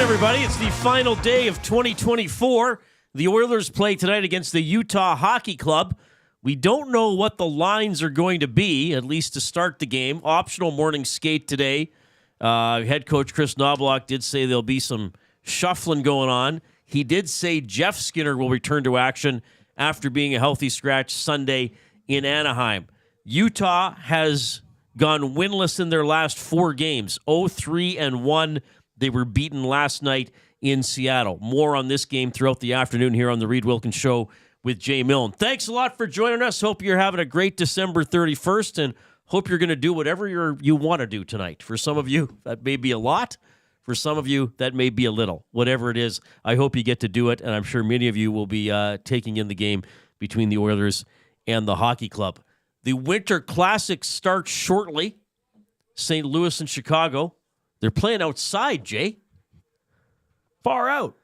everybody. It's the final day of 2024. The Oilers play tonight against the Utah Hockey Club. We don't know what the lines are going to be, at least to start the game. Optional morning skate today. Head coach Chris Knobloch did say there'll be some shuffling going on. He did say Jeff Skinner will return to action after being a healthy scratch Sunday in Anaheim. Utah has gone winless in their last 4 games, 0-3-1. They were beaten last night in Seattle. More on this game throughout the afternoon here on the Reid Wilkins Show with Jay Milne. Thanks a lot for joining us. Hope you're having a great December 31st, and hope you're going to do whatever you want to do tonight. For some of you, that may be a lot. For some of you, that may be a little. Whatever it is, I hope you get to do it, and I'm sure many of you will be taking in the game between the Oilers and the Hockey Club. The Winter Classic starts shortly. St. Louis and Chicago. They're playing outside, Jay. Far out.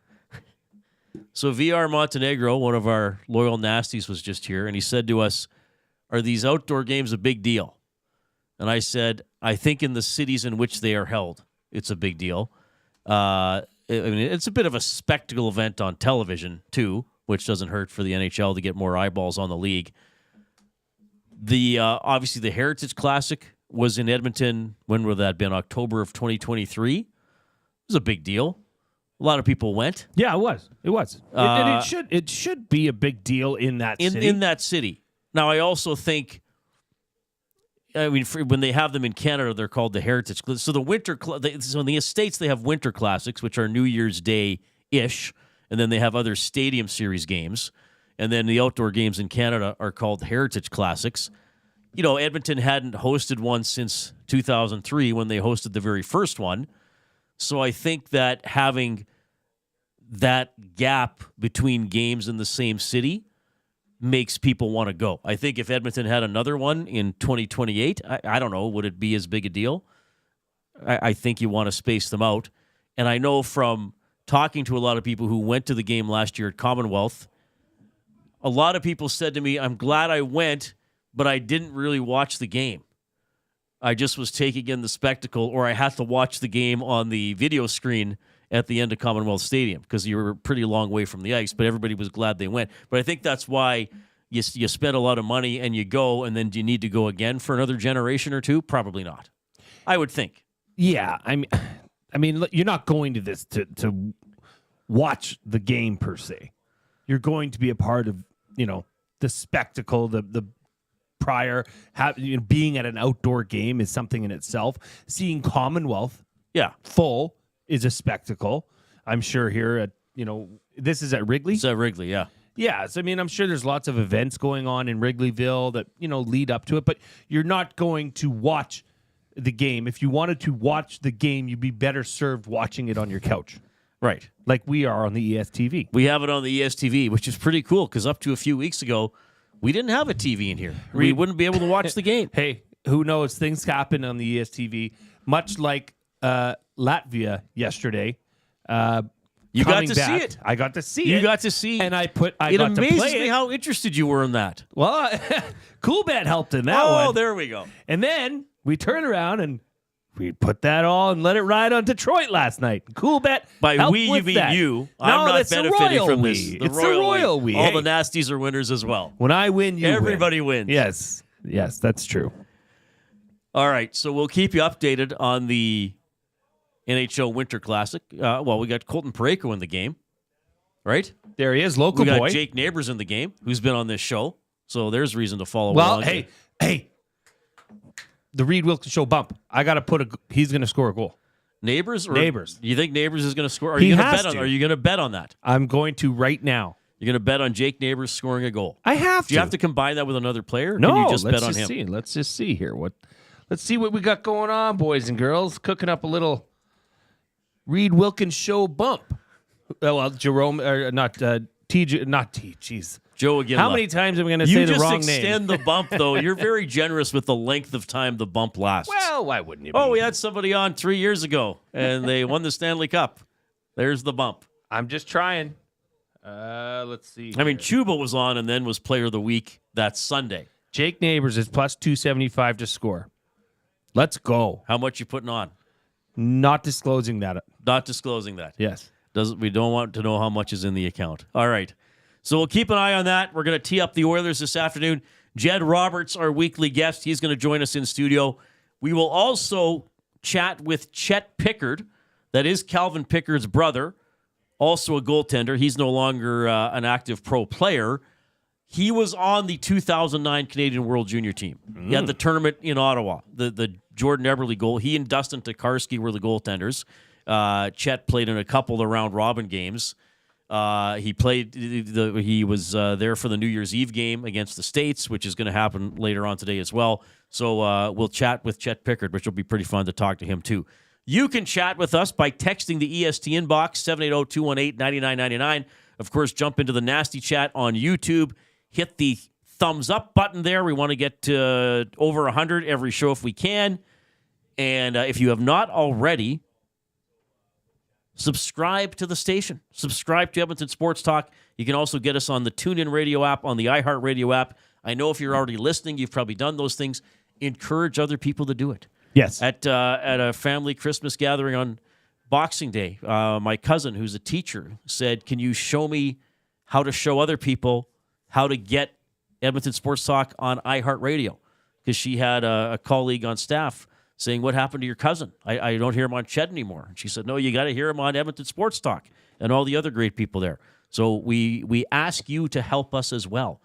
So VR Montenegro, one of our loyal nasties, was just here, and he said to us, are these outdoor games a big deal? And I said, I think in the cities in which they are held, it's a big deal. It's a bit of a spectacle event on television, too, which doesn't hurt for the NHL to get more eyeballs on the league. Obviously, the Heritage Classic was in Edmonton. When would that have been? October of 2023? It was a big deal. A lot of people went. Yeah, it was. It should be a big deal in that city. In that city. Now, I also think, when they have them in Canada, they're called the Heritage. So so in the States, they have Winter Classics, which are New Year's Day-ish, and then they have other Stadium Series games. And then the outdoor games in Canada are called Heritage Classics. You know, Edmonton hadn't hosted one since 2003 when they hosted the very first one. So I think that having that gap between games in the same city makes people want to go. I think if Edmonton had another one in 2028, I don't know, would it be as big a deal? I think you want to space them out. And I know from talking to a lot of people who went to the game last year at Commonwealth, a lot of people said to me, I'm glad I went, but I didn't really watch the game. I just was taking in the spectacle, or I had to watch the game on the video screen at the end of Commonwealth Stadium because you were a pretty long way from the ice, but everybody was glad they went. But I think that's why you spend a lot of money and you go, and then do you need to go again for another generation or two? Probably not. I would think. Yeah, I mean, you're not going to this to watch the game per se. You're going to be a part of, the spectacle, the prior, being at an outdoor game is something in itself. Seeing Commonwealth full is a spectacle. I'm sure here at, this is at Wrigley? It's at Wrigley, yeah. Yeah, so, I'm sure there's lots of events going on in Wrigleyville that, lead up to it, but you're not going to watch the game. If you wanted to watch the game, you'd be better served watching it on your couch. Right. Like we are on the ESTV. We have it on the ESTV, which is pretty cool because up to a few weeks ago, we didn't have a TV in here. We wouldn't be able to watch the game. Hey, who knows? Things happen on the ESTV, much like Latvia yesterday. You got to see it. I got to see it. You got to see. And it got to play it. amazes me how interested you were in that. Well, Coolbat helped in that one. Oh, there we go. And then we turned around and we put that all and let it ride on Detroit last night. Coolbat By we, you mean you. I'm not benefiting from this. It's the royal we. All the nasties are winners as well. When I win, you Everybody wins. Yes, that's true. All right, so we'll keep you updated on the NHL Winter Classic. We got Colton Parayko in the game, right? There he is, local boy. We got boy. Jake Neighbors in the game, who's been on this show. So there's reason to follow along. Well, hey. The Reid Wilkins Show bump. I got to he's going to score a goal. Neighbors? Neighbors. You think Neighbors is going to score? Are you going to bet on that? I'm going to right now. You're going to bet on Jake Neighbors scoring a goal? I have to. Do you have to combine that with another player? Or no, can you just bet on him? See. Let's just see here. Let's see what we got going on, boys and girls. Cooking up a little Reid Wilkins Show bump. Well, Jerome, or not T. Jeez. Joe again. How many times am I going to say the wrong name? You just extend the bump, though. You're very generous with the length of time the bump lasts. Well, why wouldn't you be? Oh, we had somebody on 3 years ago, and they won the Stanley Cup. There's the bump. I'm just trying. Let's see. I mean, Chuba was on and then was Player of the Week that Sunday. Jake Neighbors is plus 275 to score. Let's go. How much you putting on? Not disclosing that. Not disclosing that. Yes. We don't want to know how much is in the account. All right. So we'll keep an eye on that. We're going to tee up the Oilers this afternoon. Jed Roberts, our weekly guest, he's going to join us in studio. We will also chat with Chet Pickard. That is Calvin Pickard's brother, also a goaltender. He's no longer an active pro player. He was on the 2009 Canadian World Junior team at the tournament in Ottawa. The Jordan Eberle goal. He and Dustin Tokarski were the goaltenders. Chet played in a couple of round-robin games. He was there for the New Year's Eve game against the States, which is going to happen later on today as well. So we'll chat with Chet Pickard, which will be pretty fun to talk to him too. You can chat with us by texting the EST inbox, 780-218-9999. Of course, jump into the Nasty Chat on YouTube. Hit the thumbs up button there. We want to get to over 100 every show if we can. And if you have not already, subscribe to the station. Subscribe to Edmonton Sports Talk. You can also get us on the TuneIn Radio app, on the iHeartRadio app. I know if you're already listening, you've probably done those things. Encourage other people to do it. Yes. At a family Christmas gathering on Boxing Day, my cousin, who's a teacher, said, can you show me how to show other people how to get Edmonton Sports Talk on iHeartRadio? Because she had a colleague on staff saying, what happened to your cousin? I don't hear him on Chet anymore. And she said, no, you got to hear him on Edmonton Sports Talk and all the other great people there. So we ask you to help us as well.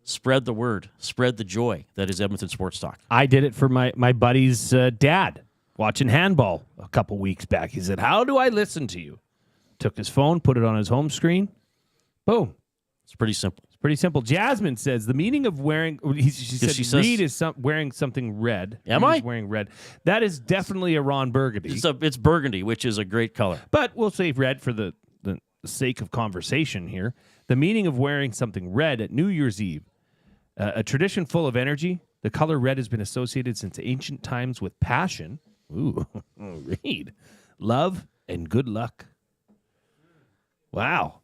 Spread the word. Spread the joy that is Edmonton Sports Talk. I did it for my buddy's dad watching handball a couple weeks back. He said, how do I listen to you? Took his phone, put it on his home screen. Boom. It's pretty simple. It's pretty simple. Jasmine says the meaning of wearing, she said Reid is wearing something red. Am I? He's wearing red. That is definitely a Ron Burgundy. It's burgundy, which is a great color. But we'll say red for the sake of conversation here. The meaning of wearing something red at New Year's Eve. A tradition full of energy. The color red has been associated since ancient times with passion. Ooh, Reid. Love and good luck. Wow.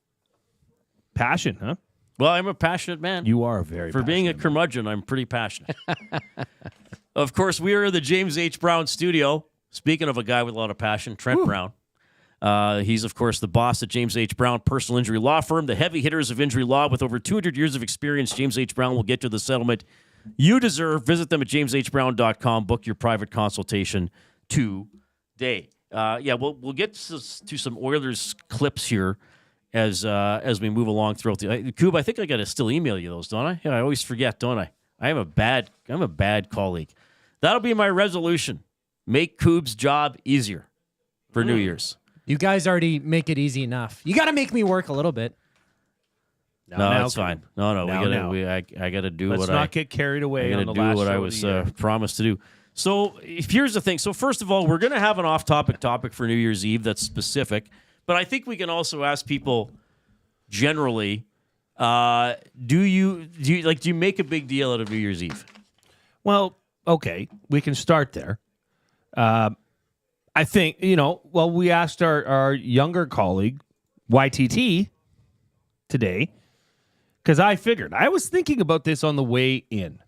Passion, huh? Well, I'm a passionate man. You are very For being a curmudgeon, I'm pretty passionate. Of course, we are in the James H. Brown studio. Speaking of a guy with a lot of passion, Trent Brown. He's, of course, the boss at James H. Brown Personal Injury Law Firm, the heavy hitters of injury law. With over 200 years of experience, James H. Brown will get you the settlement you deserve. Visit them at jameshbrown.com. Book your private consultation today. We'll get to some Oilers clips here as we move along throughout the Kub, I think I got to still email you those, don't I? Yeah, I always forget, don't I? I'm a bad colleague. That'll be my resolution. Make Kub's job easier for New Year's. You guys already make it easy enough. You got to make me work a little bit. No, that's fine. No, I got to do Let's not get carried away. I got to do what I was promised to do. So here's the thing. So first of all, we're going to have an off-topic topic for New Year's Eve that's specific, but I think we can also ask people generally, do you make a big deal out of New Year's Eve? Well, okay, we can start there. I think, we asked our younger colleague, YTT, today, because I was thinking about this on the way in.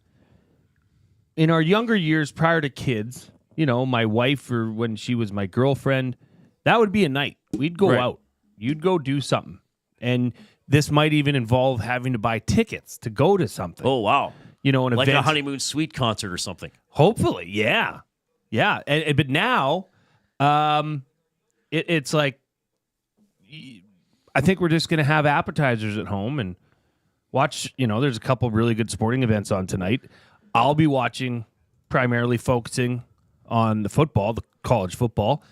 In our younger years prior to kids, my wife or when she was my girlfriend, that would be a night. We'd go out. You'd go do something. And this might even involve having to buy tickets to go to something. Oh, wow. An like event. A honeymoon suite concert or something. Hopefully, yeah. Yeah. But now, it's like, I think we're just going to have appetizers at home and watch, there's a couple really good sporting events on tonight. I'll be watching, primarily focusing on the football, the college football,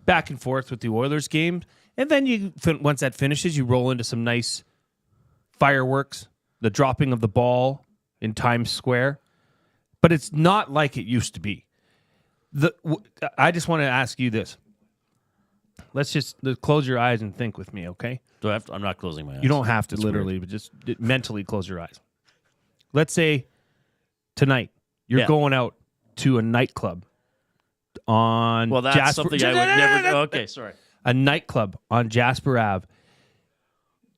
back and forth with the Oilers games. And then once that finishes, you roll into some nice fireworks, the dropping of the ball in Times Square. But it's not like it used to be. I just want to ask you this. Let's just close your eyes and think with me, okay? I'm not closing my eyes. You don't have to literally, but just mentally close your eyes. Let's say tonight you're going out to a nightclub on Well, that's Jasper. something I would never... Okay, sorry. A nightclub on Jasper Ave.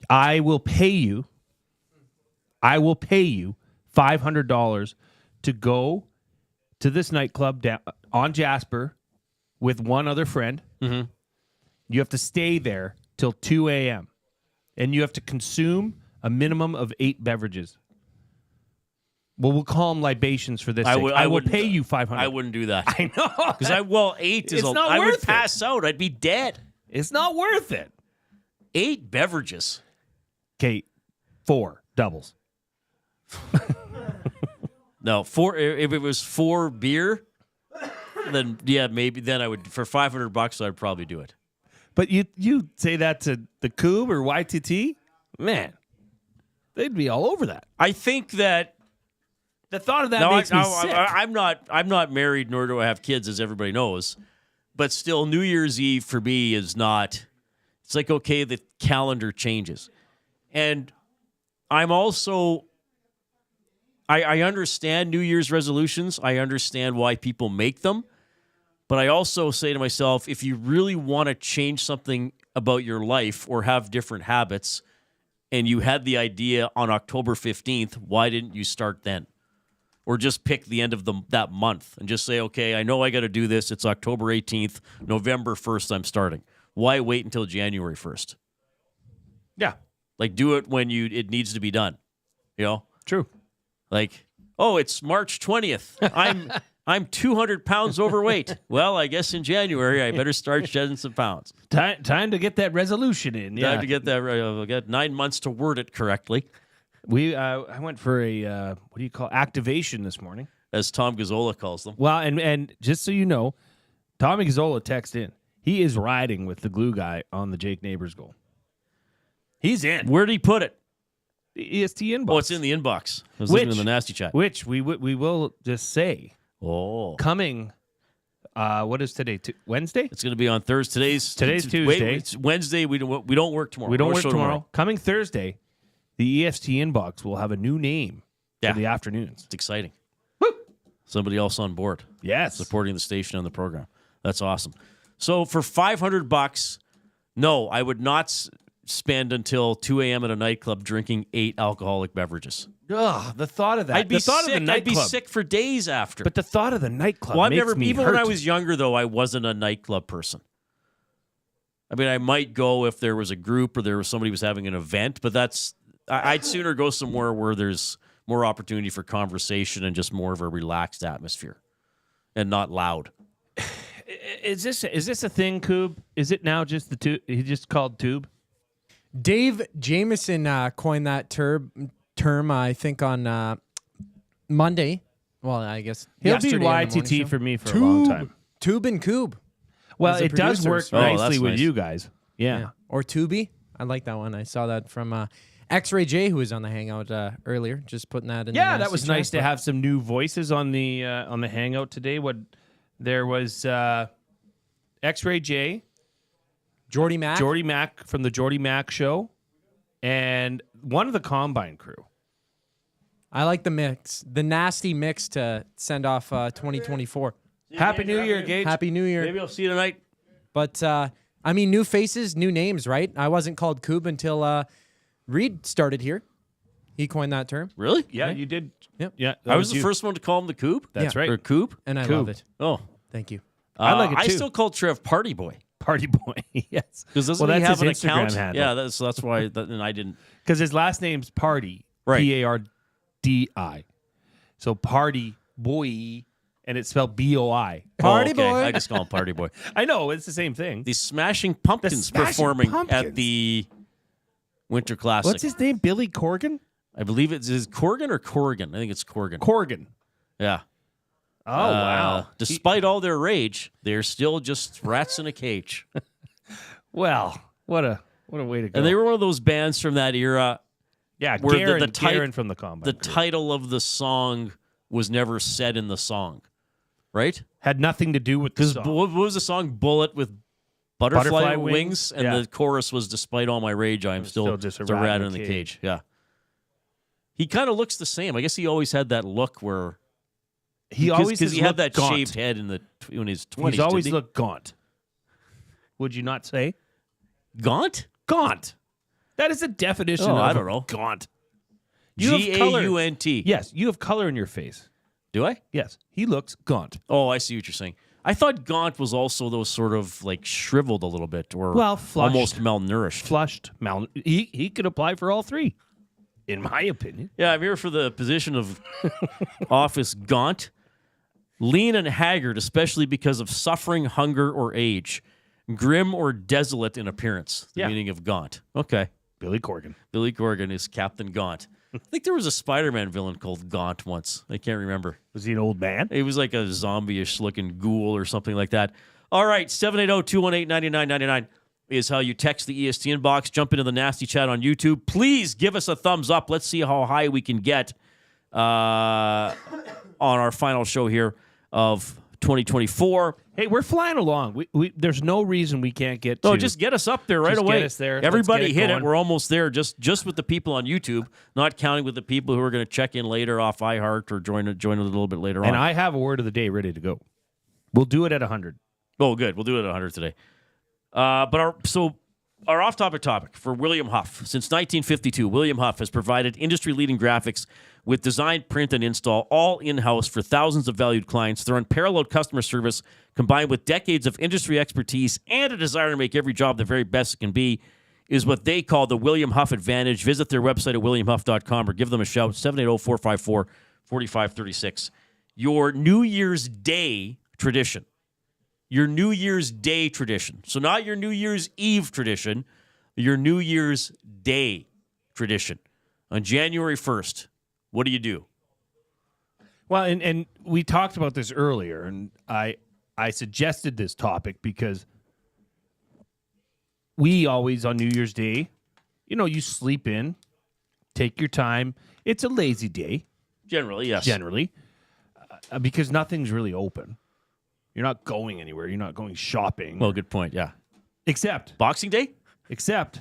I will pay you $500 to go to this nightclub on Jasper with one other friend. Mm-hmm. You have to stay there till 2 a.m. and you have to consume a minimum of 8 beverages. Well, we'll call them libations for this. I will pay you $500. I wouldn't do that. I know. Because 8 is It's not I would worth it. pass out. I'd be dead. It's not worth it. 8 beverages. Okay, 4 doubles. No, 4. If it was 4 beer, then maybe then I would for $500. I'd probably do it. But you say that to the Kub or YTT, man, they'd be all over that. I think that The thought of that makes me sick. I'm not married, nor do I have kids, as everybody knows. But still, New Year's Eve for me is not. It's like, okay, the calendar changes, and I'm also. I understand New Year's resolutions. I understand why people make them, but I also say to myself, if you really want to change something about your life or have different habits, and you had the idea on October 15th, why didn't you start then? Or just pick the end of that month and just say, okay, I know I got to do this. It's October 18th, November 1st, I'm starting. Why wait until January 1st? Yeah, Like, do it when it needs to be done. You know? true. Like, oh, it's March 20th. I'm 200 pounds overweight. Well, I guess in January I better start shedding some pounds. Time to get that resolution in. Yeah, Time to get that. I got 9 months to word it correctly. I went for a what do you call activation this morning? As Tom Gazzola calls them. Well, and just so you know, Tommy Gazzola texted in. He is riding with the glue guy on the Jake Neighbors goal. He's in. Where did he put it? The EST inbox. Oh, it's in the inbox. I was looking in the nasty chat. Which we will just say. Oh. Coming, what is today? Wednesday? It's going to be on Thursday. Today's Tuesday. Wait, it's Wednesday. We don't work tomorrow. We don't No work show tomorrow. Coming Thursday, the EST inbox will have a new name Yeah. for the afternoons. It's exciting. Woo! Somebody else on board. Yes. Supporting the station and the program. That's awesome. So for $500, no, I would not spend until 2 a.m. at a nightclub drinking 8 alcoholic beverages. Ugh, the thought of that. I'd be the thought sick. Of the I'd be nightclub. sick for days after. But the thought of the nightclub well, I've makes never, me even hurt. when I was younger, though, I wasn't a nightclub person. I mean, I might go if there was a group or there was somebody was having an event, but I'd sooner go somewhere where there's more opportunity for conversation and just more of a relaxed atmosphere and not loud. Is this a thing, Koob? Is it now just the tube? He just called tube. Dave Jameson coined that term, I think, on Monday. Well, I guess He'll be yesterday on the morning YTT show. for me for a long time. Tube and Coob. Well, As the it does work producers. Oh, nicely that's with nice. you guys. Yeah. Yeah. Or Tubi. I like that one. I saw that from X-Ray J, who was on the Hangout earlier. Just putting that in. Yeah, the that was nice to have some new voices on the Hangout today. There was X-Ray J, Jordy Mac from the Jordy Mac show, and one of the Combine crew. I like the mix, the nasty mix to send off 2024. Happy New Year, Gage. Happy New Year. Maybe I'll see you tonight. But I mean, new faces, new names, right? I wasn't called Koob until Reid started here. He coined that term, Really? Yeah, you did. Yep. Yeah, I was the first one to call him the Coop. That's Yeah. right. Or Coop. and I Koob. love it. Oh. Thank you. I like it I too. still call Trev Party Boy. Party Boy. Yes. Because doesn't Well, he that's have an his Instagram account? handle. Yeah, that's why. And I didn't. Because his last name's Party. Right. Pardi. So Party Boy, and it's spelled BOI. Party okay. Boy. I just call him Party Boy. I know, it's the same thing. The Smashing Pumpkins Smashing performing Pumpkins. at the Winter Classic. What's his name? Billy Corgan? I believe it's is Corgan or Corrigan. I think it's Corgan. Corgan. Yeah. Oh, wow. Despite all their rage, they're still just rats in a cage. Well, what a way to go. And they were one of those bands from that era. yeah, where Garen, the Garen from the Combine. The crew. title of the song was never said in the song, right? had nothing to do with the Because song. what was the song? Bullet with butterfly Butterfly wings, wings? and Yeah. the chorus was, "Despite all my rage, I'm still just a the rat rat in in the the cage." cage." Yeah. He kind of looks the same. I guess he always had that look where He always because has he had looked that gaunt. shaved head in his 20s. He's always didn't he? looked gaunt. Would you not say? Gaunt. Gaunt. That is a definition Oh, of I don't know. gaunt. You have color. G-A-U-N-T. Yes, you have color in your face. Do I? Yes, he looks gaunt. Oh, I see what you're saying. I thought Gaunt was also those sort of like shriveled a little bit or flushed, almost malnourished. He could apply for all three, in my opinion. Yeah, I'm here for the position of office Gaunt. Lean and haggard, especially because of suffering, hunger, or age. Grim or desolate in appearance. The meaning of Gaunt. Okay. Billy Corgan. Billy Corgan is Captain Gaunt. I think there was a Spider-Man villain called Gaunt once. I can't remember. Was he an old man? He was like a zombie-ish looking ghoul or something like that. All right, 780-218-9999 is how you text the EST inbox. Jump into the nasty chat on YouTube. Please give us a thumbs up. Let's see how high we can get on our final show here of 2024. Hey, we're flying along. There's no reason we can't get to... No, just get us up there right away. Get us there. Everybody hit it. We're almost there just with the people on YouTube, not counting with the people who are going to check in later off iHeart or join a little bit later on. And I have a word of the day ready to go. We'll do it at 100. Oh, good. We'll do it at 100 today. Our off-topic topic for William Huff. Since 1952, William Huff has provided industry-leading graphics with design, print, and install, all in-house for thousands of valued clients. Their unparalleled customer service, combined with decades of industry expertise and a desire to make every job the very best it can be, is what they call the William Huff Advantage. Visit their website at williamhuff.com or give them a shout, 780-454-4536. Your New Year's Day tradition. Your New Year's Day tradition. So not your New Year's Eve tradition, your New Year's Day tradition. On January 1st, what do you do? Well, and we talked about this earlier, and I suggested this topic because we always, on New Year's Day, you sleep in, take your time. It's a lazy day. Generally, yes. Generally, because nothing's really open. You're not going anywhere. You're not going shopping. Well, good point, yeah. Except Boxing Day? Except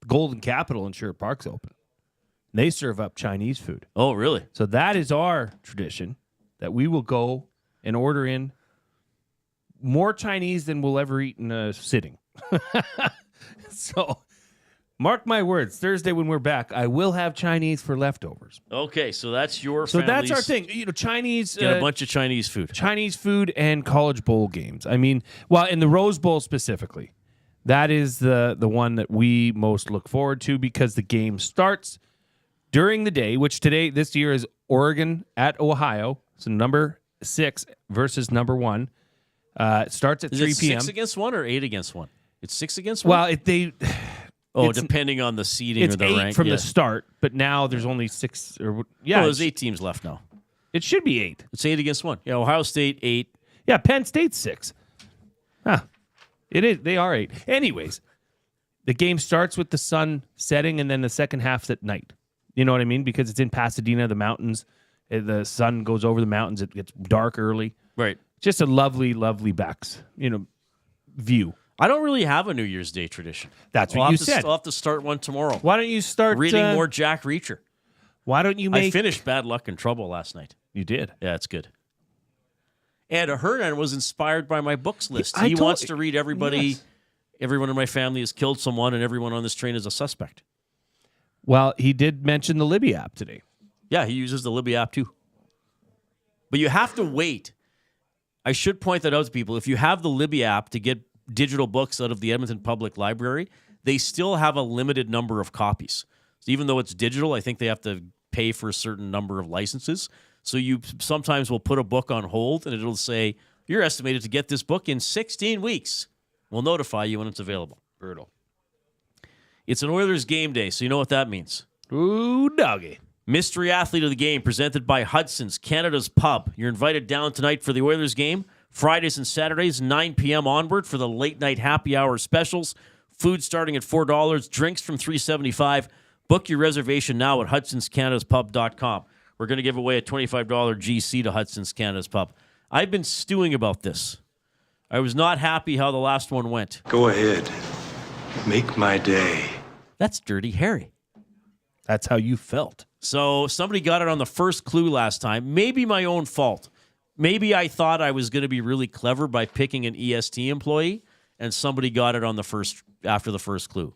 Golden Capital in Sherwood Park's open. They serve up Chinese food. Oh, really? So that is our tradition, that we will go and order in more Chinese than we'll ever eat in a sitting. So mark my words, Thursday when we're back, I will have Chinese for leftovers. Okay, so that's your So that's our thing. Chinese... Get a bunch of Chinese food. Chinese food and college bowl games. I mean, well, in the Rose Bowl specifically, that is the one that we most look forward to because the game starts during the day, which this year is Oregon at Ohio. So number 6 versus number 1. It starts at 3 p.m. 6 against 1 or 8 against 1? It's 6 against 1? Well, depending on the seeding it's or the 8 rank. from the start, but now there's only 6. There's 8 teams left now. It should be 8. It's 8 against 1. Yeah, Ohio State 8. Yeah, Penn State's 6. Huh. It is. They are 8. Anyways, the game starts with the sun setting, and then the second half's at night. You know what I mean? Because it's in Pasadena, the mountains. The sun goes over the mountains. It gets dark early. Right. Just a lovely, lovely view. I don't really have a New Year's Day tradition. That's what you said. I'll have to start one tomorrow. Why don't you start reading more Jack Reacher? Why don't you I finished Bad Luck and Trouble last night. You did? Yeah, it's good. And Hernan was inspired by my books list. He wants to read everybody. Yes. Everyone in my family has killed someone, and everyone on this train is a suspect. Well, he did mention the Libby app today. Yeah, he uses the Libby app too. But you have to wait. I should point that out to people. If you have the Libby app to get digital books out of the Edmonton Public Library, they still have a limited number of copies. So even though it's digital, I think they have to pay for a certain number of licenses. So you sometimes will put a book on hold, and it'll say, you're estimated to get this book in 16 weeks. We'll notify you when it's available. Brutal. It's an Oilers game day, so you know what that means. Ooh, doggy. Mystery Athlete of the Game, presented by Hudson's, Canada's Pub. You're invited down tonight for the Oilers game. Fridays and Saturdays, 9 p.m. onward for the late-night happy hour specials. Food starting at $4, drinks from $3.75. Book your reservation now at hudsonscanadaspub.com. We're going to give away a $25 GC to Hudson's Canada's Pub. I've been stewing about this. I was not happy how the last one went. Go ahead. Make my day. That's Dirty Harry. That's how you felt. So somebody got it on the first clue last time. Maybe my own fault. Maybe I thought I was going to be really clever by picking an EST employee, and somebody got it on after the first clue.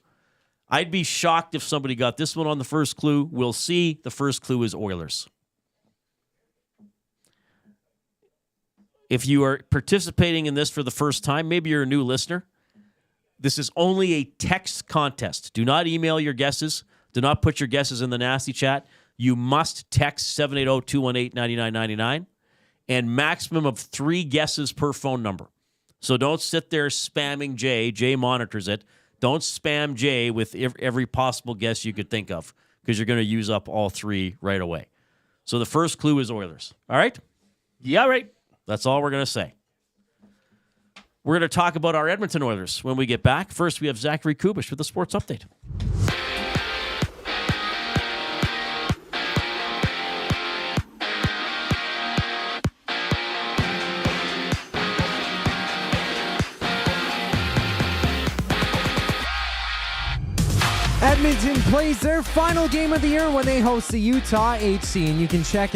I'd be shocked if somebody got this one on the first clue. We'll see. The first clue is Oilers. if you are participating in this for the first time, maybe you're a new listener, this is only a text contest. Do not email your guesses. Do not put your guesses in the nasty chat. You must text 780-218-9999 and maximum of 3 guesses per phone number. So don't sit there spamming Jay. Jay monitors it. Don't spam Jay with every possible guess you could think of because you're going to use up all 3 right away. So the first clue is Oilers. All right? Yeah, right. That's all we're going to say. We're going to talk about our Edmonton Oilers when we get back. First, we have Zachary Kubusch with the Sports Update. Edmonton plays their final game of the year when they host the Utah HC, and you can check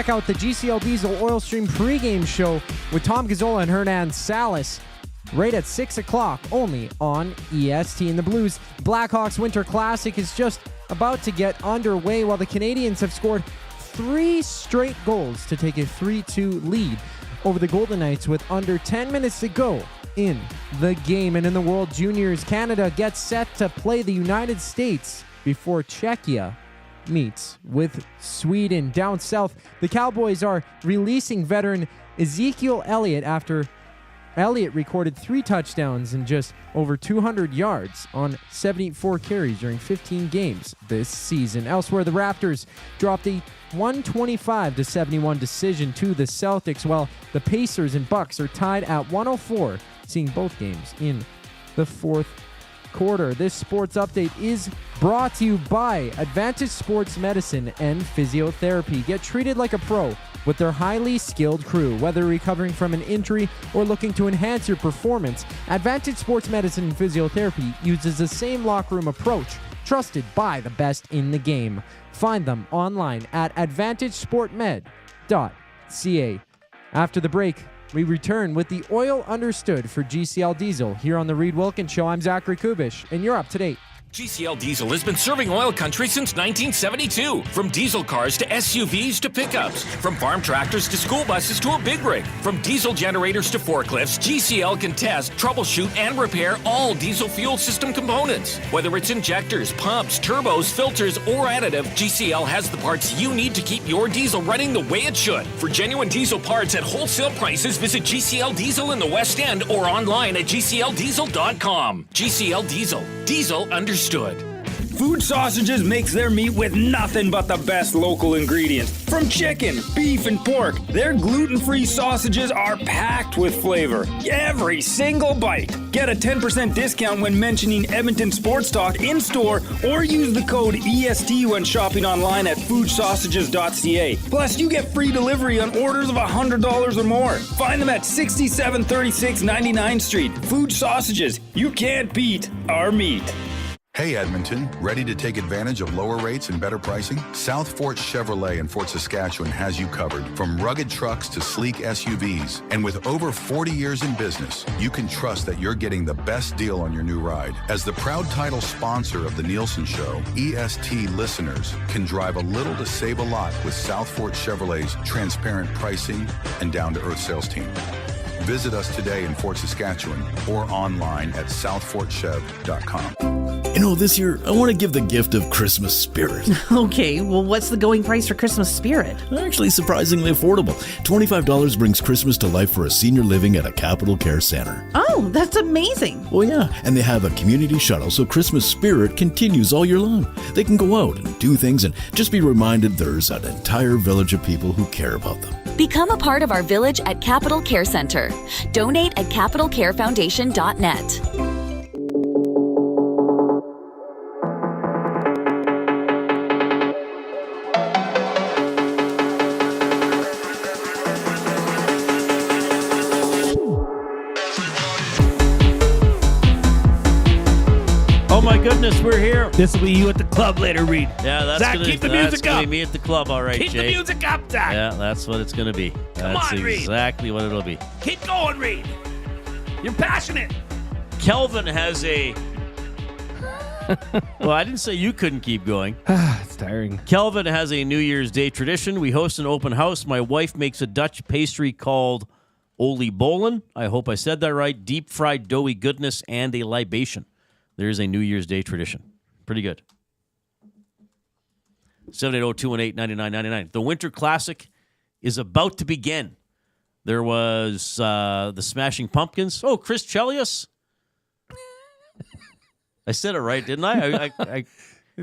out the GCL Diesel Oil Stream pregame show with Tom Gazzola and Hernan Salas right at 6 o'clock only on EST. And the Blues Blackhawks Winter Classic is just about to get underway while the Canadians have scored 3 straight goals to take a 3-2 lead over the Golden Knights with under 10 minutes to go in the game. And in the World Juniors, Canada gets set to play the United States before Czechia meets with Sweden. Down south, the Cowboys are releasing veteran Ezekiel Elliott after Elliott recorded 3 touchdowns and just over 200 yards on 74 carries during 15 games this season. Elsewhere, the Raptors dropped a 125-71 decision to the Celtics, while the Pacers and Bucks are tied at 104, seeing both games in the fourth quarter. This sports update is brought to you by Advantage Sports Medicine and Physiotherapy. Get treated like a pro with their highly skilled crew. Whether recovering from an injury or looking to enhance your performance, Advantage Sports Medicine and Physiotherapy uses the same locker room approach, trusted by the best in the game. Find them online at advantagesportmed.ca. After the break, we return with the Oil Understood for GCL Diesel here on the Reid Wilkins Show. I'm Zachary Kubusch, and you're up to date. GCL Diesel has been serving oil country since 1972. From diesel cars to SUVs to pickups. From farm tractors to school buses to a big rig. From diesel generators to forklifts, GCL can test, troubleshoot, and repair all diesel fuel system components. Whether it's injectors, pumps, turbos, filters, or additive, GCL has the parts you need to keep your diesel running the way it should. For genuine diesel parts at wholesale prices, visit GCL Diesel in the West End or online at GCLDiesel.com. GCL Diesel. Diesel understood. Food Sausages makes their meat with nothing but the best local ingredients. From chicken, beef, and pork, their gluten-free sausages are packed with flavor. Every single bite. Get a 10% discount when mentioning Edmonton Sports Talk in-store or use the code EST when shopping online at foodsausages.ca. Plus, you get free delivery on orders of $100 or more. Find them at 6736 99th Street. Food Sausages. You can't beat our meat. Hey Edmonton, ready to take advantage of lower rates and better pricing? South Fort Chevrolet in Fort Saskatchewan has you covered. From rugged trucks to sleek SUVs. And with over 40 years in business, you can trust that you're getting the best deal on your new ride. As the proud title sponsor of the Nielsen Show, EST listeners can drive a little to save a lot with South Fort Chevrolet's transparent pricing and down-to-earth sales team. Visit us today in Fort Saskatchewan or online at southfortchev.com. You know, this year, I want to give the gift of Christmas spirit. Okay, well, what's the going price for Christmas spirit? Actually, surprisingly affordable. $25 brings Christmas to life for a senior living at a Capital Care Center. Oh, that's amazing. Well, yeah, and they have a community shuttle, so Christmas spirit continues all year long. They can go out and do things and just be reminded there's an entire village of people who care about them. Become a part of our village at Capital Care Center. Donate at capitalcarefoundation.net. Oh my goodness, we're here. This will be you at the club later, Reid. Yeah, that's Zach, gonna, keep the that's music gonna up. be me at the club, all right, Keep Jay. the music up, Zach. Yeah, that's what it's going to be. That's on, Reid. exactly what it'll be. Keep going, Reid. You're passionate. Kelvin has a... Well, I didn't say you couldn't keep going. It's tiring. Kelvin has a New Year's Day tradition. We host an open house. My wife makes a Dutch pastry called Oli Bolin, I hope I said that right. Deep fried doughy goodness and a libation. There's a New Year's Day tradition. Pretty good. 780-218-9999. The Winter Classic is about to begin. There was the Smashing Pumpkins. Oh, Chris Chelios. I said it right, didn't I?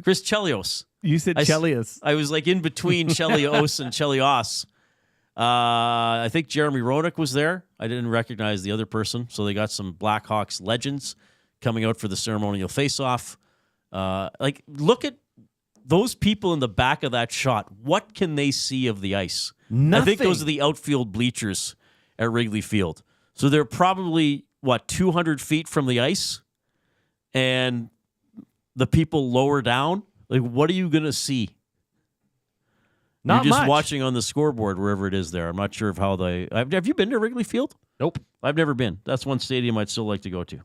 Chris Chelios. You said Chelios. I was like in between Chelios and Chelios. I think Jeremy Roenick was there. I didn't recognize the other person, so they got some Blackhawks legends coming out for the ceremonial face-off. Look at those people in the back of that shot. What can they see of the ice? Nothing. I think those are the outfield bleachers at Wrigley Field. So they're probably, 200 feet from the ice? And the people lower down? Like, what are you going to see? Not You're just much. watching on the scoreboard, wherever it is there. I'm not sure of how they... Have you been to Wrigley Field? Nope. I've never been. That's one stadium I'd still like to go to.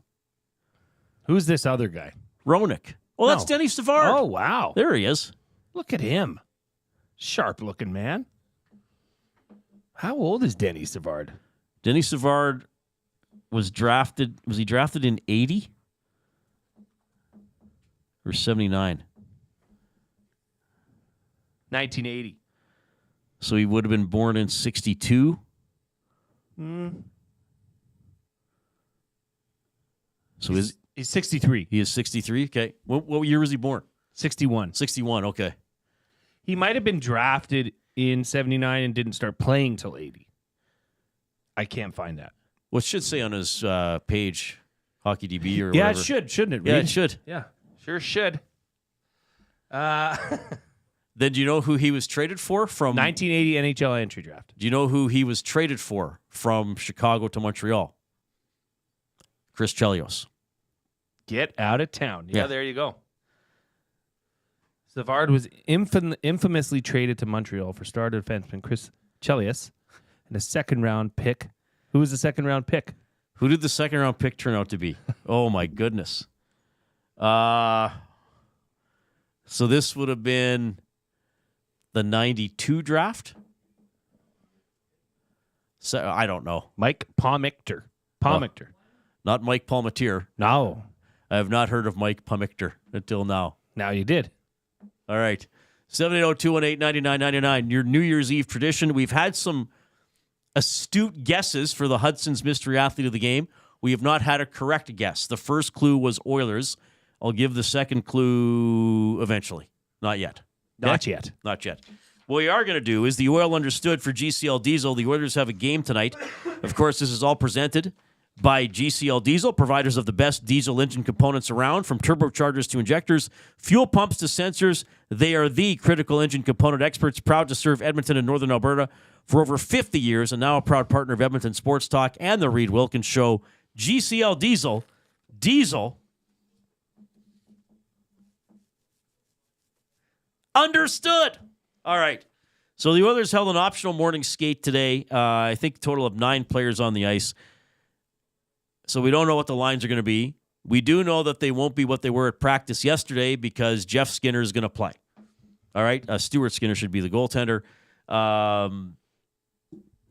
Who's this other guy? Roenick. Oh, that's Denny Savard. Oh, wow. There he is. Look at him. Sharp-looking man. How old is Denny Savard? Denny Savard was drafted... Was he drafted in 80? Or 79? 1980. So he would have been born in 62? So He's 63. He is 63? Okay. What year was he born? 61. 61, okay. He might have been drafted in 79 and didn't start playing till 80. I can't find that. Well, it should say on his page, HockeyDB or Yeah, whatever. it should, shouldn't it? Yeah, Reid? it should. Yeah, sure should. Then do you know who he was traded for from... 1980 NHL entry draft. Do you know who he was traded for from Chicago to Montreal? Chris Chelios. Get out of town. Yeah, Yeah. there you go. Savard was infamously traded to Montreal for star defenseman Chris Chelios and a second-round pick. Who was the second-round pick? Who did the second-round pick turn out to be? Oh, my goodness. So this would have been the 92 draft? So, I don't know. Mike Palmichter. Not Mike Palmatier. No. I have not heard of Mike Palmichter until now. Now you did. All right. 780-218-9999. Your New Year's Eve tradition. We've had some astute guesses for the Hudson's Mystery Athlete of the Game. We have not had a correct guess. The first clue was Oilers. I'll give the second clue eventually. Not yet. Not yet. Not yet. What we are going to do is the Oil Understood for GCL Diesel. The Oilers have a game tonight. Of course, this is all presented by GCL Diesel, providers of the best diesel engine components around, from turbochargers to injectors, fuel pumps to sensors. They are the critical engine component experts, proud to serve Edmonton and Northern Alberta for over 50 years, and now a proud partner of Edmonton Sports Talk and the Reid Wilkins Show. GCL Diesel. Diesel. Understood. All right. So the Oilers held an optional morning skate today. I think a total of 9 players on the ice. So we don't know what the lines are going to be. We do know that they won't be what they were at practice yesterday because Jeff Skinner is going to play. All right? Stuart Skinner should be the goaltender.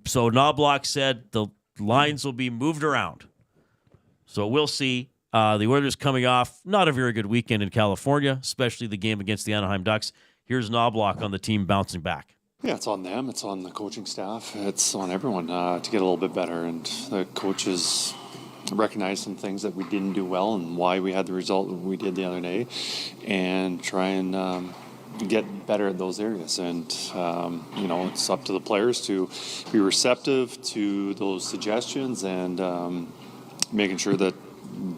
So Knobloch said the lines will be moved around. So we'll see. The Oilers coming off not a very good weekend in California, especially the game against the Anaheim Ducks. Here's Knobloch on the team bouncing back. Yeah, it's on them. It's on the coaching staff. It's on everyone to get a little bit better. And the coaches recognize some things that we didn't do well and why we had the result we did the other day, and try and get better at those areas. And, it's up to the players to be receptive to those suggestions and making sure that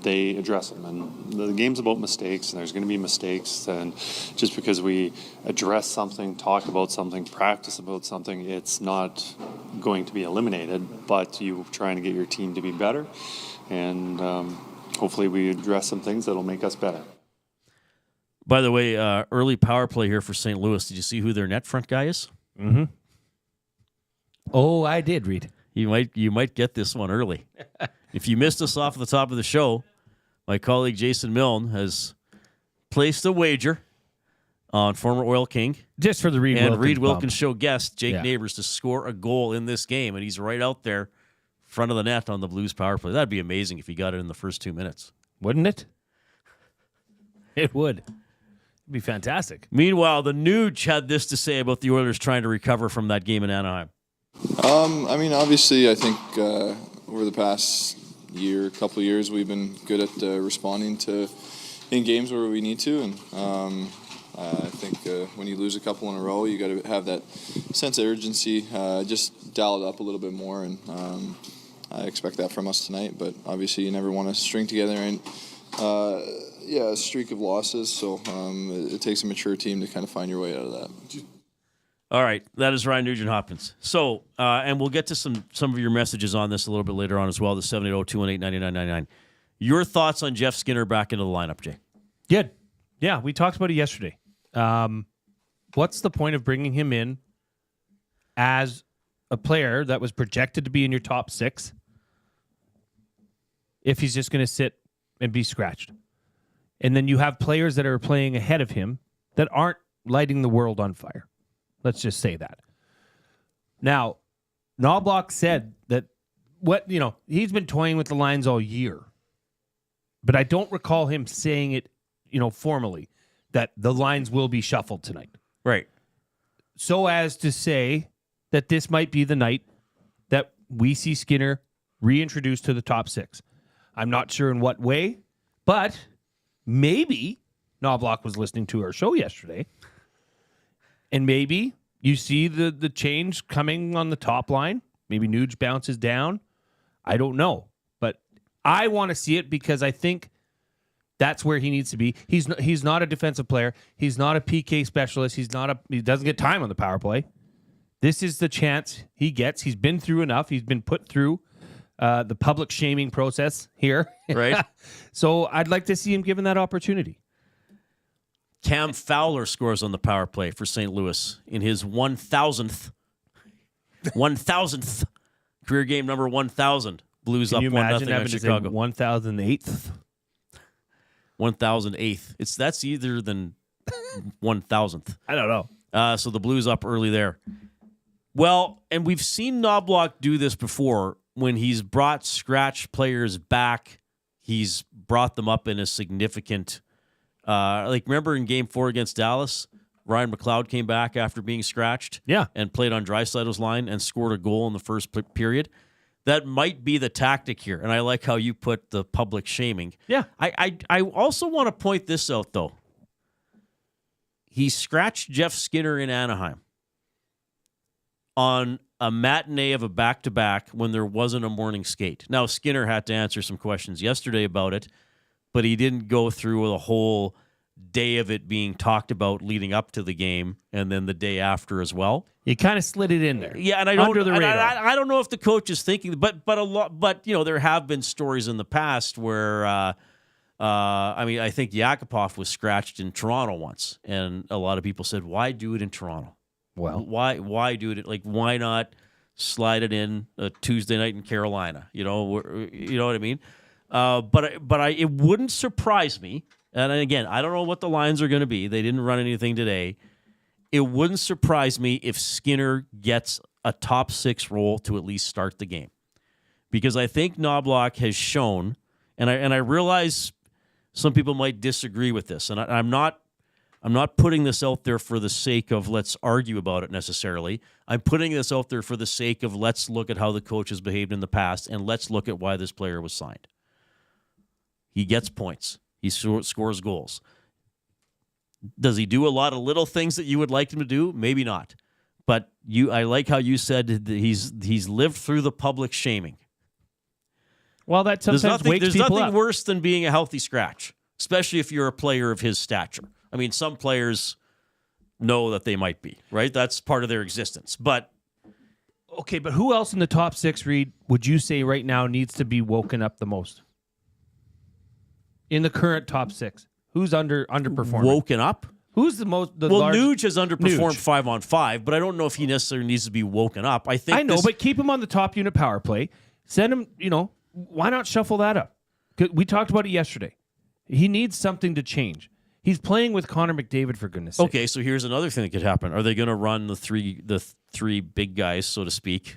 they address them. And the game's about mistakes, and there's going to be mistakes. And just because we address something, talk about something, practice about something, it's not going to be eliminated, but you trying to get your team to be better. And hopefully we address some things that'll make us better. By the way, early power play here for St. Louis. Did you see who their net front guy is? Mm-hmm. Oh, I did, Reid. You might get this one early. If you missed us off at the top of the show, my colleague Jason Milne has placed a wager on former Oil King. Just for the Reid Wilkins and Reid Wilkins bump. Show guest Jake Neighbors to score a goal in this game, and he's right out there front of the net on the Blues power play. That'd be amazing if he got it in the first 2 minutes. Wouldn't it? It would. It'd be fantastic. Meanwhile, the Nuge had this to say about the Oilers trying to recover from that game in Anaheim. I mean, obviously, I think over the past couple of years, we've been good at responding to in games where we need to, and I think when you lose a couple in a row, you got to have that sense of urgency, just dial it up a little bit more, and I expect that from us tonight. But obviously, you never want to string together a streak of losses, so it takes a mature team to kind of find your way out of that. All right, that is Ryan Nugent-Hopkins. So, and we'll get to some of your messages on this a little bit later on as well, the 780-218-9999. Your thoughts on Jeff Skinner back into the lineup, Jay? Good. Yeah, we talked about it yesterday. What's the point of bringing him in as a player that was projected to be in your top 6 if he's just going to sit and be scratched? And then you have players that are playing ahead of him that aren't lighting the world on fire. Let's just say that. Now, Knobloch said that he's been toying with the lines all year. But I don't recall him saying it, formally, that the lines will be shuffled tonight. Right. So as to say that this might be the night that we see Skinner reintroduced to the top 6. I'm not sure in what way, but maybe Knobloch was listening to our show yesterday, and maybe you see the change coming on the top line. Maybe Nuge bounces down. I don't know. But I want to see it because I think that's where he needs to be. He's not a defensive player. He's not a PK specialist. He doesn't get time on the power play. This is the chance he gets. He's been through enough. He's been put through the public shaming process here. Right. So I'd like to see him given that opportunity. Cam Fowler scores on the power play for St. Louis in his 1,000th career game, number 1,000. Blues up 1-0 on Chicago. 1,008th. 1,008th. That's either than 1,000th. I don't know. So the Blues up early there. Well, and we've seen Knobloch do this before when he's brought scratch players back. He's brought them up in a significant. Remember in Game 4 against Dallas, Ryan McLeod came back after being scratched, and played on Draisaitl's line and scored a goal in the first period. That might be the tactic here, and I like how you put the public shaming. Yeah. I also want to point this out, though. He scratched Jeff Skinner in Anaheim on a matinee of a back-to-back when there wasn't a morning skate. Now, Skinner had to answer some questions yesterday about it, but he didn't go through the whole day of it being talked about leading up to the game and then the day after as well. You kind of slid it in there. Yeah, and under the radar. I don't know if the coach is thinking, but there have been stories in the past where I think Yakupov was scratched in Toronto once, and a lot of people said, "Why do it in Toronto? Well, why do it? Why not slide it in a Tuesday night in Carolina? You know what I mean? It wouldn't surprise me. And again, I don't know what the lines are going to be. They didn't run anything today. It wouldn't surprise me if Skinner gets a top 6 role to at least start the game, because I think Knobloch has shown, and I realize some people might disagree with this, and I'm not putting this out there for the sake of let's argue about it necessarily. I'm putting this out there for the sake of let's look at how the coach has behaved in the past, and let's look at why this player was signed. He gets points. He scores goals. Does he do a lot of little things that you would like him to do? Maybe not. But I like how you said that he's lived through the public shaming. Well, that sometimes wakes people up. There's nothing worse than being a healthy scratch, especially if you're a player of his stature. I mean, some players know that they might be, right? That's part of their existence. But okay, but who else in the top 6, Reid, would you say right now needs to be woken up the most? In the current top 6, who's underperforming? Woken up? Who's the most? Nuge has underperformed 5-on-5, but I don't know if he necessarily needs to be woken up. I know, but keep him on the top unit power play. Send him. Why not shuffle that up? We talked about it yesterday. He needs something to change. He's playing with Connor McDavid, for goodness' sake. Okay, so here's another thing that could happen. Are they going to run the three big guys, so to speak,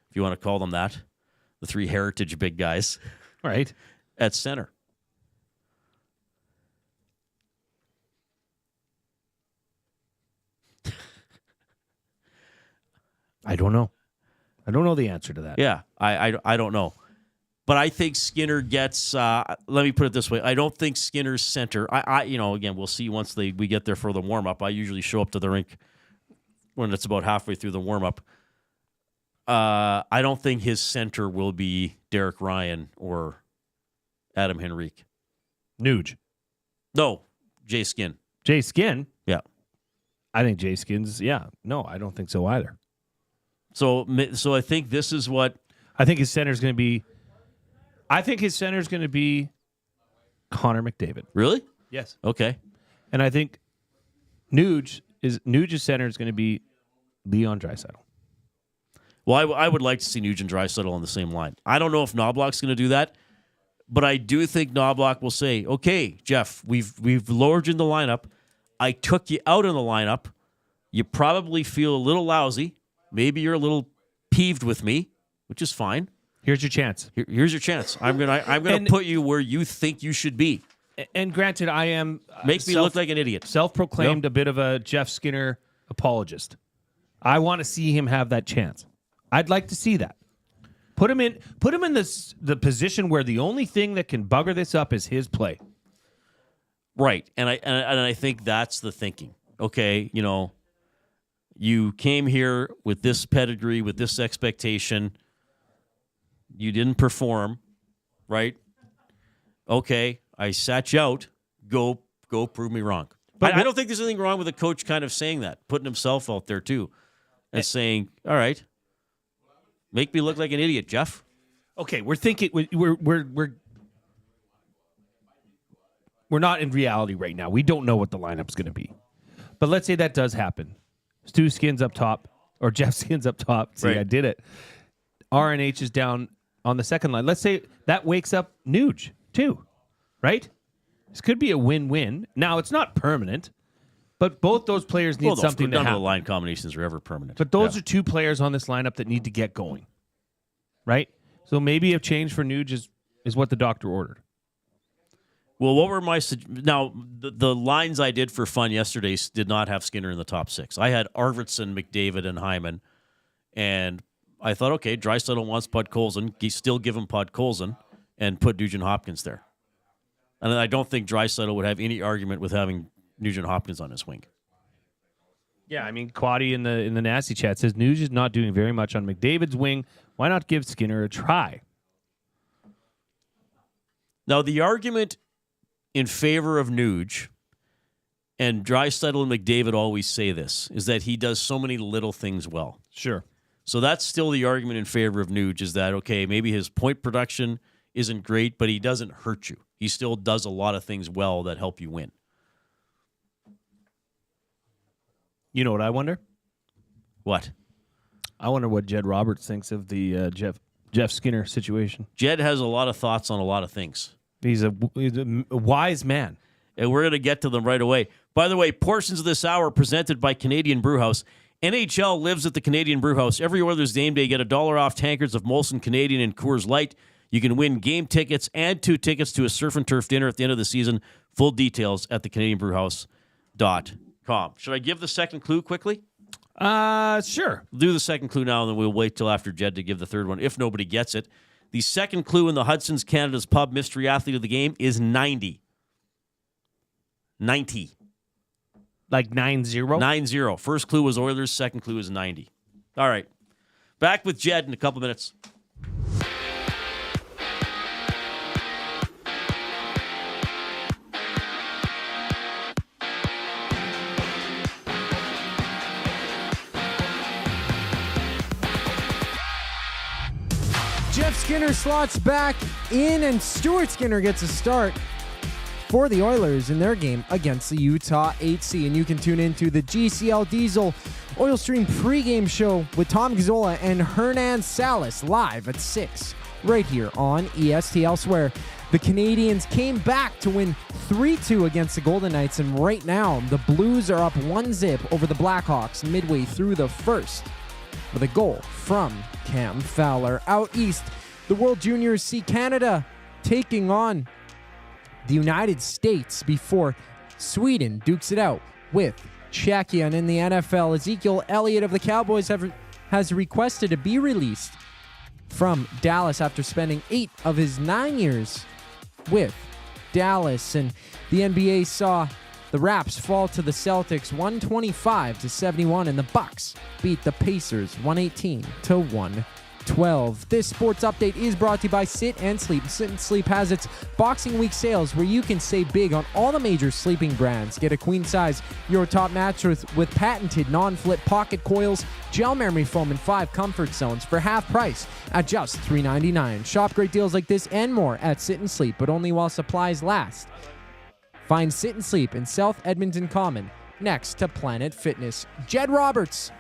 if you want to call them that? the three Heritage big guys. Right. At center. I don't know. I don't know the answer to that. Yeah, I don't know. But I think Skinner gets, let me put it this way. I don't think Skinner's center, again, we'll see once we get there for the warm-up. I usually show up to the rink when it's about halfway through the warm-up. I don't think his center will be Derek Ryan or Adam Henrique. Nuge. No, Jay Skin. Jay Skin? Yeah. I think Jay Skin's, no, I don't think so either. So I think this is what... I think his center's going to be... Connor McDavid. Really? Yes. Okay. And I think Nuge's center is going to be Leon Draisaitl. Well, I would like to see Nuge and Draisaitl on the same line. I don't know if Knobloch's going to do that, but I do think Knobloch will say, okay, Jeff, we've lowered you in the lineup. I took you out of the lineup. You probably feel a little lousy. Maybe you're a little peeved with me, which is fine. Here's your chance. Here's your chance. I'm gonna put you where you think you should be. And granted, I am make me look like an idiot. Self-proclaimed a bit of a Jeff Skinner apologist. I want to see him have that chance. I'd like to see that. Put him in the position where the only thing that can bugger this up is his play. Right, and I think that's the thinking. Okay, you came here with this pedigree, with this expectation. You didn't perform, right? Okay, I sat you out. Go prove me wrong. But I don't think there's anything wrong with a coach kind of saying that, putting himself out there too, and saying, "All right, make me look like an idiot, Jeff." Okay, we're thinking we're not in reality right now. We don't know what the lineup's going to be. But let's say that does happen. Stu Skins up top, or Jeff Skins up top. See, right. I did it. RNH is down on the second line. Let's say that wakes up Nuge, too. Right? This could be a win-win. Now, it's not permanent, but both those players need something to happen. None of the line combinations are ever permanent. But those are two players on this lineup that need to get going. Right? So maybe a change for Nuge is what the doctor ordered. Well, what were my... Now, the lines I did for fun yesterday did not have Skinner in the top six. I had Arvidsson, McDavid, and Hyman. And I thought, okay, Draisaitl wants Podkolzin. Still give him Podkolzin and put Nugent Hopkins there. And I don't think Draisaitl would have any argument with having Nugent Hopkins on his wing. Yeah, I mean, Quaddy in the nasty chat says Nuge is not doing very much on McDavid's wing. Why not give Skinner a try? Now, the argument in favor of Nuge, and Draisaitl and McDavid always say this, is that he does so many little things well. Sure. So that's still the argument in favor of Nuge, is that, okay, maybe his point production isn't great, but he doesn't hurt you. He still does a lot of things well that help you win. You know what I wonder? What? I wonder what Jed Roberts thinks of the Jeff Skinner situation. Jed has a lot of thoughts on a lot of things. He's a wise man. And we're going to get to them right away. By the way, portions of this hour presented by Canadian Brewhouse. NHL lives at the Canadian Brewhouse. Every Oilers game day, get $1 off tankards of Molson Canadian and Coors Light. You can win game tickets and 2 tickets to a surf and turf dinner at the end of the season. Full details at thecanadianbrewhouse.com. Should I give the second clue quickly? Sure. Do the second clue now, and then we'll wait till after Jed to give the third one, if nobody gets it. The second clue in the Hudson's Canada's Pub mystery athlete of the game is 90. 90. Like 9-0? 9-0. First clue was Oilers. Second clue is 90. All right. Back with Jed in a couple minutes. Jeff Skinner slots back in, and Stuart Skinner gets a start for the Oilers in their game against the Utah 8C. And you can tune into the GCL Diesel Oil Stream pregame show with Tom Gazzola and Hernan Salas live at 6 right here on EST. Elsewhere, the Canadians came back to win 3-2 against the Golden Knights, and right now the Blues are up 1-0 over the Blackhawks midway through the first with a goal from Cam Fowler. Out east, The World Juniors see Canada taking on the United States before Sweden dukes it out with Czechia. And in the NFL, Ezekiel Elliott of the Cowboys has requested to be released from Dallas after spending 8 of his 9 years with Dallas. And the NBA saw the Raps fall to the Celtics 125-71, and the Bucks beat the Pacers 118-112. This sports update is brought to you by Sit and Sleep. Sit and Sleep has its Boxing Week sales where you can save big on all the major sleeping brands. Get a queen size Eurotop mattress with patented non-flip pocket coils, gel memory foam, and 5 comfort zones for half price at just $3.99. Shop great deals like this and more at Sit and Sleep, but only while supplies last. Find Sit and Sleep in South Edmonton Common next to Planet Fitness. Jed Roberts,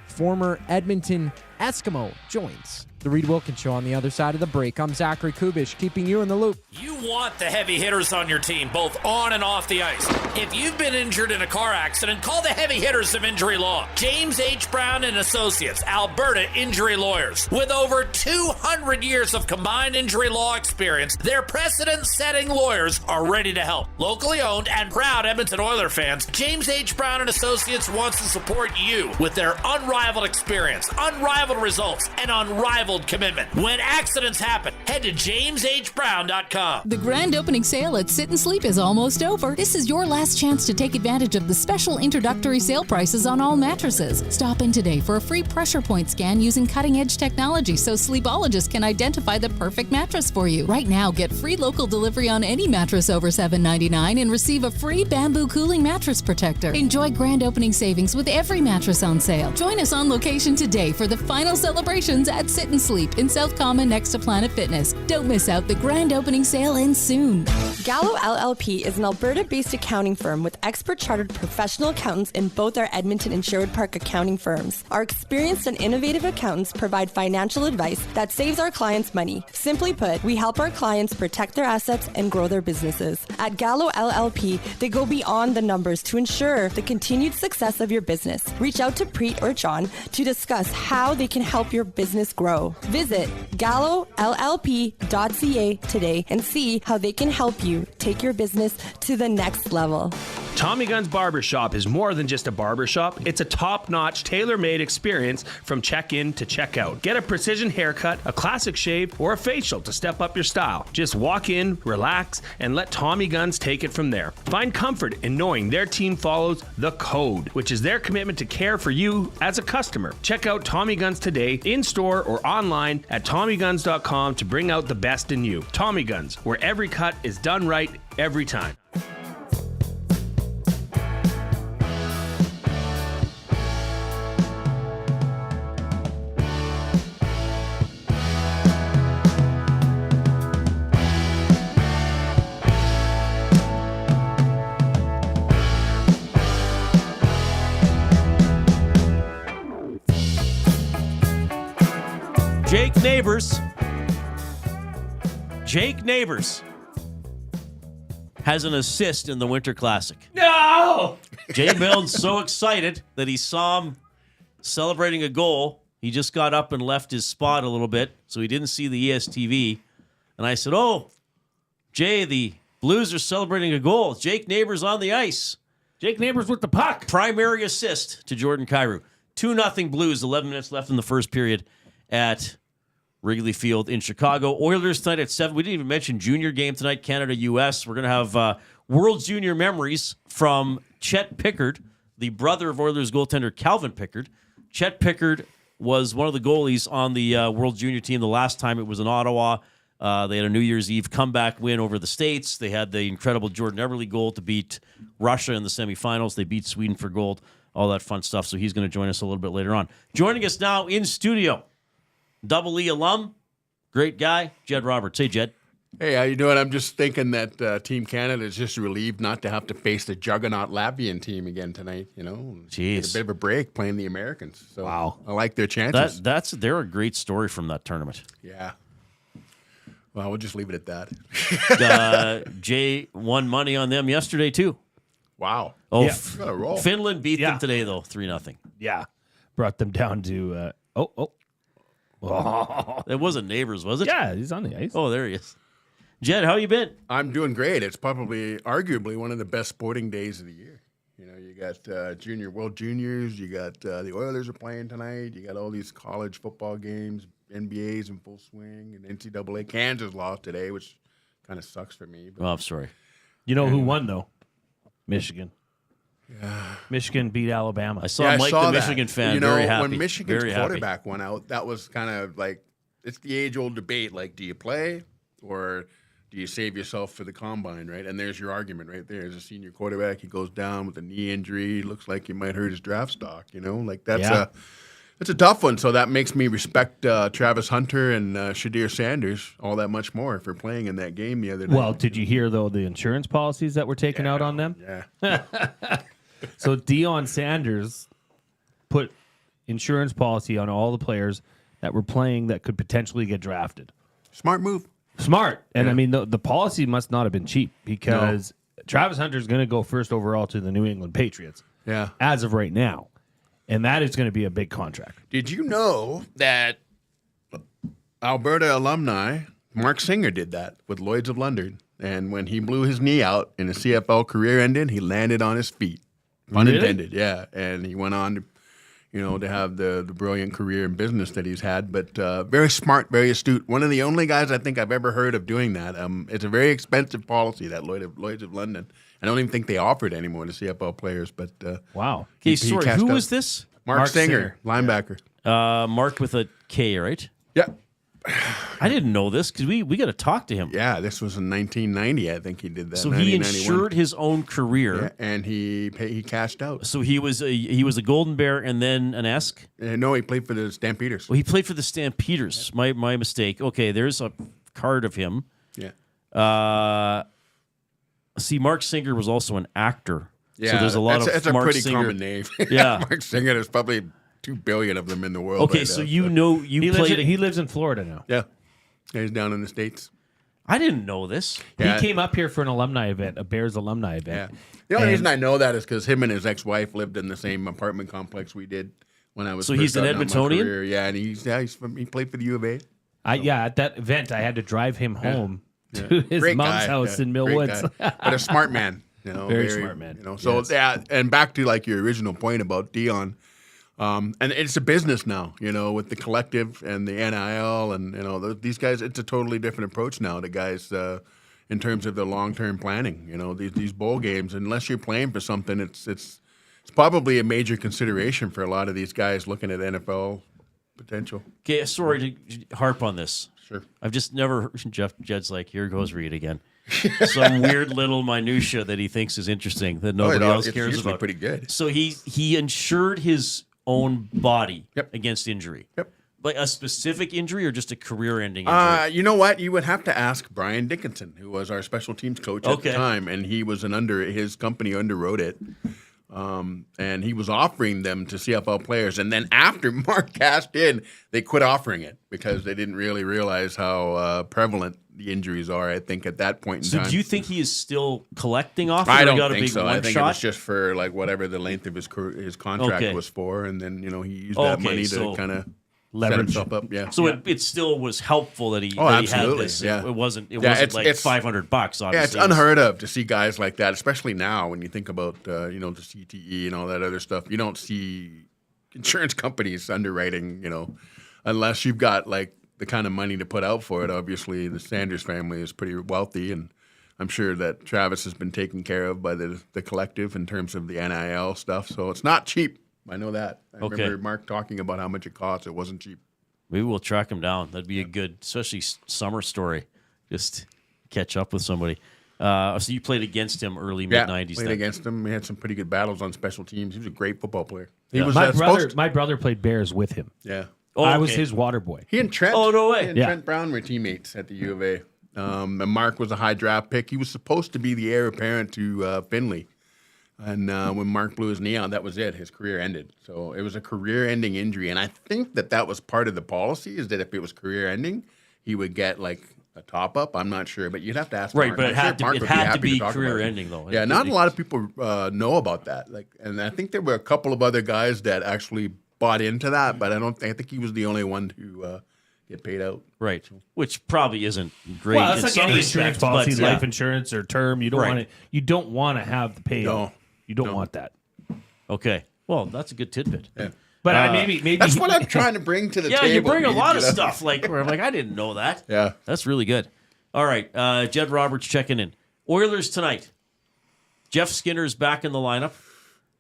former Edmonton Eskimo, joins the Reid Wilkins Show on the other side of the break. I'm Zachary Kubusch, keeping you in the loop. You want the heavy hitters on your team, both on and off the ice. If you've been injured in a car accident, call the heavy hitters of injury law. James H. Brown and Associates, Alberta Injury Lawyers. With over 200 years of combined injury law experience, their precedent-setting lawyers are ready to help. Locally owned and proud Edmonton Oilers fans, James H. Brown and Associates wants to support you with their unrivaled experience, unrivaled results, and unrivaled commitment. When accidents happen, head to jameshbrown.com. The grand opening sale at Sit and Sleep is almost over. This is your last chance to take advantage of the special introductory sale prices on all mattresses. Stop in today for a free pressure point scan using cutting-edge technology so sleepologists can identify the perfect mattress for you. Right now, get free local delivery on any mattress over $7.99 and receive a free bamboo cooling mattress protector. Enjoy grand opening savings with every mattress on sale. Join us on location today for the final celebrations at Sit and Sleep in South Common next to Planet Fitness. Don't miss out. The grand opening sale ends soon. Gallo LLP is an Alberta-based accounting firm with expert chartered professional accountants in both our Edmonton and Sherwood Park accounting firms. Our experienced and innovative accountants provide financial advice that saves our clients money. Simply put, we help our clients protect their assets and grow their businesses. At Gallo LLP, they go beyond the numbers to ensure the continued success of your business. Reach out to Preet or John to discuss how they can help your business grow. Visit gallollp.ca today and see how they can help you take your business to the next level. Tommy Gunn's Barbershop is more than just a barbershop. It's a top-notch, tailor-made experience from check-in to check-out. Get a precision haircut, a classic shave, or a facial to step up your style. Just walk in, relax, and let Tommy Guns take it from there. Find comfort in knowing their team follows the code, which is their commitment to care for you as a customer. Check out Tommy Guns today, in-store or online at TommyGuns.com to bring out the best in you. Tommy Guns, where every cut is done right every time. Jake Neighbors has an assist in the Winter Classic. No! Jay Milne's so excited that he saw him celebrating a goal. He just got up and left his spot a little bit, so he didn't see the ESTV. And I said, "Oh, Jay, the Blues are celebrating a goal. Jake Neighbors on the ice." Jake Neighbors with the puck. Primary assist to Jordan Kyrou. 2-0 Blues, 11 minutes left in the first period at Wrigley Field in Chicago. Oilers tonight at 7. We didn't even mention junior game tonight, Canada-US. We're going to have World Junior memories from Chet Pickard, the brother of Oilers goaltender Calvin Pickard. Chet Pickard was one of the goalies on the World Junior team the last time it was in Ottawa. They had a New Year's Eve comeback win over the States. They had the incredible Jordan Eberle goal to beat Russia in the semifinals. They beat Sweden for gold, all that fun stuff. So he's going to join us a little bit later on. Joining us now in studio, Double E alum, great guy, Jed Roberts. Hey, Jed. Hey, how you doing? I'm just thinking that Team Canada is just relieved not to have to face the juggernaut Latvian team again tonight. You know, jeez, get a bit of a break playing the Americans. So wow, I like their chances. They're a great story from that tournament. Yeah. Well, we'll just leave it at that. Jay won money on them yesterday too. Wow. Oh, yeah. Finland beat them today though, 3-0. Yeah, brought them down to Oh. It wasn't Neighbors, was it? Yeah, he's on the ice. Oh, there he is. Jed, how you been? I'm doing great. It's probably, arguably, one of the best sporting days of the year. You know, you got World Juniors. You got the Oilers are playing tonight. You got all these college football games, NBA's in full swing, and NCAA. Kansas lost today, which kind of sucks for me. But, Oh, I'm sorry. You know who won, though? Michigan. Yeah. Michigan beat Alabama. I saw Mike, the Michigan fan, You know, very happy. when Michigan's very quarterback went out, that was kind of like, it's the age-old debate. Like, do you play or do you save yourself for the combine, right? And there's your argument right there. As a senior quarterback, he goes down with a knee injury. Looks like he might hurt his draft stock, you know? Like, that's a tough one. So that makes me respect Travis Hunter and Shadir Sanders all that much more for playing in that game the other night. Well, did you hear, though, the insurance policies that were taken out on them? Yeah. So Deion Sanders put insurance policy on all the players that were playing that could potentially get drafted. Smart move. Smart. And I mean, the policy must not have been cheap because Travis Hunter is going to go first overall to the New England Patriots. Yeah. As of right now. And that is going to be a big contract. Did you know that Alberta alumni Mark Singer did that with Lloyds of London? And when he blew his knee out and his CFL career ended, he landed on his feet. Pun intended, yeah. And he went on to, to have the brilliant career in business that he's had. But very smart, very astute. One of the only guys I think I've ever heard of doing that. It's a very expensive policy, that Lloyds of London. I don't even think they offer it anymore to CFL players. But wow. Okay, sorry, who was this? Mark Singer, linebacker. Mark with a K, right? Yeah. I didn't know this because we got to talk to him. Yeah, this was in 1990. I think he did that. So he insured his own career, and he cashed out. So he was a Golden Bear and then an Esk. No, he played for the Stampeders. Well, he played for the Stampeders. My mistake. Okay, there's a card of him. Yeah. See, Mark Singer was also an actor. Yeah, so there's a lot of it's a Mark pretty Singer. common name. Yeah, Mark Singer. There's probably 2 billion of them in the world. Okay, right so now, you played. He lives in Florida now. Yeah, he's down in the States. I didn't know this. He came up here for an alumni event, a Bears alumni event. Yeah. The only reason I know that is because him and his ex-wife lived in the same apartment complex we did when I was. So first he's an starting out my Edmontonian? career. Yeah, and he played for the U of A. At that event, I had to drive him home to his Great mom's guy. house in Mill Great Woods. guy. But a smart man. Very smart man. So and back to like your original point about Deion, and it's a business now. With the collective and the NIL, and these guys, it's a totally different approach now to guys in terms of their long-term planning. These bowl games, unless you're playing for something, it's probably a major consideration for a lot of these guys looking at NFL potential. Okay, sorry to harp on this. Sure. I've just never heard Jed's like, here goes Reid again. Some weird little minutia that he thinks is interesting that nobody else cares usually about. Pretty good. So he insured his own body against injury. Yep. Like a specific injury or just a career-ending injury? You know what? You would have to ask Brian Dickinson, who was our special teams coach at the time, and he was his company underwrote it. And he was offering them to CFL players. And then after Mark cashed in, they quit offering it because they didn't really realize how prevalent the injuries are, I think, at that point in time. So do you think he is still collecting off it? I don't got a think big so. I think shot? it was just for like whatever the length of his contract was for. And then, he used that money to kind of set himself up. Yeah. So it still was helpful that he absolutely. had this. Yeah. It wasn't like $500, obviously. Yeah, it's unheard of to see guys like that, especially now when you think about the CTE and all that other stuff. You don't see insurance companies underwriting, unless you've got like the kind of money to put out for it. Obviously, the Sanders family is pretty wealthy, and I'm sure that Travis has been taken care of by the collective in terms of the NIL stuff. So it's not cheap. I know that. I remember Mark talking about how much it costs. It wasn't cheap. Maybe we'll track him down. That'd be a good, especially summer story. Just catch up with somebody. So you played against him early mid-90s. Played against him. We had some pretty good battles on special teams. He was a great football player. He Yeah. was My brother played Bears with him. Yeah. I was his water boy. He and Trent. Oh, no way. He and Trent Brown were teammates at the U of A. And Mark was a high draft pick. He was supposed to be the heir apparent to Finley. And when Mark blew his knee out, that was it. His career ended. So it was a career-ending injury. And I think that was part of the policy, is that if it was career-ending, he would get like a top-up. I'm not sure, but you'd have to ask Mark. Right, but it had to be career-ending, though. Yeah, not a lot of people know about that. And I think there were a couple of other guys that actually bought into that, but I think he was the only one to get paid out. Right, which probably isn't great. Well, it's like any respects, insurance policy, but, life insurance or term. You don't Right. want to. You don't want to have the payout. No. You don't want that. Okay, well, that's a good tidbit. Yeah. But maybe that's what I'm trying to bring to the table. Yeah, you bring a lot of You know? stuff where I'm like, I didn't know that. Yeah. That's really good. All right, Jed Roberts checking in. Oilers tonight. Jeff Skinner's back in the lineup.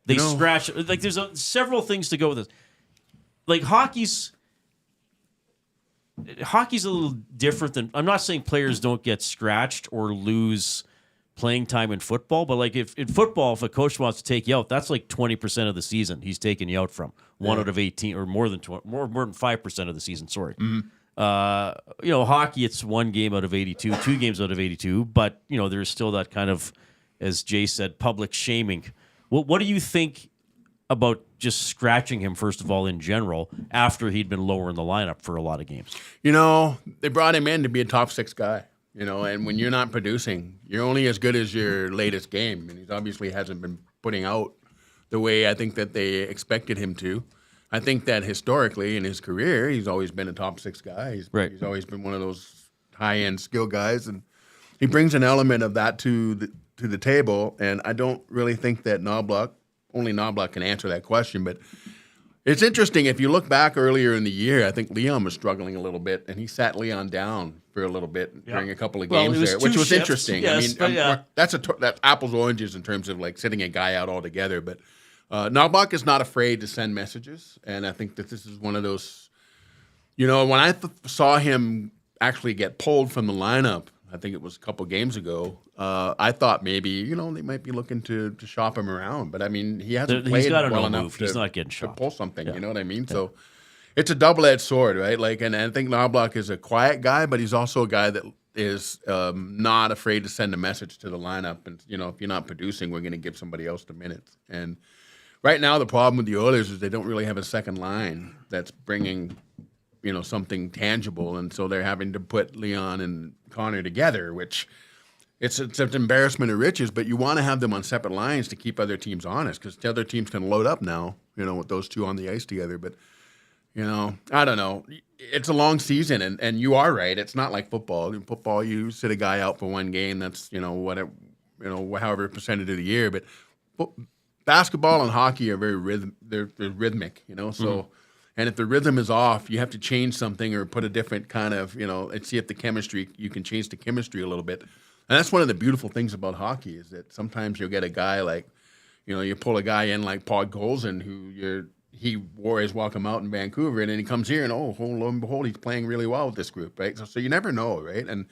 They scratch. Like, there's several things to go with this. Like, hockey's a little different than. I'm not saying players don't get scratched or lose playing time in football, but like if in football, if a coach wants to take you out, that's like 20% of the season he's taking you out from. One out of 18, or more than 5% of the season. Sorry. Mm-hmm. Hockey, it's one game out of 82, 2 games out of 82, but there's still that kind of, as Jay said, public shaming. What do you think about just scratching him, first of all, in general, after he'd been lower in the lineup for a lot of games? They brought him in to be a top 6 guy. And when you're not producing, you're only as good as your latest game. And he obviously hasn't been putting out the way I think that they expected him to. I think that historically in his career, he's always been a top 6 guy. He's always been one of those high-end skill guys. And he brings an element of that to the table. And I don't really think that only Knobloch can answer that question. But it's interesting. If you look back earlier in the year, I think Leon was struggling a little bit. And he sat Leon down for a little bit during a couple of games there, which was interesting. Yes, that's apples oranges in terms of like sitting a guy out altogether. But Knobloch is not afraid to send messages, and I think that this is one of those. When I saw him actually get pulled from the lineup, I think it was a couple games ago. I thought maybe they might be looking to shop him around, but I mean he hasn't played well enough He's not getting shopped. to pull something. You know what I mean? Yeah. So. It's a double-edged sword, right? Like, and I think Knobloch is a quiet guy, but he's also a guy that is not afraid to send a message to the lineup. And if you're not producing, we're going to give somebody else the minutes. And right now, the problem with the Oilers is they don't really have a second line that's bringing, something tangible, and so they're having to put Leon and Connor together, which it's an embarrassment of riches. But you want to have them on separate lines to keep other teams honest, because the other teams can load up now, with those two on the ice together, but. I don't know. It's a long season, and you are right. It's not like football. In football, you sit a guy out for one game. That's whatever, however percentage of the year. But basketball and hockey are very they're rhythmic. So, and if the rhythm is off, you have to change something or put a different kind of and see if you can change the chemistry a little bit. And that's one of the beautiful things about hockey is that sometimes you'll get a guy like, you pull a guy in like Podkolzin who he wore his welcome out in Vancouver, and then he comes here, and lo and behold, he's playing really well with this group, right? So you never know, right? And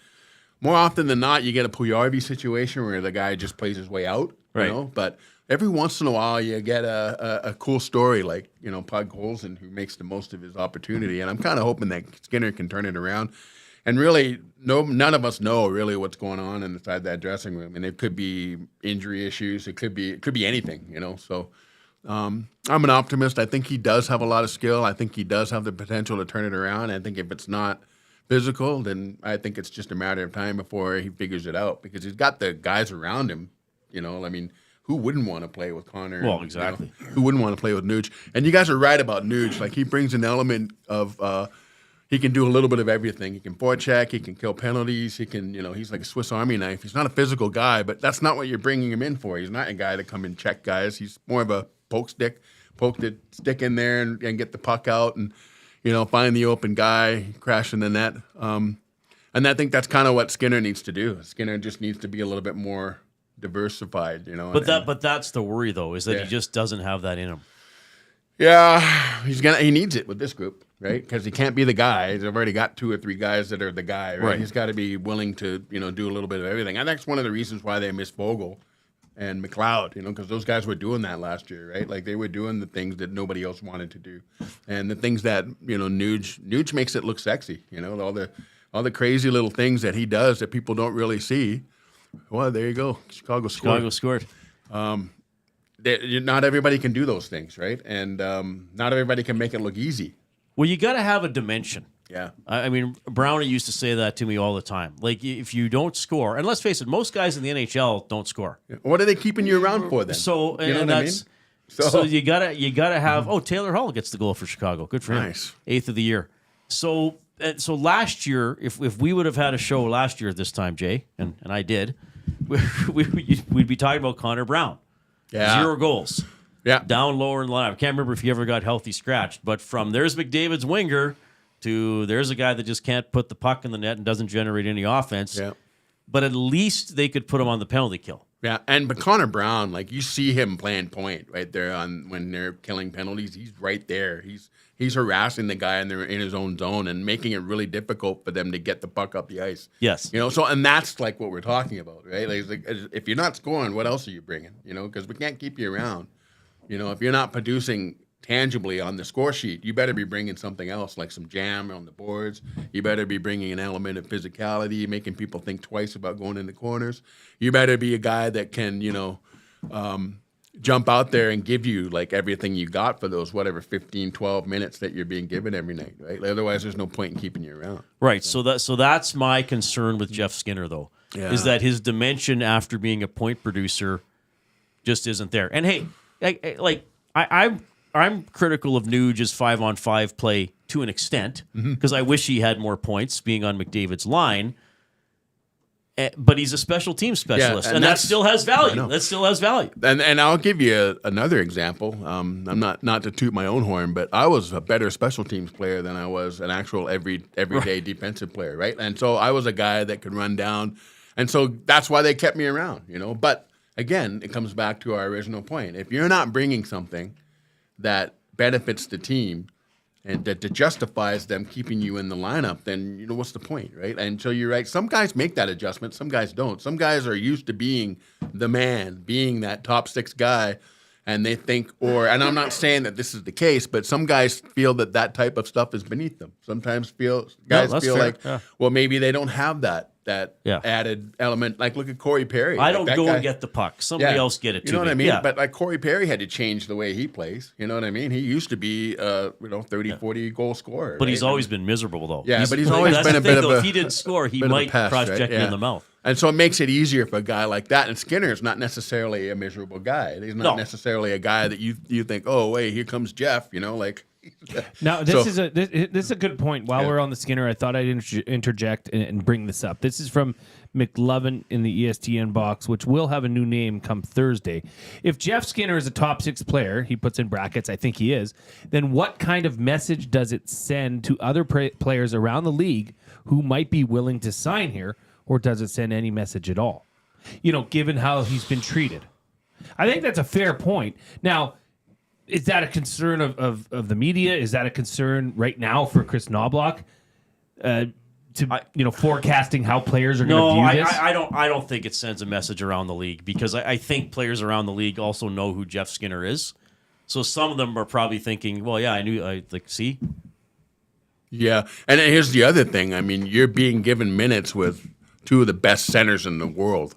more often than not, you get a Puljujarvi situation where the guy just plays his way out, right? But every once in a while, you get a cool story like Podkolzin who makes the most of his opportunity, and I'm kind of hoping that Skinner can turn it around. And really, none of us know really what's going on inside that dressing room, and it could be injury issues, it could be anything, So. I'm an optimist. I think he does have a lot of skill. I think he does have the potential to turn it around. I think if it's not physical, then I think it's just a matter of time before he figures it out, because he's got the guys around him. I mean, who wouldn't want to play with Connor? Well, exactly. Who wouldn't want to play with Nuge? And you guys are right about Nuge. Like, he brings an element of he can do a little bit of everything. He can forecheck. He can kill penalties. He can, he's like a Swiss Army knife. He's not a physical guy, but that's not what you're bringing him in for. He's not a guy to come and check guys. He's more of a poke the stick in there and get the puck out and, find the open guy, crash in the net. And I think that's kind of what Skinner needs to do. Skinner just needs to be a little bit more diversified, But that's the worry, though, is that he just doesn't have that in him. Yeah, he needs it with this group, right? Because he can't be the guy. He's already got 2 or 3 guys that are the guy, right? He's got to be willing to, do a little bit of everything. And that's one of the reasons why they miss Vogel and McLeod, because those guys were doing that last year, right? Like, they were doing the things that nobody else wanted to do, and the things that Nuge makes it look sexy, all the crazy little things that he does that people don't really see. Well, there you go, Chicago scored. Not everybody can do those things, right? And not everybody can make it look easy. Well, you got to have a dimension. Yeah. I mean, Brownie used to say that to me all the time. Like, if you don't score, and let's face it, most guys in the NHL don't score. What are they keeping you around for then? So, you know and what I that's, So you gotta have. Oh, Taylor Hall gets the goal for Chicago. Good for him. Nice. 8th of the year. So last year, if we would have had a show last year at this time, Jay, and I did, we'd be talking about Connor Brown. Yeah. 0 goals. Yeah. Down lower in the lineup. I can't remember if he ever got healthy scratched, but from there's McDavid's winger to there's a guy that just can't put the puck in the net and doesn't generate any offense. Yeah. But at least they could put him on the penalty kill. Yeah, but Connor Brown, like you see him playing point right there on when they're killing penalties. He's right there. He's harassing the guy in his own zone and making it really difficult for them to get the puck up the ice. Yes, So and that's like what we're talking about, right? Like if you're not scoring, what else are you bringing? Because we can't keep you around. If you're not producing tangibly on the score sheet, you better be bringing something else, like some jam on the boards. You better be bringing an element of physicality, making people think twice about going in the corners. You better be a guy that can, jump out there and give you like everything you got for those 15, 12 minutes that you're being given every night, right? Otherwise, there's no point in keeping you around. Right. So that's my concern with Jeff Skinner, though, is that his dimension after being a point producer just isn't there. And hey, I'm critical of Nuge's 5-on-5 play to an extent because I wish he had more points being on McDavid's line. But he's a special team specialist, and that still has value. That still has value. And I'll give you another example. I'm not to toot my own horn, but I was a better special teams player than I was an actual everyday defensive player, right? And so I was a guy that could run down, and so that's why they kept me around, But again, it comes back to our original point. If you're not bringing something that benefits the team and that justifies them keeping you in the lineup, then what's the point, right? And so you're right. Some guys make that adjustment. Some guys don't. Some guys are used to being the man, being that top 6 guy, and they think, and I'm not saying that this is the case, but some guys feel that type of stuff is beneath them. Sometimes guys feel fair. Like, well, maybe they don't have that added element. Like, look at Corey Perry. I don't go and get the puck. Somebody else get it to me. You know what I mean? Yeah. But like Corey Perry had to change the way he plays. You know what I mean? He used to be 30, 40 goal scorer. But he's always been miserable, though. Yeah, but he's always been a bit of a... If he didn't score, he might cross-check you in the mouth. And so it makes it easier for a guy like that. And Skinner's not necessarily a miserable guy. He's not necessarily a guy that you think, oh, wait, here comes Jeff, like... Now, this is a good point. While we're on the Skinner, I thought I'd interject and bring this up. This is from McLovin in the ESPN box, which will have a new name come Thursday. If Jeff Skinner is a top 6 player, he puts in brackets, I think he is, then what kind of message does it send to other players around the league who might be willing to sign here, or does it send any message at all? Given how he's been treated. I think that's a fair point. Now, is that a concern of the media? Is that a concern right now for Chris Knobloch? Forecasting how players are going to view this? I don't think it sends a message around the league because I think players around the league also know who Jeff Skinner is. So some of them are probably thinking, well, yeah, see? Yeah, and here's the other thing. I mean, you're being given minutes with 2 of the best centers in the world,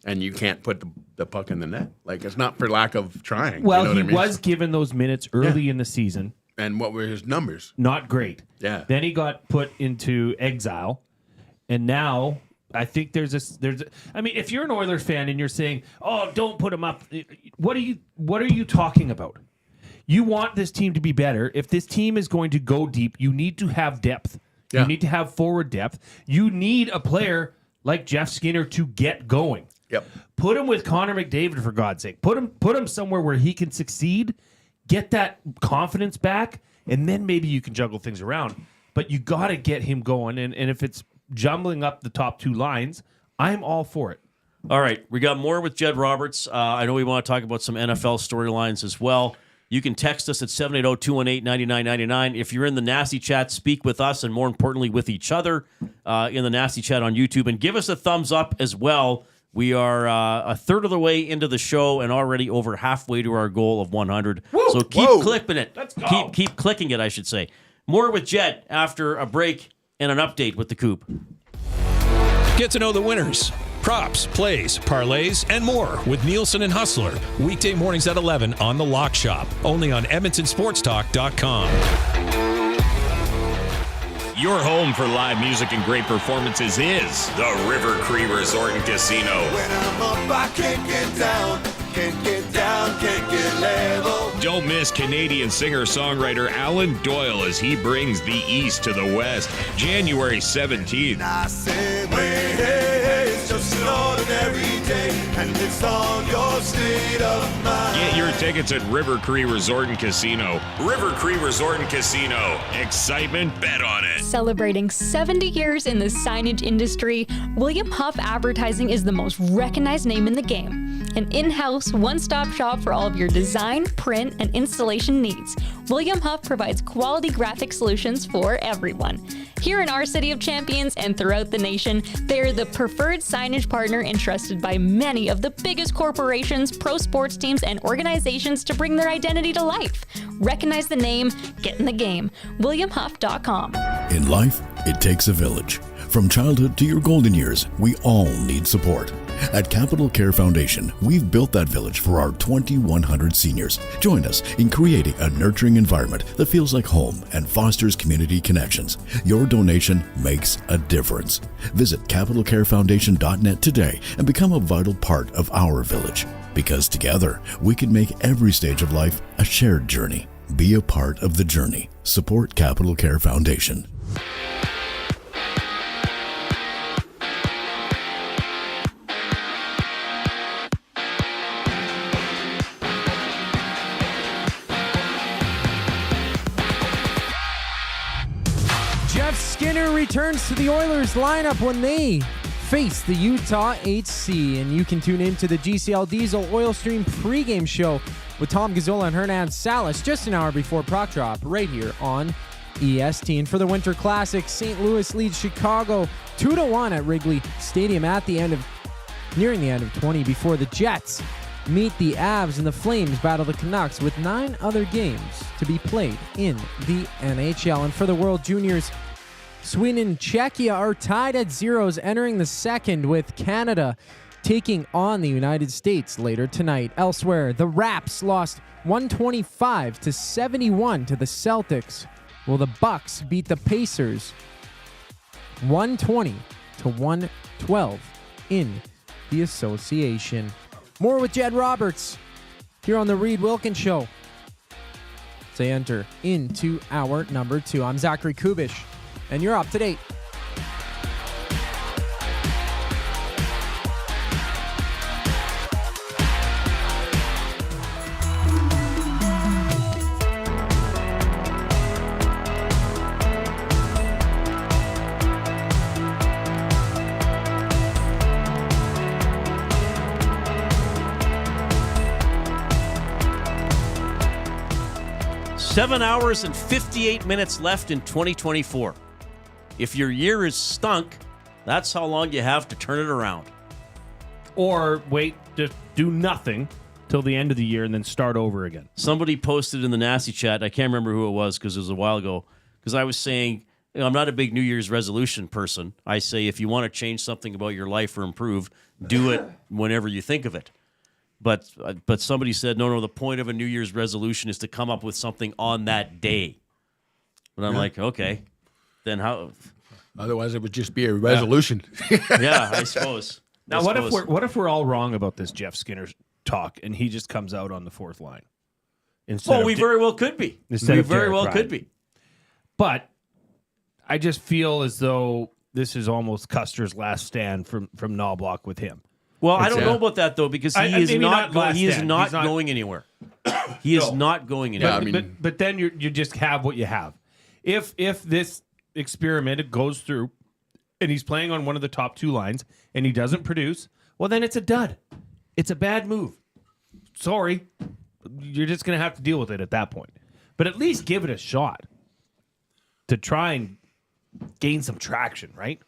and you can't put the puck in the net. Like, it's not for lack of trying. Well, he was given those minutes early in the season. And what were his numbers? Not great. Yeah. Then he got put into exile, and now I think I mean, if you're an Oilers fan and you're saying, "Oh, don't put him up," what are you talking about? You want this team to be better. If this team is going to go deep, you need to have depth. Yeah. You need to have forward depth. You need a player like Jeff Skinner to get going. Yep. Put him with Connor McDavid, for God's sake. Put him somewhere where he can succeed. Get that confidence back, and then maybe you can juggle things around. But you got to get him going, and if it's jumbling up the top 2 lines, I'm all for it. All right, we got more with Jed Roberts. I know we want to talk about some NFL storylines as well. You can text us at 780-218-9999. If you're in the Nasty Chat, speak with us, and more importantly, with each other in the Nasty Chat on YouTube. And give us a thumbs up as well. We are a third of the way into the show and already over halfway to our goal of 100. Woo! So keep clicking it. Let's go. Keep clicking it, I should say. More with Jed after a break and an update with the Coop. Get to know the winners, props, plays, parlays, and more with Nielsen and Hustler. Weekday mornings at 11 on The Lock Shop. Only on EdmontonSportsTalk.com. Your home for live music and great performances is the River Cree Resort and Casino. When I'm up, I can't get down, can't get down. ground can't get level. Don't miss Canadian singer-songwriter Alan Doyle as he brings the East to the West, January 17th. I said, hey, hey, hey, it's just an ordinary day, and it's on your state of mind. Get your tickets at River Cree Resort and Casino. River Cree Resort and Casino. Excitement, bet on it. Celebrating 70 years in the signage industry, William Huff Advertising is the most recognized name in the game. An in-house, one-stop shop for all of your design, print, and installation needs. William Huff provides quality graphic solutions for everyone. Here in our City of Champions and throughout the nation, they are the preferred signage partner entrusted by many of the biggest corporations, pro sports teams, and organizations to bring their identity to life. Recognize the name, get in the game. WilliamHuff.com. In life, it takes a village. From childhood to your golden years, we all need support. At Capital Care Foundation, we've built that village for our 2,100 seniors. Join us in creating a nurturing environment that feels like home and fosters community connections. Your donation makes a difference. Visit capitalcarefoundation.net today and become a vital part of our village. Because together, we can make every stage of life a shared journey. Be a part of the journey. Support Capital Care Foundation. Skinner returns to the Oilers lineup when they face the Utah HC, and you can tune in to the GCL Diesel Oil Stream pregame show with Tom Gazzola and Hernan Salas just an hour before puck drop right here on EST. And for the Winter Classic, St. Louis leads Chicago 2-1 at Wrigley Stadium nearing the end of 20 before the Jets meet the Avs and the Flames battle the Canucks with 9 other games to be played in the NHL. And for the World Juniors, Sweden and Czechia are tied at zeros entering the second, with Canada taking on the United States later tonight. Elsewhere, the Raps lost 125-71 to the Celtics, while the Bucks beat the Pacers 120-112 in the association. More with Jed Roberts here on the Reid Wilkins Show. They enter into hour number 2. I'm Zachary Kubusch, and you're up to date. Seven hours and 58 minutes left in 2024. If your year is stunk, that's how long you have to turn it around. Or wait, just do nothing till the end of the year and then start over again. Somebody posted in the Nasty Chat, I can't remember who it was because it was a while ago, because I was saying, I'm not a big New Year's resolution person. I say if you want to change something about your life or improve, do it whenever you think of it. But somebody said, no, the point of a New Year's resolution is to come up with something on that day. But I'm like, okay, then how? Otherwise, it would just be a resolution. Yeah, I suppose. Now, what if we're all wrong about this Jeff Skinner talk and he just comes out on the fourth line? We very well could be. We very well could be. But I just feel as though this is almost Custer's last stand from Knobloch with him. Well, I don't know about that, though, because he is not going anywhere. He is not going anywhere. But then you just have what you have. If this experiment goes through and he's playing on one of the top 2 lines and he doesn't produce, well, then it's a dud. It's a bad move. Sorry. You're just going to have to deal with it at that point. But at least give it a shot to try and gain some traction, right?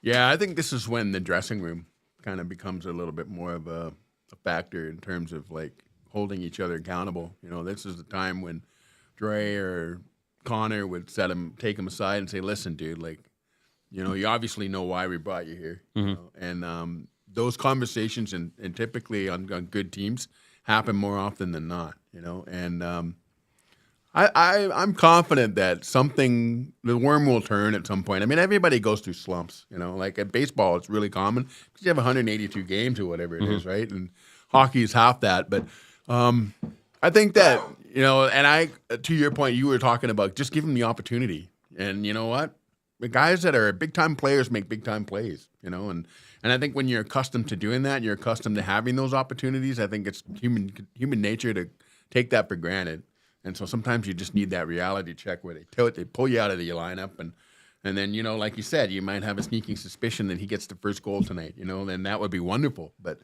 Yeah, I think this is when the dressing room kind of becomes a little bit more of a factor in terms of like holding each other accountable. You know, this is the time when Dre or Connor would take him aside and say, listen, dude, like, you know, you obviously know why we brought you here. Mm-hmm. You know? And those conversations and typically on good teams happen more often than not, you know. And I'm confident that the worm will turn at some point. I mean, everybody goes through slumps, you know. Like at baseball, it's really common because you have 182 games or whatever it is, right? And hockey is half that. But I think that, and to your point, you were talking about just give him the opportunity. And you know what? The guys that are big-time players make big-time plays, and I think when you're accustomed to doing that, you're accustomed to having those opportunities, I think it's human nature to take that for granted. And so sometimes you just need that reality check where they pull you out of the lineup, and then, like you said, you might have a sneaking suspicion that he gets the first goal tonight, then that would be wonderful. But,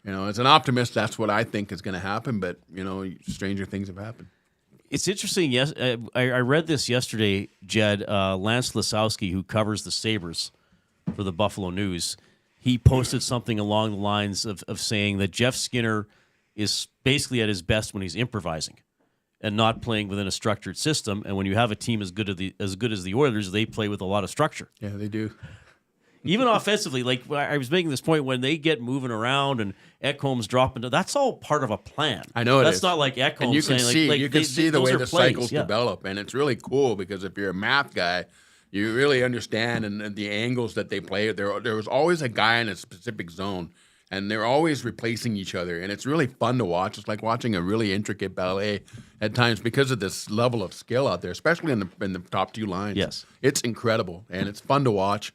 as an optimist, that's what I think is going to happen. But, stranger things have happened. It's interesting. Yes, I read this yesterday, Jed. Lance Lasowski, who covers the Sabres for the Buffalo News, he posted something along the lines of saying that Jeff Skinner is basically at his best when he's improvising and not playing within a structured system. And when you have a team as good as the Oilers, they play with a lot of structure. Yeah, they do. Even offensively, like I was making this point, when they get moving around and Ekholm's dropping, that's all part of a plan. I know that's is. not like Ekholm and you can saying, see, you can see the way the plays, cycles develop, and it's really cool because if you're a math guy, you really understand and the angles that they play. There was always a guy in a specific zone, and they're always replacing each other, and it's really fun to watch. It's like watching a really intricate ballet at times because of this level of skill out there, especially in the top two lines. Yes, it's incredible, and it's fun to watch.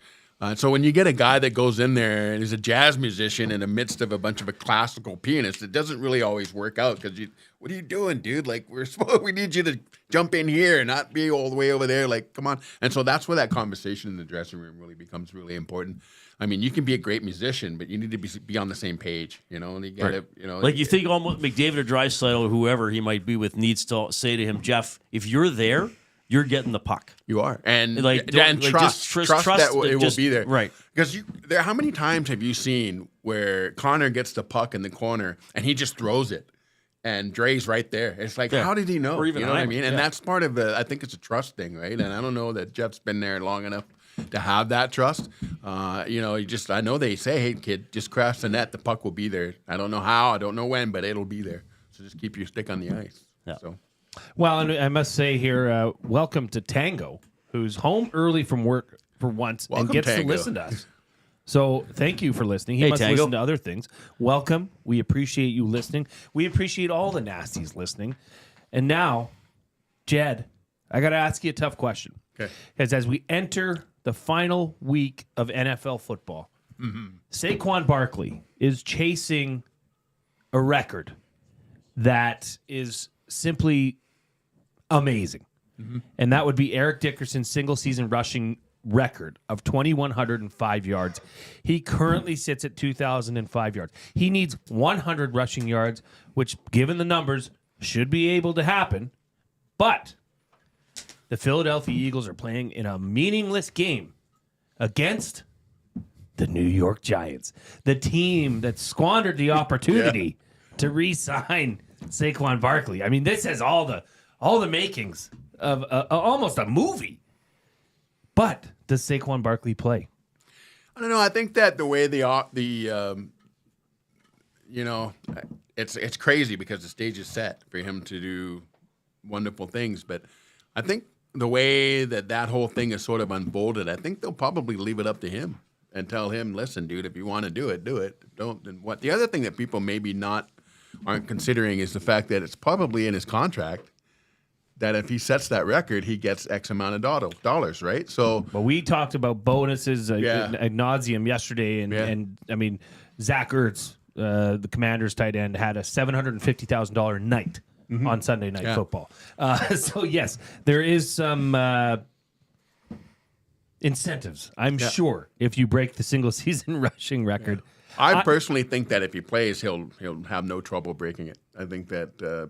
So when you get a guy that goes in there and is a jazz musician in the midst of a bunch of a classical pianist, it doesn't really always work out because what are you doing, dude? Like we need you to jump in here and not be all the way over there. Like, come on. And so that's where that conversation in the dressing room really becomes really important. I mean, you can be a great musician, but you need to be on the same page, And you got to, Like you think almost McDavid or Draisaitl or whoever he might be with needs to say to him, Jeff, if you're there, you're getting the puck. You are, and trust that it will be there, right? Because how many times have you seen where Connor gets the puck in the corner and he just throws it, and Dre's right there? It's like, how did he know? Or even what I mean? And that's part of I think it's a trust thing, right? And I don't know that Jeff's been there long enough to have that trust. I know they say, hey, kid, just crash the net, the puck will be there. I don't know how, I don't know when, but it'll be there. So just keep your stick on the ice. Yeah. So. Well, and I must say here, welcome to Tango, who's home early from work for once and gets to listen to us. So thank you for listening. He must Tango. listen to other things. Welcome. We appreciate you listening. We appreciate all the nasties listening. And now, Jed, I got to ask you a tough question. Okay. Because as we enter the final week of NFL football, Saquon Barkley is chasing a record that is simply amazing. And that would be Eric Dickerson's single-season rushing record of 2,105 yards. He currently sits at 2,005 yards. He needs 100 rushing yards, which, given the numbers, should be able to happen. But the Philadelphia Eagles are playing in a meaningless game against the New York Giants, the team that squandered the opportunity to re-sign Saquon Barkley. I mean, this has all the makings of almost a movie. But does Saquon Barkley play? I don't know. I think that the way it's crazy because the stage is set for him to do wonderful things. But I think the way that whole thing is sort of unfolded, I think they'll probably leave it up to him and tell him, listen, dude, if you want to do it, do it. Don't. And what the other thing that people maybe aren't considering is the fact that it's probably in his contract that if he sets that record, he gets X amount of dollars, right? So, but we talked about bonuses ad nauseum yesterday, and I mean, Zach Ertz, the Commanders' tight end, had a $750,000 night on Sunday Night Football. So yes, there is some incentives, I'm sure, if you break the single season rushing record. I personally think that if he plays, he'll have no trouble breaking it. I think that the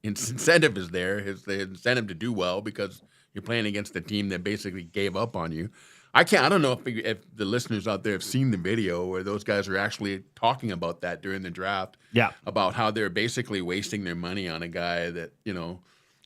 incentive is there, the incentive to do well because you're playing against a team that basically gave up on you. I don't know if the listeners out there have seen the video where those guys are actually talking about that during the draft. Yeah, about how they're basically wasting their money on a guy that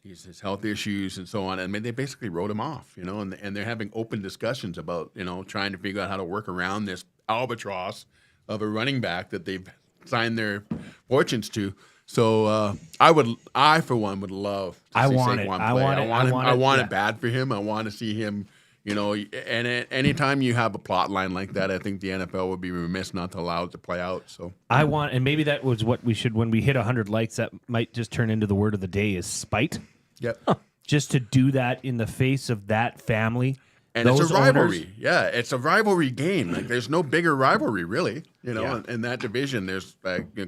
he's his health issues and so on. I mean, they basically wrote him off, and they're having open discussions about trying to figure out how to work around this albatross of a running back that they've signed their fortunes to. So I for one would love to see Saquon play. I want it bad for him. I want to see him You know, and anytime you have a plot line like that, I think the NFL would be remiss not to allow it to play out. So and maybe that was what we should, when we hit 100 likes, that might just turn into the word of the day is spite. Yep. Just to do that in the face of that family. And it's a rivalry. Yeah, it's a rivalry game. Like, there's no bigger rivalry, really. You know, in that division, there's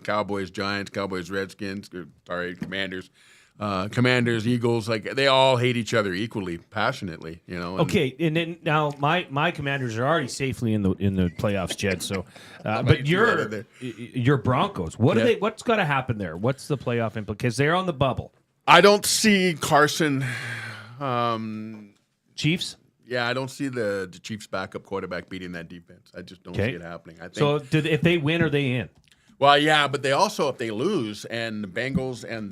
Cowboys, Giants, Cowboys, Redskins, Commanders. Commanders, Eagles, like they all hate each other equally, passionately, you know. Okay, and then now my Commanders are already safely in the playoffs, Jed. So, but your Broncos, what's got to happen there? What's the playoff implication? Because they're on the bubble. I don't see Carson. Chiefs. Yeah, I don't see the Chiefs' backup quarterback beating that defense. I just don't see it happening. I think. So, if they win, are they in? Well, yeah, but they also, if they lose, and the Bengals and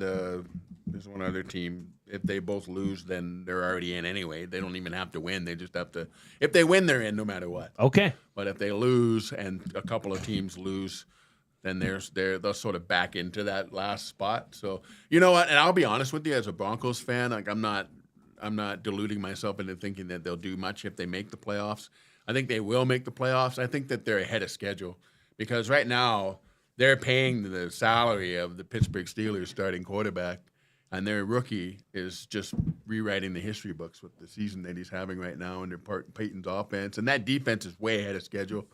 there's one other team, if they both lose, then they're already in anyway. They don't even have to win. They just have to. If they win, they're in no matter what. Okay. But if they lose and a couple of teams lose, then they'll sort of back into that last spot. So, you know what? And I'll be honest with you, as a Broncos fan, like I'm not deluding myself into thinking that they'll do much if they make the playoffs. I think they will make the playoffs. I think that they're ahead of schedule because right now they're paying the salary of the Pittsburgh Steelers starting quarterback, and their rookie is just rewriting the history books with the season that he's having right now under Peyton's offense. And that defense is way ahead of schedule.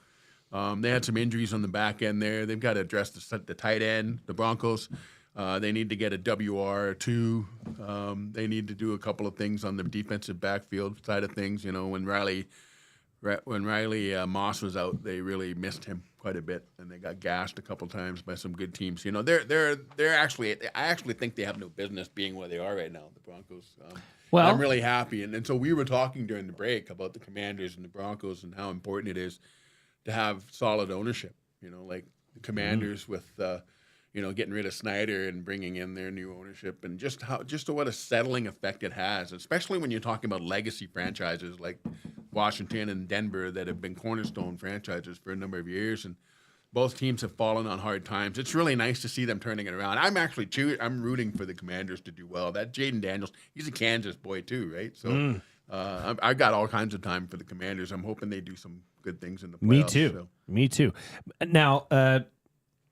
They had some injuries on the back end there. They've got to address the tight end, the Broncos. They need to get a WR or two. They need to do a couple of things on the defensive backfield side of things. You know, when Riley Moss was out, they really missed him quite a bit, and they got gashed a couple times by some good teams. You know, they're actually, I actually think they have no business being where they are right now, the Broncos. Well, I'm really happy, and so we were talking during the break about the Commanders and the Broncos and how important it is to have solid ownership. You know, like the Commanders with getting rid of Snyder and bringing in their new ownership, and just what a settling effect it has, especially when you're talking about legacy franchises like Washington and Denver that have been cornerstone franchises for a number of years, and both teams have fallen on hard times. It's really nice to see them turning it around. I'm rooting for the Commanders to do well. That Jaden Daniels, he's a Kansas boy too, right? So I got all kinds of time for the Commanders. I'm hoping they do some good things in the playoffs. Me too. Now,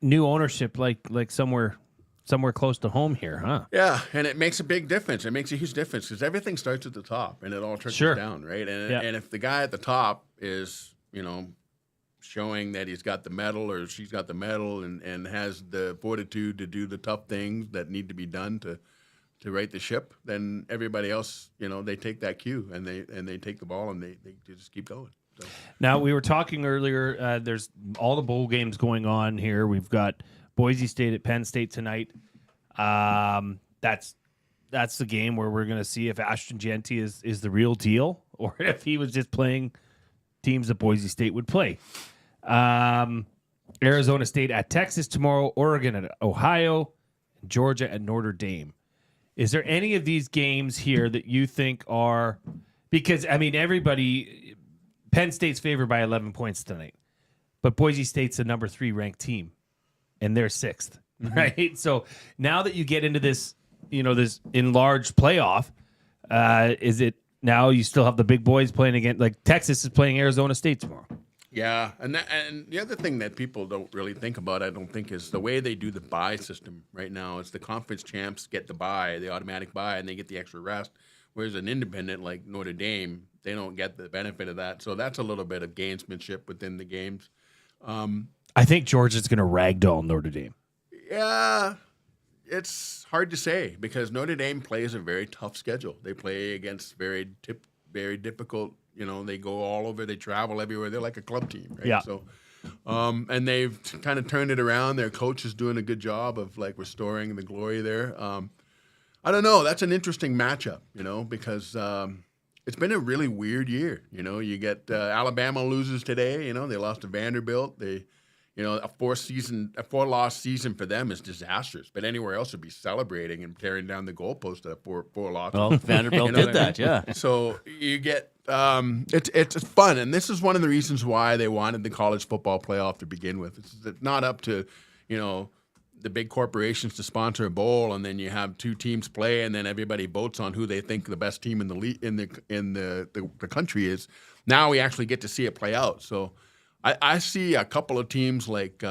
new ownership, like somewhere close to home here, huh? Yeah, and it makes a big difference. It makes a huge difference because everything starts at the top and it all trickles down, right? And if the guy at the top is, showing that he's got the medal or she's got the medal and has the fortitude to do the tough things that need to be done to right the ship, then everybody else, they take that cue and they take the ball and they just keep going. So. Now, we were talking earlier, there's all the bowl games going on here. We've got Boise State at Penn State tonight. That's the game where we're going to see if Ashton Jeanty is the real deal or if he was just playing teams that Boise State would play. Arizona State at Texas tomorrow, Oregon at Ohio, Georgia at Notre Dame. Is there any of these games here that you think are – because, everybody – Penn State's favored by 11 points tonight, but Boise State's the number 3 ranked team, and they're 6th, right? So now that you get into this, this enlarged playoff, is it now you still have the big boys playing against, like Texas is playing Arizona State tomorrow? Yeah, and the other thing that people don't really think about, I don't think, is the way they do the bye system right now. It's the conference champs get the bye, the automatic bye, and they get the extra rest. Whereas an independent like Notre Dame, they don't get the benefit of that. So that's a little bit of gamesmanship within the games. I think Georgia's going to ragdoll Notre Dame. Yeah, it's hard to say because Notre Dame plays a very tough schedule. They play against very difficult. They go all over. They travel everywhere. They're like a club team, right? Yeah. So, and they've kind of turned it around. Their coach is doing a good job of like restoring the glory there. I don't know. That's an interesting matchup, because it's been a really weird year. You get Alabama loses today. They lost to Vanderbilt. A 4-loss season for them is disastrous. But anywhere else would be celebrating and tearing down the goalpost at 4 losses. Well, Vanderbilt did that, yeah. So you get it's fun, and this is one of the reasons why they wanted the college football playoff to begin with. It's not up to the big corporations to sponsor a bowl, and then you have two teams play, and then everybody votes on who they think the best team in the country is. Now we actually get to see it play out. So I see a couple of teams like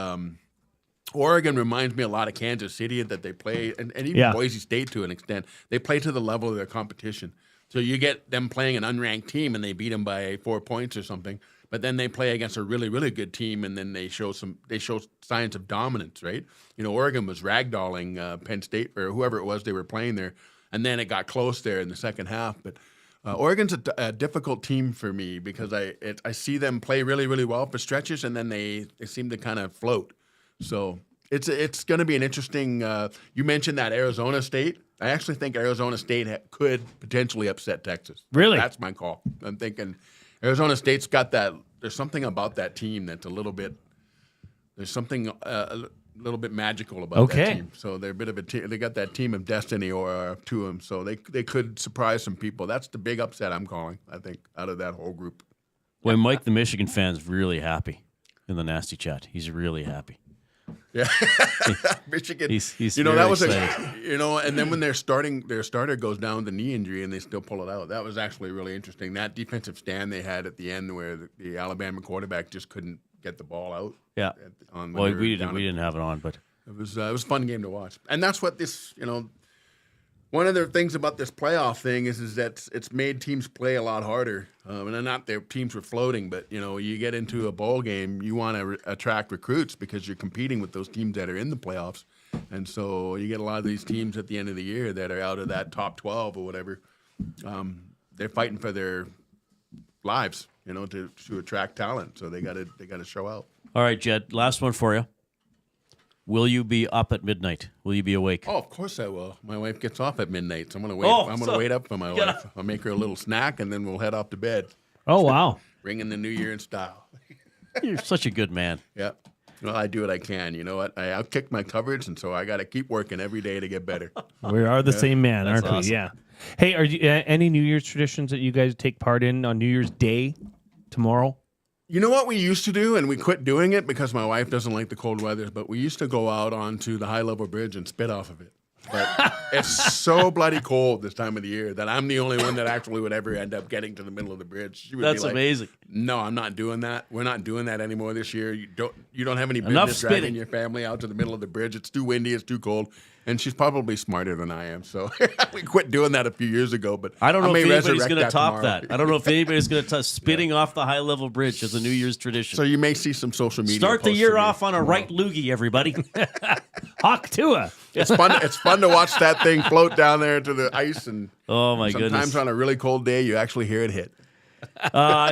Oregon reminds me a lot of Kansas City that they play, and even Boise State to an extent. They play to the level of their competition. So you get them playing an unranked team, and they beat them by 4 points or something. But then they play against a really, really good team, and then they show signs of dominance, right? You know, Oregon was ragdolling Penn State or whoever it was they were playing there, and then it got close there in the second half. But Oregon's a difficult team for me because I see them play really, really well for stretches, and then they seem to kind of float. So it's going to be an interesting. You mentioned that Arizona State. I actually think Arizona State could potentially upset Texas. Really, that's my call. I'm thinking. Arizona State's got that. There's something about that team that's a little bit. There's something a little bit magical about that team. So they're a bit of a team. They got that team of destiny or to them. So they could surprise some people. That's the big upset I'm calling. I think out of that whole group. Boy, Mike, the Michigan fan's really happy in the nasty chat. He's really happy. Yeah, Michigan. He's that was excited. and then when their starter goes down with the knee injury and they still pull it out. That was actually really interesting. That defensive stand they had at the end where the Alabama quarterback just couldn't get the ball out. Yeah. Well, we didn't have it on, but it was a fun game to watch. And that's what this one of the things about this playoff thing is that it's made teams play a lot harder. And not their teams were floating, but you get into a bowl game, you want to attract recruits because you're competing with those teams that are in the playoffs, and so you get a lot of these teams at the end of the year that are out of that top 12 or whatever. They're fighting for their lives, to attract talent. So they got to show out. All right, Jed. Last one for you. Will you be up at midnight? Will you be awake? Oh, of course I will. My wife gets off at midnight, so I'm going to wait. I'm going to wait up for my wife. I'll make her a little snack, and then we'll head off to bed. Oh, wow! Bringing the new year in style. You're such a good man. Yeah. Well, I do what I can. You know what? I'll kick my coverage, and so I got to keep working every day to get better. We are the same man, aren't awesome. we? Yeah. Hey, are you any New Year's traditions that you guys take part in on New Year's Day tomorrow? You know what we used to do, and we quit doing it because my wife doesn't like the cold weather, but we used to go out onto the high-level bridge and spit off of it. But it's so bloody cold this time of the year that I'm the only one that actually would ever end up getting to the middle of the bridge. She would That's be like, amazing. No, I'm not doing that. We're not doing that anymore this year. You don't have any Enough business dragging spitting. your family out to the middle of the bridge. It's too windy. It's too cold. And she's probably smarter than I am. So we quit doing that a few years ago. But I don't know may if anybody's resurrect going to top tomorrow. that. I don't know if anybody's going to top spitting off the high-level bridge as a New Year's tradition. So you may see some social media. Start the posts year from me off on a tomorrow. right loogie, everybody. Hawk Tua. It's fun to watch that thing float down there to the ice, and Oh, my sometimes goodness. on a really cold day, you actually hear it hit.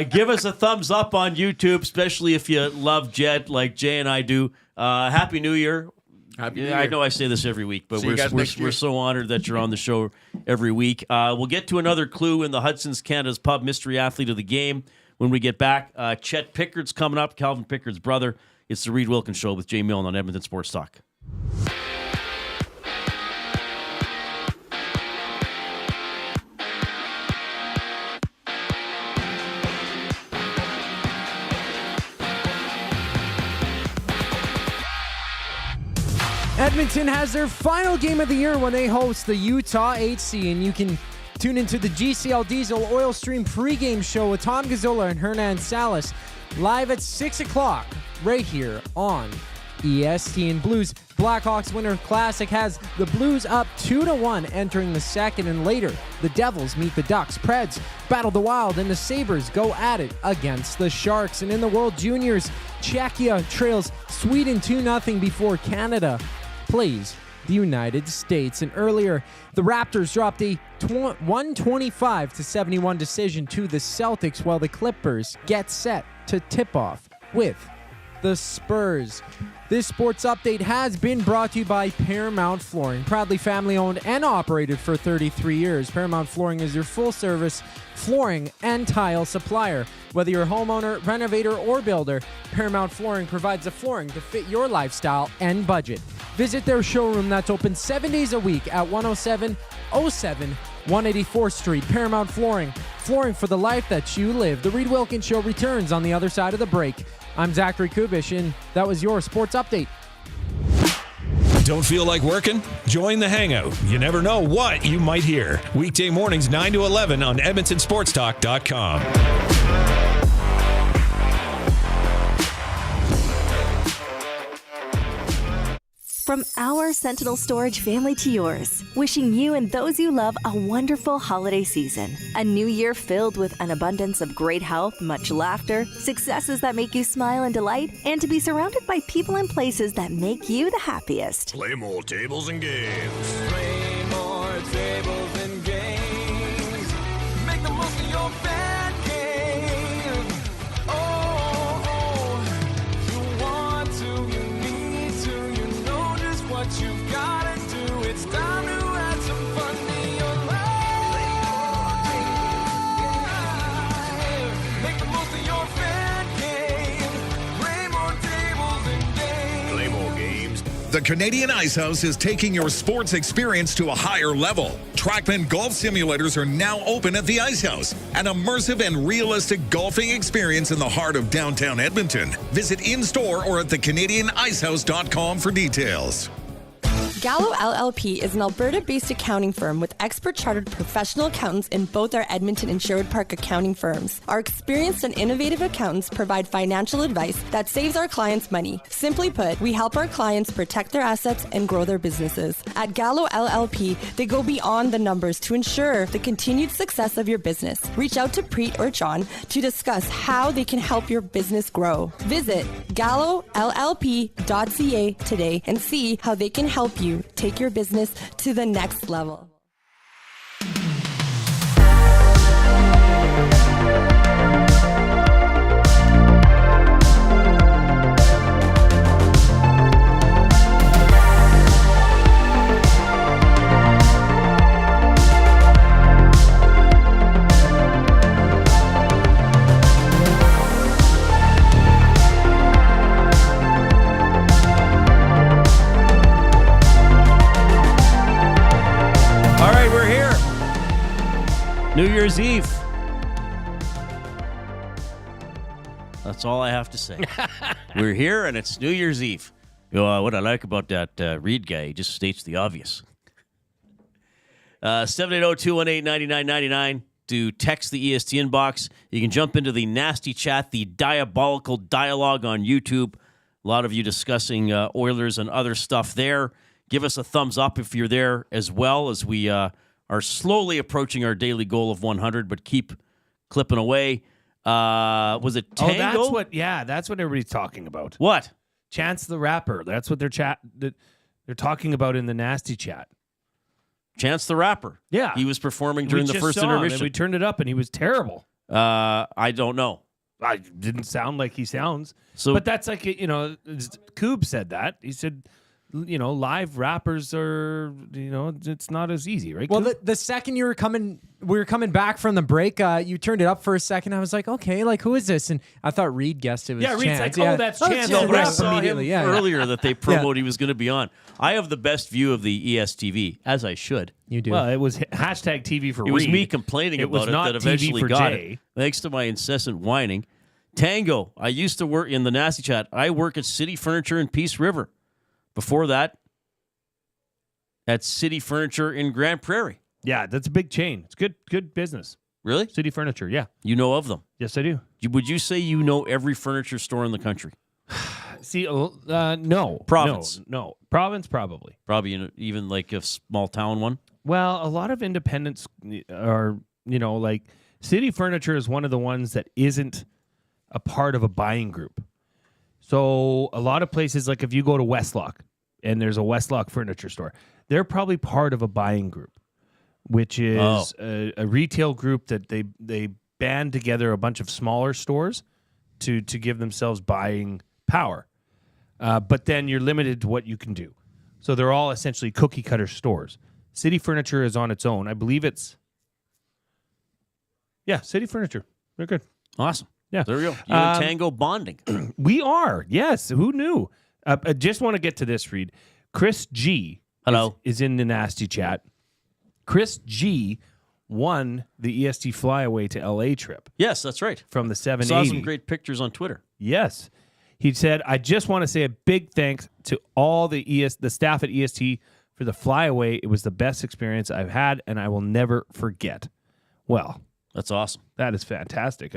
Give us a thumbs up on YouTube, especially if you love Jed like Jay and I do. Happy New Year. Happy New I Year. know I say this every week, but See you guys next we're year. so honored that you're on the show every week. We'll get to another clue in the Hudson's Canada's Pub Mystery Athlete of the Game when we get back. Chet Pickard's coming up, Calvin Pickard's brother. It's the Reid Wilkins Show with Jay Milne on Edmonton Sports Talk. Edmonton has their final game of the year when they host the Utah HC, and you can tune into the GCL Diesel Oil Stream pregame show with Tom Gazzola and Hernan Salas live at 6 o'clock right here on ESPN Blues. Blackhawks Winter Classic has the Blues up 2-1 entering the second, and later the Devils meet the Ducks. Preds battle the Wild, and the Sabres go at it against the Sharks. And in the World Juniors, Czechia trails Sweden 2-0 before Canada plays the United States. And earlier, the Raptors dropped a 125-71 decision to the Celtics, while the Clippers get set to tip off with the Spurs. This sports update has been brought to you by Paramount Flooring, proudly family owned and operated for 33 years. Paramount Flooring is your full service flooring and tile supplier. Whether you're a homeowner, renovator, or builder, Paramount Flooring provides the flooring to fit your lifestyle and budget. Visit their showroom that's open 7 days a week at 10707 184th Street. Paramount Flooring, flooring for the life that you live. The Reid Wilkins Show returns on the other side of the break. I'm Zachary Kubusch, and that was your sports update. Don't feel like working? Join the Hangout. You never know what you might hear. Weekday mornings 9 to 11 on EdmontonSportsTalk.com. From our Sentinel Storage family to yours, wishing you and those you love a wonderful holiday season. A new year filled with an abundance of great health, much laughter, successes that make you smile and delight, and to be surrounded by people and places that make you the happiest. Play more tables and games. Play more tables and games. Make the most of your bad game. Oh, you want to, you need to, you know just what you've got to do. It's time to add some fun to your life. Make the most of your bad game. Play more tables and games. Play more games. The Canadian Ice House is taking your sports experience to a higher level. Trackman golf simulators are now open at the Ice House, an immersive and realistic golfing experience in the heart of downtown Edmonton. Visit in-store or at thecanadianicehouse.com for details. Gallo LLP is an Alberta-based accounting firm with expert chartered professional accountants in both our Edmonton and Sherwood Park accounting firms. Our experienced and innovative accountants provide financial advice that saves our clients money. Simply put, we help our clients protect their assets and grow their businesses. At Gallo LLP, they go beyond the numbers to ensure the continued success of your business. Reach out to Preet or John to discuss how they can help your business grow. Visit gallollp.ca today and see how they can help you take your business to the next level. New Year's Eve. That's all I have to say. We're here, and it's New Year's Eve. You know, what I like about that Reid guy, he just states the obvious. 780-218-9999 to text the EST inbox. You can jump into the nasty chat, the diabolical dialogue on YouTube. A lot of you discussing Oilers and other stuff there. Give us a thumbs up if you're there as well, as we are slowly approaching our daily goal of 100, but keep clipping away. Was it Tango? Oh, that's what everybody's talking about. What? Chance the Rapper. That's what they're talking about in the nasty chat. Chance the Rapper. Yeah. He was performing during the first intermission. We turned it up, and he was terrible. I don't know. I didn't sound like he sounds. But that's like, Kub said that. He said, live rappers are, it's not as easy, right? Well, the second we were coming back from the break, you turned it up for a second. I was like, okay, like, who is this? And I thought Reid guessed it was Chance. Reid's like, oh, that's Chance. No, but I saw immediately. him earlier that they promoted he was going to be on. I have the best view of the ESTV, as I should. You do. Well, it was hashtag TV for Reid. It was me complaining about it that eventually got Jay. it. Thanks to my incessant whining. Tango, I used to work in the nasty chat. I work at City Furniture in Peace River. Before that, at City Furniture in Grand Prairie. Yeah, that's a big chain. It's good business. Really? City Furniture, yeah. You know of them? Yes, I do. Would you say you know every furniture store in the country? See, no. Province? No. Province, probably. Probably even like a small town one? Well, a lot of independents are, like City Furniture is one of the ones that isn't a part of a buying group. So a lot of places, like if you go to Westlock and there's a Westlock furniture store, they're probably part of a buying group, which is a retail group that they band together a bunch of smaller stores to give themselves buying power. But then you're limited to what you can do. So they're all essentially cookie cutter stores. City Furniture is on its own. I believe it's... Yeah, City Furniture. They're good. Awesome. Yeah. There we go. You and Tango bonding. We are. Yes. Who knew? I just want to get to this, Reid. Chris G. Hello. Is in the nasty chat. Chris G. won the EST flyaway to LA trip. Yes, that's right. From the 780. Saw some great pictures on Twitter. Yes. He said, "I just want to say a big thanks to all the staff at EST for the flyaway. It was the best experience I've had, and I will never forget." Well, that's awesome. That is fantastic.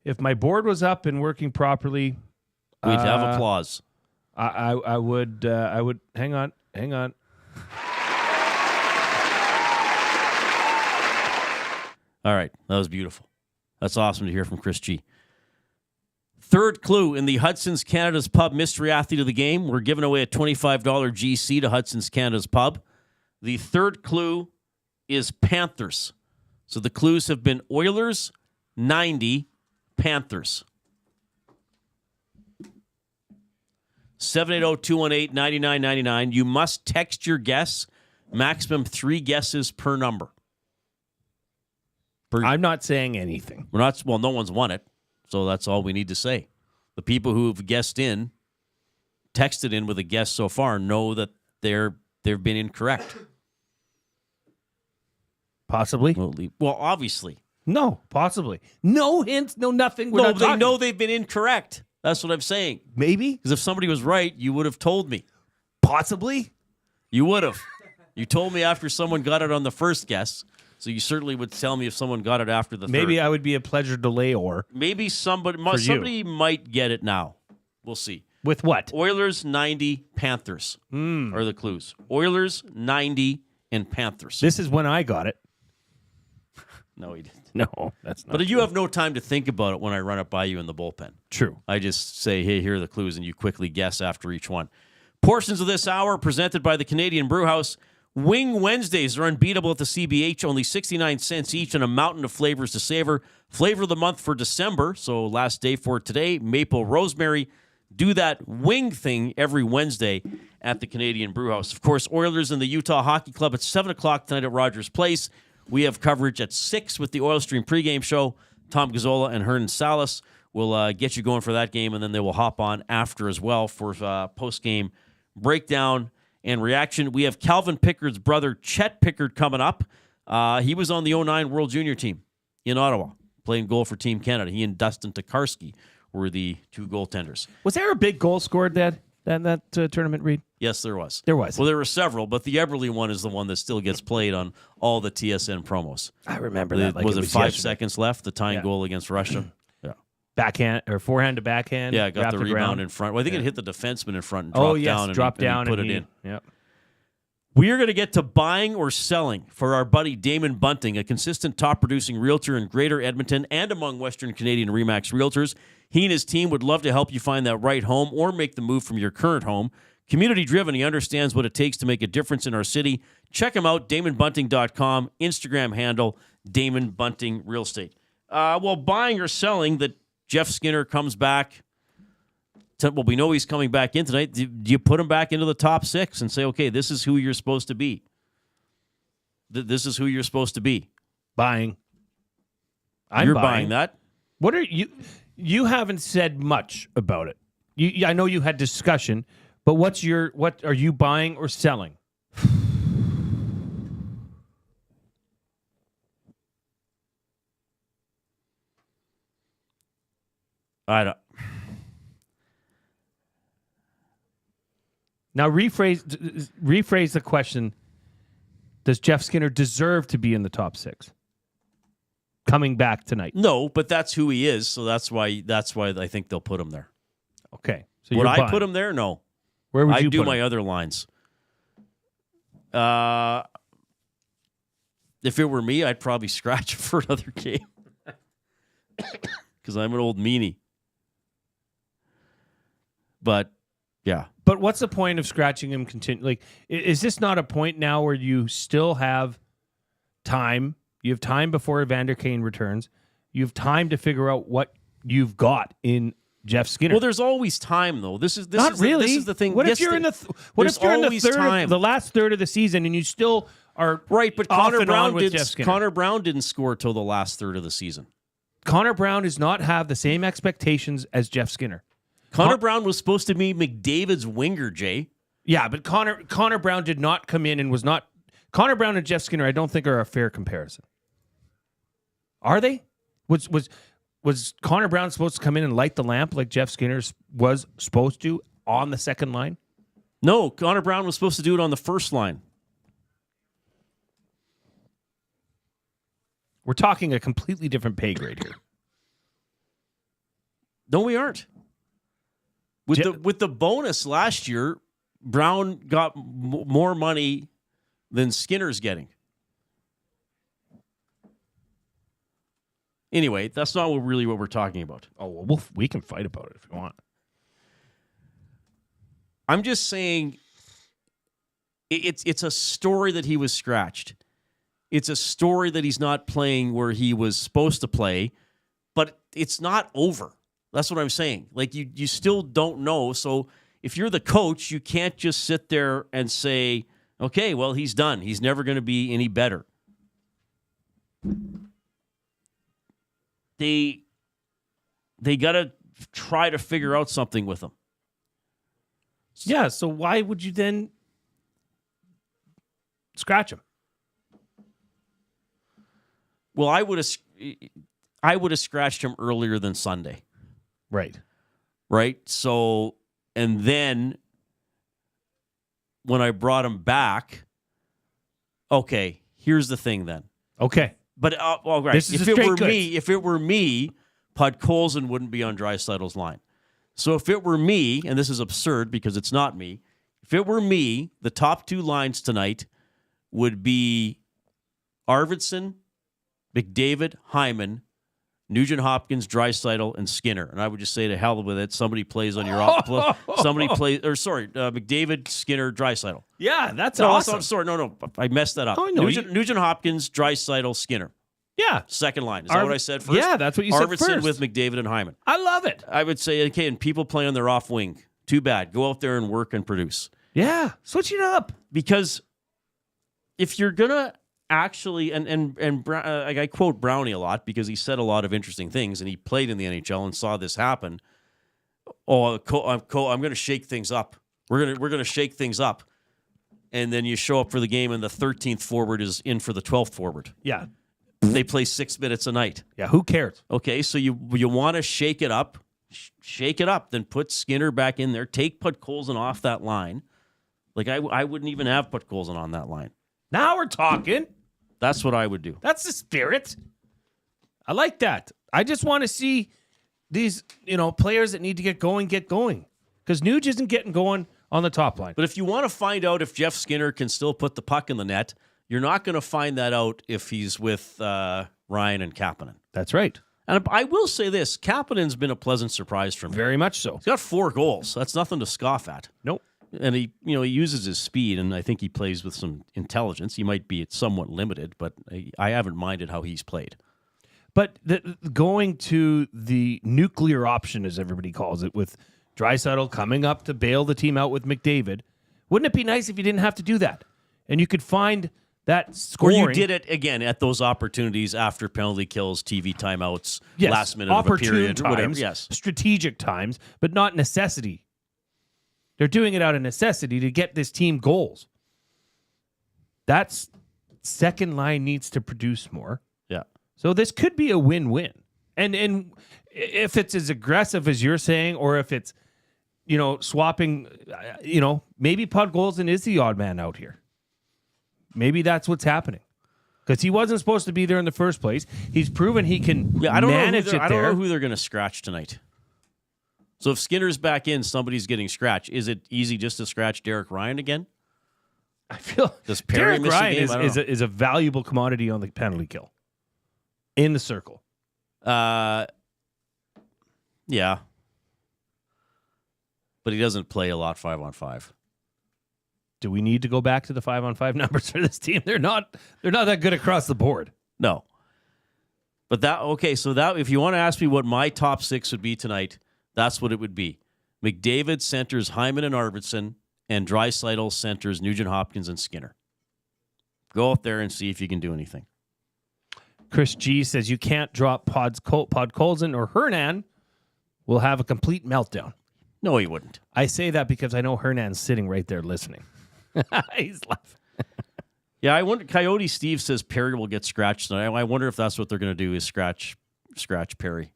If my board was up and working properly, we'd have applause. I would. Hang on. All right, that was beautiful. That's awesome to hear from Chris G. Third clue in the Hudson's Canada's Pub Mystery Athlete of the Game. We're giving away a $25 GC to Hudson's Canada's Pub. The third clue is Panthers. So the clues have been Oilers, 90, Panthers. 780-218-9999. You must text your guess. Maximum 3 guesses per number. I'm not saying anything. No one's won it, so that's all we need to say. The people who've texted in with a guess so far know that they've been incorrect. Possibly. Well, obviously. No, possibly. No hints, no nothing. They know they've been incorrect. That's what I'm saying. Maybe. Because if somebody was right, you would have told me. Possibly. You would have. You told me after someone got it on the first guess. So you certainly would tell me if someone got it after the third. Maybe I would be a pleasure delay or. Maybe somebody might get it now. We'll see. With what? Oilers, 90, Panthers are the clues. Oilers, 90, and Panthers. This is when I got it. No, he didn't. No, that's not But true. you have no time to think about it when I run it by you in the bullpen. True. I just say, hey, here are the clues, and you quickly guess after each one. Portions of this hour presented by the Canadian Brewhouse. Wing Wednesdays are unbeatable at the CBH, only 69 cents each and a mountain of flavors to savor. Flavor of the month for December, so last day for today, maple rosemary. Do that wing thing every Wednesday at the Canadian Brewhouse. Of course, Oilers and the Utah Hockey Club at 7 o'clock tonight at Rogers Place. We have coverage at 6 with the Oil Stream pregame show. Tom Gazzola and Hernan Salas will get you going for that game, and then they will hop on after as well for postgame breakdown and reaction. We have Calvin Pickard's brother, Chet Pickard, coming up. He was on the 09 World Junior team in Ottawa, playing goal for Team Canada. He and Dustin Tokarski were the 2 goaltenders. Was there a big goal scored that tournament, Reid? Yes, there was. There was. Well, there were several, but the Eberle one is the one that still gets played on all the TSN promos. I remember that. Was it 5 yesterday. seconds left? The tying goal against Russia? Yeah. Backhand or forehand to backhand. Yeah, got the rebound ground in front. Well, I think it hit the defenseman in front and dropped down. Dropped down and put it in. Yep. We are going to get to buying or selling for our buddy Damon Bunting, a consistent top-producing realtor in Greater Edmonton and among Western Canadian RE/MAX realtors. He and his team would love to help you find that right home or make the move from your current home. Community-driven, he understands what it takes to make a difference in our city. Check him out, DamonBunting.com, Instagram handle, Damon Bunting Real Estate. Buying or selling that Jeff Skinner comes back. We know he's coming back in tonight. Do you put him back into the top 6 and say, okay, this is who you're supposed to be? This is who you're supposed to be. Buying. You're buying that. What are you? You haven't said much about it. I know you had discussion, but what are you buying or selling? I don't. Now rephrase the question. Does Jeff Skinner deserve to be in the top 6? Coming back tonight. No, but that's who he is, so that's why I think they'll put him there. Okay. So would I put him there? No. Where would you do put my him? other lines? If it were me, I'd probably scratch him for another game. Because I'm an old meanie. But yeah. But what's the point of scratching him continually? Is this not a point now where you still have time? You have time before Evander Kane returns. You have time to figure out what you've got in Jeff Skinner. Well, there's always time, though. This is not really. This is the thing. What if Yes, you're in the the last third of the season and you still are right? But off Connor and Brown on with Jeff Skinner? Connor Brown didn't score till the last third of the season. Connor Brown does not have the same expectations as Jeff Skinner. Connor Brown was supposed to be McDavid's winger, Jay. Yeah, but Connor Brown did not come in and was not. Connor Brown and Jeff Skinner, I don't think are a fair comparison. Are they? Was was Connor Brown supposed to come in and light the lamp like Jeff Skinner was supposed to on the second line? No, Connor Brown was supposed to do it on the first line. We're talking a completely different pay grade here. No, we aren't. With the bonus last year, Brown got more money than Skinner's getting. Anyway, that's not what we're talking about. Oh, well, we can fight about it if you want. I'm just saying it's a story that he was scratched. It's a story that he's not playing where he was supposed to play, but it's not over. That's what I'm saying. Like, you still don't know. So if you're the coach, you can't just sit there and say, okay, well, he's done. He's never going to be any better. They got to try to figure out something with him. Yeah, so why would you then scratch him? Well, I would have scratched him earlier than Sunday. Right. So, and then when I brought him back, okay, here's the thing then. Okay. But right. This is if it were me, Podkolzin wouldn't be on Draisaitl's line. So if it were me, and this is absurd because it's not me, if it were me, the top two lines tonight would be Arvidsson, McDavid, Hyman, Nugent Hopkins, Draisaitl, and Skinner. And I would just say to hell with it. Somebody plays on your McDavid, Skinner, Draisaitl. Yeah, that's awesome. I'm sorry. No, I messed that up. Oh, no, Nugent Hopkins, Draisaitl, Skinner. Yeah. Second line. Is that what I said first? Yeah, that's what you said Arvidsson first. with McDavid and Hyman. I love it. I would say, okay, and people play on their off wing. Too bad. Go out there and work and produce. Yeah, switch it up. Because if you're going to actually, I quote Brownie a lot because he said a lot of interesting things and he played in the NHL and saw this happen. I'm going to shake things up. We're going to shake things up. And then you show up for the game and the 13th forward is in for the 12th forward. Yeah. They play 6 minutes a night. Yeah, who cares? Okay, so you want to shake it up. Shake it up. Then put Skinner back in there. Take Podkolzin off that line. Like, I wouldn't even have Podkolzin on that line. Now we're talking. That's what I would do. That's the spirit. I like that. I just want to see these, players that need to get going. Because Nuge isn't getting going on the top line. But if you want to find out if Jeff Skinner can still put the puck in the net, you're not going to find that out if he's with Ryan and Kapanen. That's right. And I will say this, Kapanen's been a pleasant surprise for me. Very much so. He's got 4 goals. That's nothing to scoff at. Nope. And he uses his speed, and I think he plays with some intelligence. He might be somewhat limited, but I haven't minded how he's played. But going to the nuclear option, as everybody calls it, with Draisaitl coming up to bail the team out with McDavid, wouldn't it be nice if you didn't have to do that? And you could find that scoring. Or you did it, again, at those opportunities after penalty kills, TV timeouts, yes, last minute of a period, times, whatever. Yes, strategic times, but not necessity. They're doing it out of necessity to get this team goals. That's second line needs to produce more. Yeah. So this could be a win-win. And if it's as aggressive as you're saying, or if it's, swapping, maybe Podkolzin is the odd man out here. Maybe that's what's happening. Because he wasn't supposed to be there in the first place. He's proven he can manage it there. I don't know who they're going to scratch tonight. So if Skinner's back in, somebody's getting scratched. Is it easy just to scratch Derek Ryan again? I feel does Perry Derek miss Ryan a game? is a valuable commodity on the penalty kill in the circle. Yeah. But he doesn't play a lot 5-on-5. Do we need to go back to the 5-on-5 numbers for this team? They're not that good across the board. No. But if you want to ask me what my top 6 would be tonight, that's what it would be. McDavid centers Hyman and Arvidsson, and Draisaitl centers Nugent Hopkins and Skinner. Go out there and see if you can do anything. Chris G says you can't drop Podkolzin or Hernan. We'll have a complete meltdown. No, he wouldn't. I say that because I know Hernan's sitting right there listening. He's laughing. Yeah, I wonder. Coyote Steve says Perry will get scratched tonight. I wonder if that's what they're going to do is scratch Perry.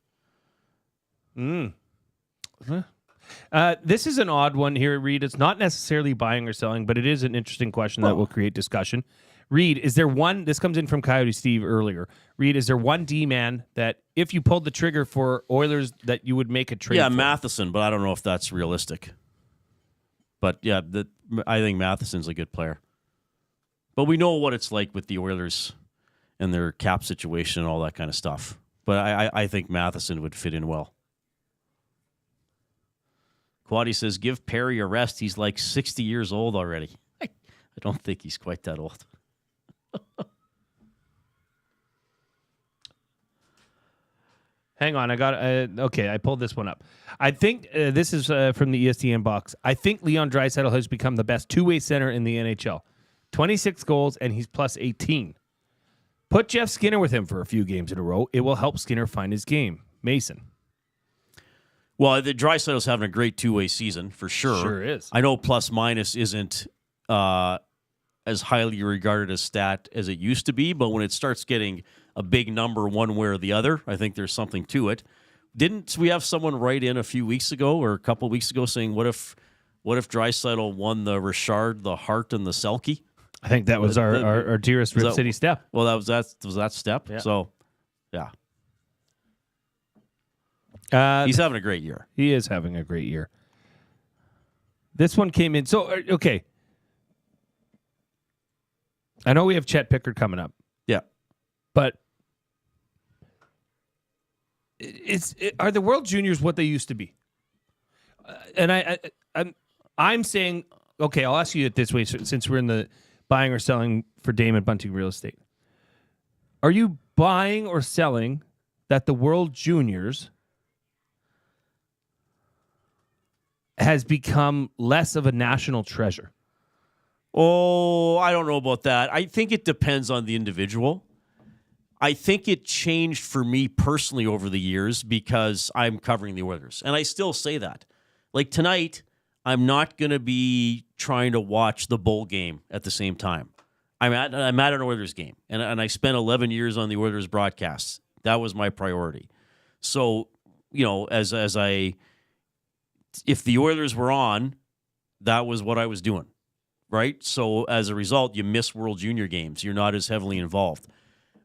This is an odd one here, Reid. It's not necessarily buying or selling, but it is an interesting question that will create discussion. Reid, is there one, this comes in from Coyote Steve earlier. Reid, is there one D-man that if you pulled the trigger for Oilers that you would make a trade for? Matheson, but I don't know if that's realistic. But yeah, I think Matheson's a good player. But we know what it's like with the Oilers and their cap situation and all that kind of stuff. But I think Matheson would fit in well. Quaddy says, give Perry a rest. He's like 60 years old already. I don't think he's quite that old. Hang on, I got okay. I pulled this one up. I think this is from the ESPN box. I think Leon Draisaitl has become the best two-way center in the NHL. 26 goals, and he's plus 18. Put Jeff Skinner with him for a few games in a row. It will help Skinner find his game. Mason. Well, the Draisaitl's having a great two-way season for sure. Sure is. I know plus minus isn't as highly regarded a stat as it used to be, but when it starts getting a big number one way or the other, I think there's something to it. Didn't we have someone write in a few weeks ago or a couple of weeks ago saying, what if Draisaitl won the Richard, the Hart, and the Selke? I think that was our dearest Rip City Step. Well, was that Step? Yeah. So, yeah. He's having a great year. He is having a great year. This one came in. So, okay. I know we have Chet Pickard coming up. Yeah. But are the World Juniors what they used to be? And I'm saying, okay, I'll ask you it this way since we're in the buying or selling for Damon Bunting real estate. Are you buying or selling that the World Juniors has become less of a national treasure? Oh, I don't know about that. I think it depends on the individual. I think it changed for me personally over the years because I'm covering the Oilers. And I still say that. Like tonight, I'm not going to be trying to watch the bowl game at the same time. I'm at an Oilers game. And I spent 11 years on the Oilers broadcasts. That was my priority. So, you know, if the Oilers were on, that was what I was doing. Right? So as a result, you miss World Junior games. You're not as heavily involved.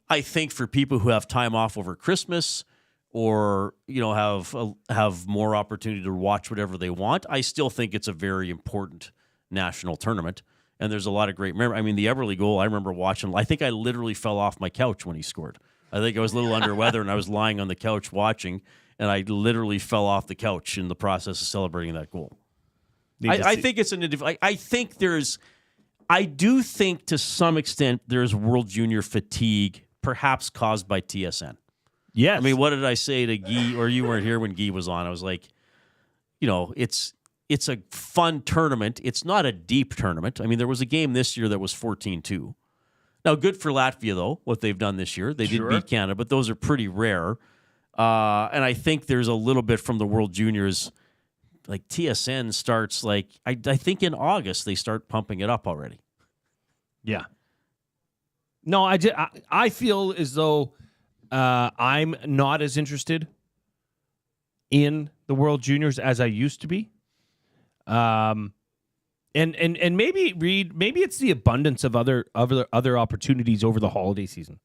I think for people who have time off over Christmas or, you know, have more opportunity to watch whatever they want, I still think it's a very important national tournament. And there's a lot of great memories. I mean, the Eberle goal, I remember watching. I think I literally fell off my couch when he scored. I think I was a little under weather and I was lying on the couch watching, and I literally fell off the couch in the process of celebrating that goal. I think it's I do think to some extent there's World Junior fatigue, perhaps caused by TSN. Yes. I mean, what did I say to Guy, or you weren't here when Guy was on? I was like, you know, it's a fun tournament. It's not a deep tournament. I mean, there was a game this year that was 14-2. Now, good for Latvia, though, what they've done this year. They did beat Canada, but those are pretty rare. And I think there's a little bit from the World Juniors. Like TSN starts like I think in August they start pumping it up already. Yeah. No, I feel as though I'm not as interested in the World Juniors as I used to be. And maybe Reid, maybe it's the abundance of other opportunities over the holiday season.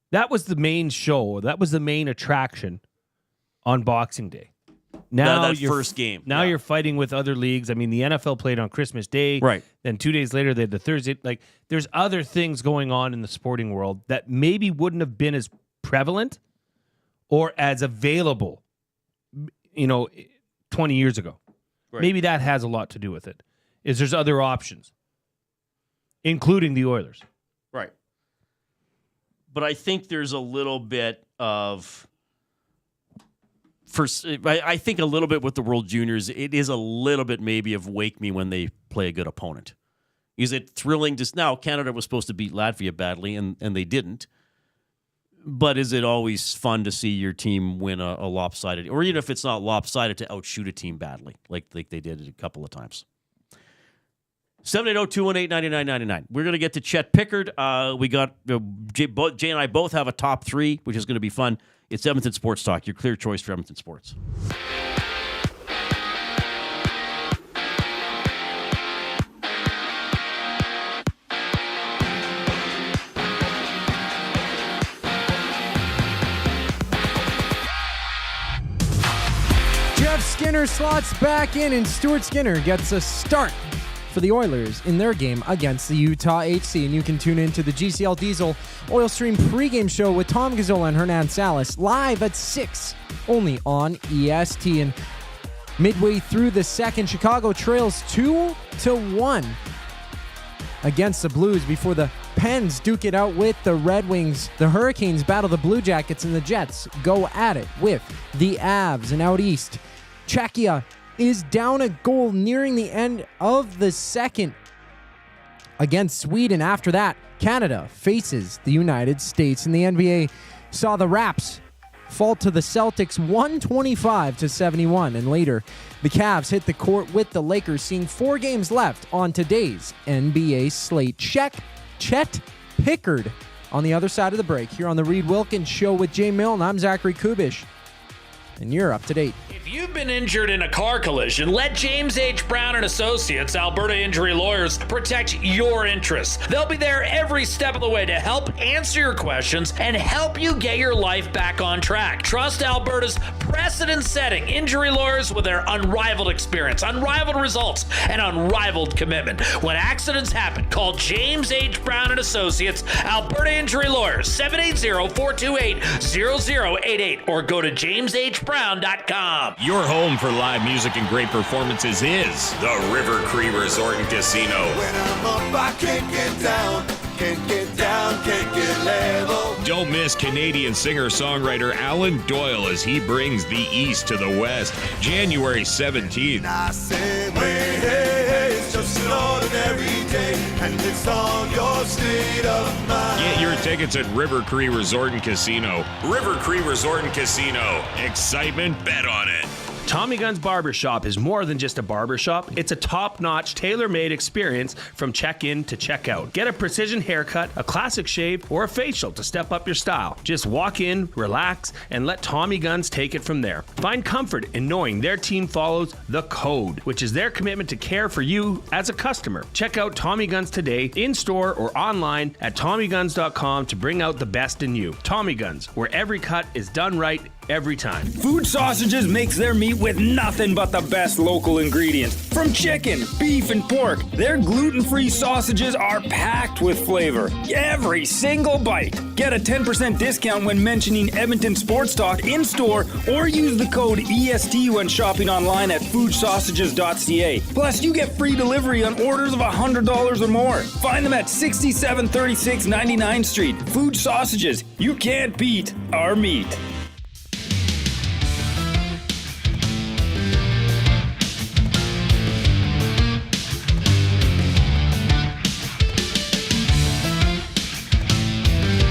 That was the main show. That was the main attraction on Boxing Day. Now that first game. Now you're fighting with other leagues. I mean, the NFL played on Christmas Day. Right. Then 2 days later, they had the Thursday. Like, there's other things going on in the sporting world that maybe wouldn't have been as prevalent or as available, 20 years ago. Right. Maybe that has a lot to do with it. There's other options, including the Oilers. Right. But I think there's a little bit of... I think a little bit with the World Juniors, it is a little bit maybe of wake me when they play a good opponent. Is it thrilling? Just now, Canada was supposed to beat Latvia badly, and they didn't. But is it always fun to see your team win a lopsided, or even if it's not lopsided, to outshoot a team badly, like they did a couple of times? 780-218-9999. We're going to get to Chet Pickard. We got Jay and I both have a top three, which is going to be fun. It's Edmonton Sports Talk, your clear choice for Edmonton sports. Jeff Skinner slots back in, and Stuart Skinner gets a start for the Oilers in their game against the Utah HC. And you can tune into the GCL Diesel Oil Stream pregame show with Tom Gazzola and Hernan Salas live at 6, only on EST. And midway through the second, Chicago trails 2-1 against the Blues before the Pens duke it out with the Red Wings. The Hurricanes battle the Blue Jackets, and the Jets go at it with the Avs. And out east, Czechia is down a goal nearing the end of the second against Sweden. After that, Canada faces the United States. And the NBA saw the Raps fall to the Celtics 125-71. And later, the Cavs hit the court with the Lakers, seeing 4 games left on today's NBA slate. Chet Pickard on the other side of the break here on the Reid Wilkins Show with Jay Milne. I'm Zachary Kubusch, and you're up to date. If you've been injured in a car collision, let James H. Brown and Associates, Alberta Injury Lawyers, protect your interests. They'll be there every step of the way to help answer your questions and help you get your life back on track. Trust Alberta's precedent-setting injury lawyers with their unrivaled experience, unrivaled results, and unrivaled commitment. When accidents happen, call James H. Brown and Associates, Alberta Injury Lawyers, 780-428-0088, or go to jameshbrown.com. Your home for live music and great performances is the River Cree Resort and Casino. When I'm up, I can't get down, can't get down, can't get level. Don't miss Canadian singer-songwriter Alan Doyle as he brings the East to the West, January 17th. I say, hey, hey, it's just an ordinary day, and it's on your state of mind. Get your tickets at River Cree Resort and Casino. River Cree Resort and Casino. Excitement, bet on it. Tommy Gunn's Barbershop is more than just a barbershop. It's a top-notch, tailor-made experience from check-in to check-out. Get a precision haircut, a classic shave, or a facial to step up your style. Just walk in, relax, and let Tommy Guns take it from there. Find comfort in knowing their team follows the code, which is their commitment to care for you as a customer. Check out Tommy Guns today, in-store or online at TommyGuns.com to bring out the best in you. Tommy Guns, where every cut is done right every time. Fuge Sausages makes their meat with nothing but the best local ingredients. From chicken, beef, and pork, their gluten-free sausages are packed with flavor. Every single bite. Get a 10% discount when mentioning Edmonton Sports Talk in-store, or use the code EST when shopping online at fugesausages.ca. Plus, you get free delivery on orders of $100 or more. Find them at 6736 99th Street. Fuge Sausages. You can't beat our meat.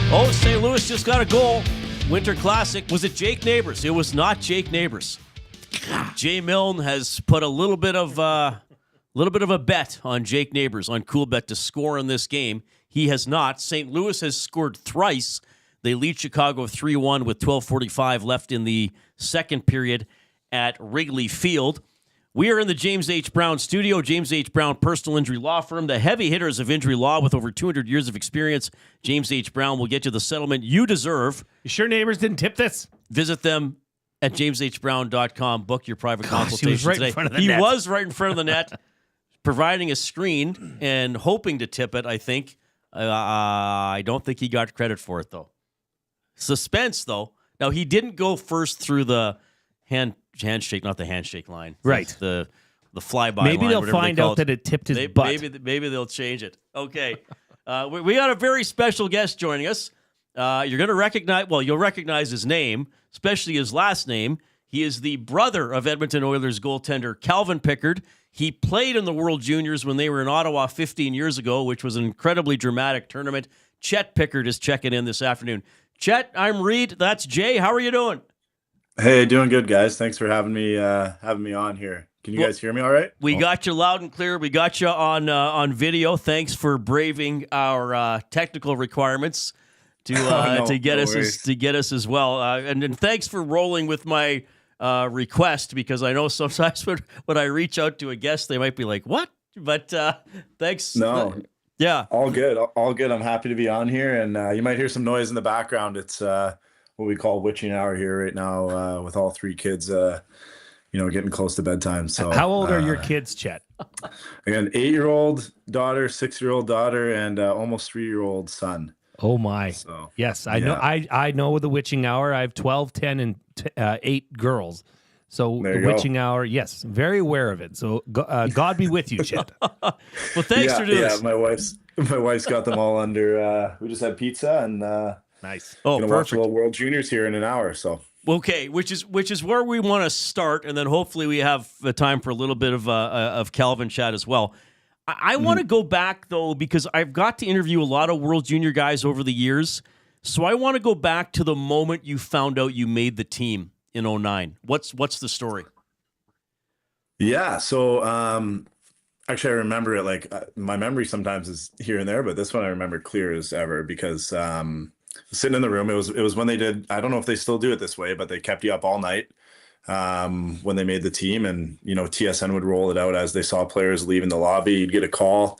Oh, St. Louis just got a goal. Winter Classic. Was it Jake Neighbors? It was not Jake Neighbors. Jay Milne has put a little bit of a bet on Jake Neighbors on Coolbet to score in this game. He has not. St. Louis has scored thrice. They lead Chicago 3-1 with 12:45 left in the second period at Wrigley Field. We are in the James H. Brown studio. James H. Brown Personal Injury Law Firm, the heavy hitters of injury law with over 200 years of experience. James H. Brown will get you the settlement you deserve. You sure Neighbors didn't tip this? Visit them at jameshbrown.com. Book your private consultation he was right today. in front of the net. He was right in front of the net, providing a screen and hoping to tip it, I think. I don't think he got credit for it, though. Suspense, though. Now, he didn't go first through the handshake, not the handshake line. Right. The flyby Maybe line, they'll whatever find they call out that it tipped his They- butt. Maybe they'll change it. Okay. We got a very special guest joining us. You're going to recognize, well, you'll recognize his name, especially his last name. He is the brother of Edmonton Oilers goaltender Calvin Pickard. He played in the World Juniors when they were in Ottawa 15 years ago, which was an incredibly dramatic tournament. Chet Pickard is checking in this afternoon. Chet, I'm Reid. That's Jay. How are you doing? Hey, doing good, guys. Thanks for having me on here. Can you guys hear me all right? We got you loud and clear. We got you on video. Thanks for braving our technical requirements to get us as well. And thanks for rolling with my request, because I know sometimes when I reach out to a guest, they might be like, "What?" But thanks. No. Yeah. All good. All good. I'm happy to be on here, and you might hear some noise in the background. It's what we call witching hour here right now, with all three kids, getting close to bedtime. So how old are your kids, Chet? I got an 8-year-old daughter, 6-year-old daughter, and almost 3-year-old son. Oh my. So, yes, I know. I know the witching hour. I have 12, 10, and 8 girls. So the witching hour, yes, very aware of it. So God be with you, Chet. Well, thanks for doing this. My wife's got them all under. We just had pizza and nice. Oh, gonna watch a little World Juniors here in an hour. So okay, which is where we want to start, and then hopefully we have time for a little bit of Calvin chat as well. I want to go back though, because I've got to interview a lot of World Junior guys over the years. So I want to go back to the moment you found out you made the team in 2009. What's the story? Yeah. So, actually I remember it, like my memory sometimes is here and there, but this one I remember clear as ever because, sitting in the room, it was when they did, I don't know if they still do it this way, but they kept you up all night, when they made the team, and, TSN would roll it out as they saw players leaving the lobby. You'd get a call.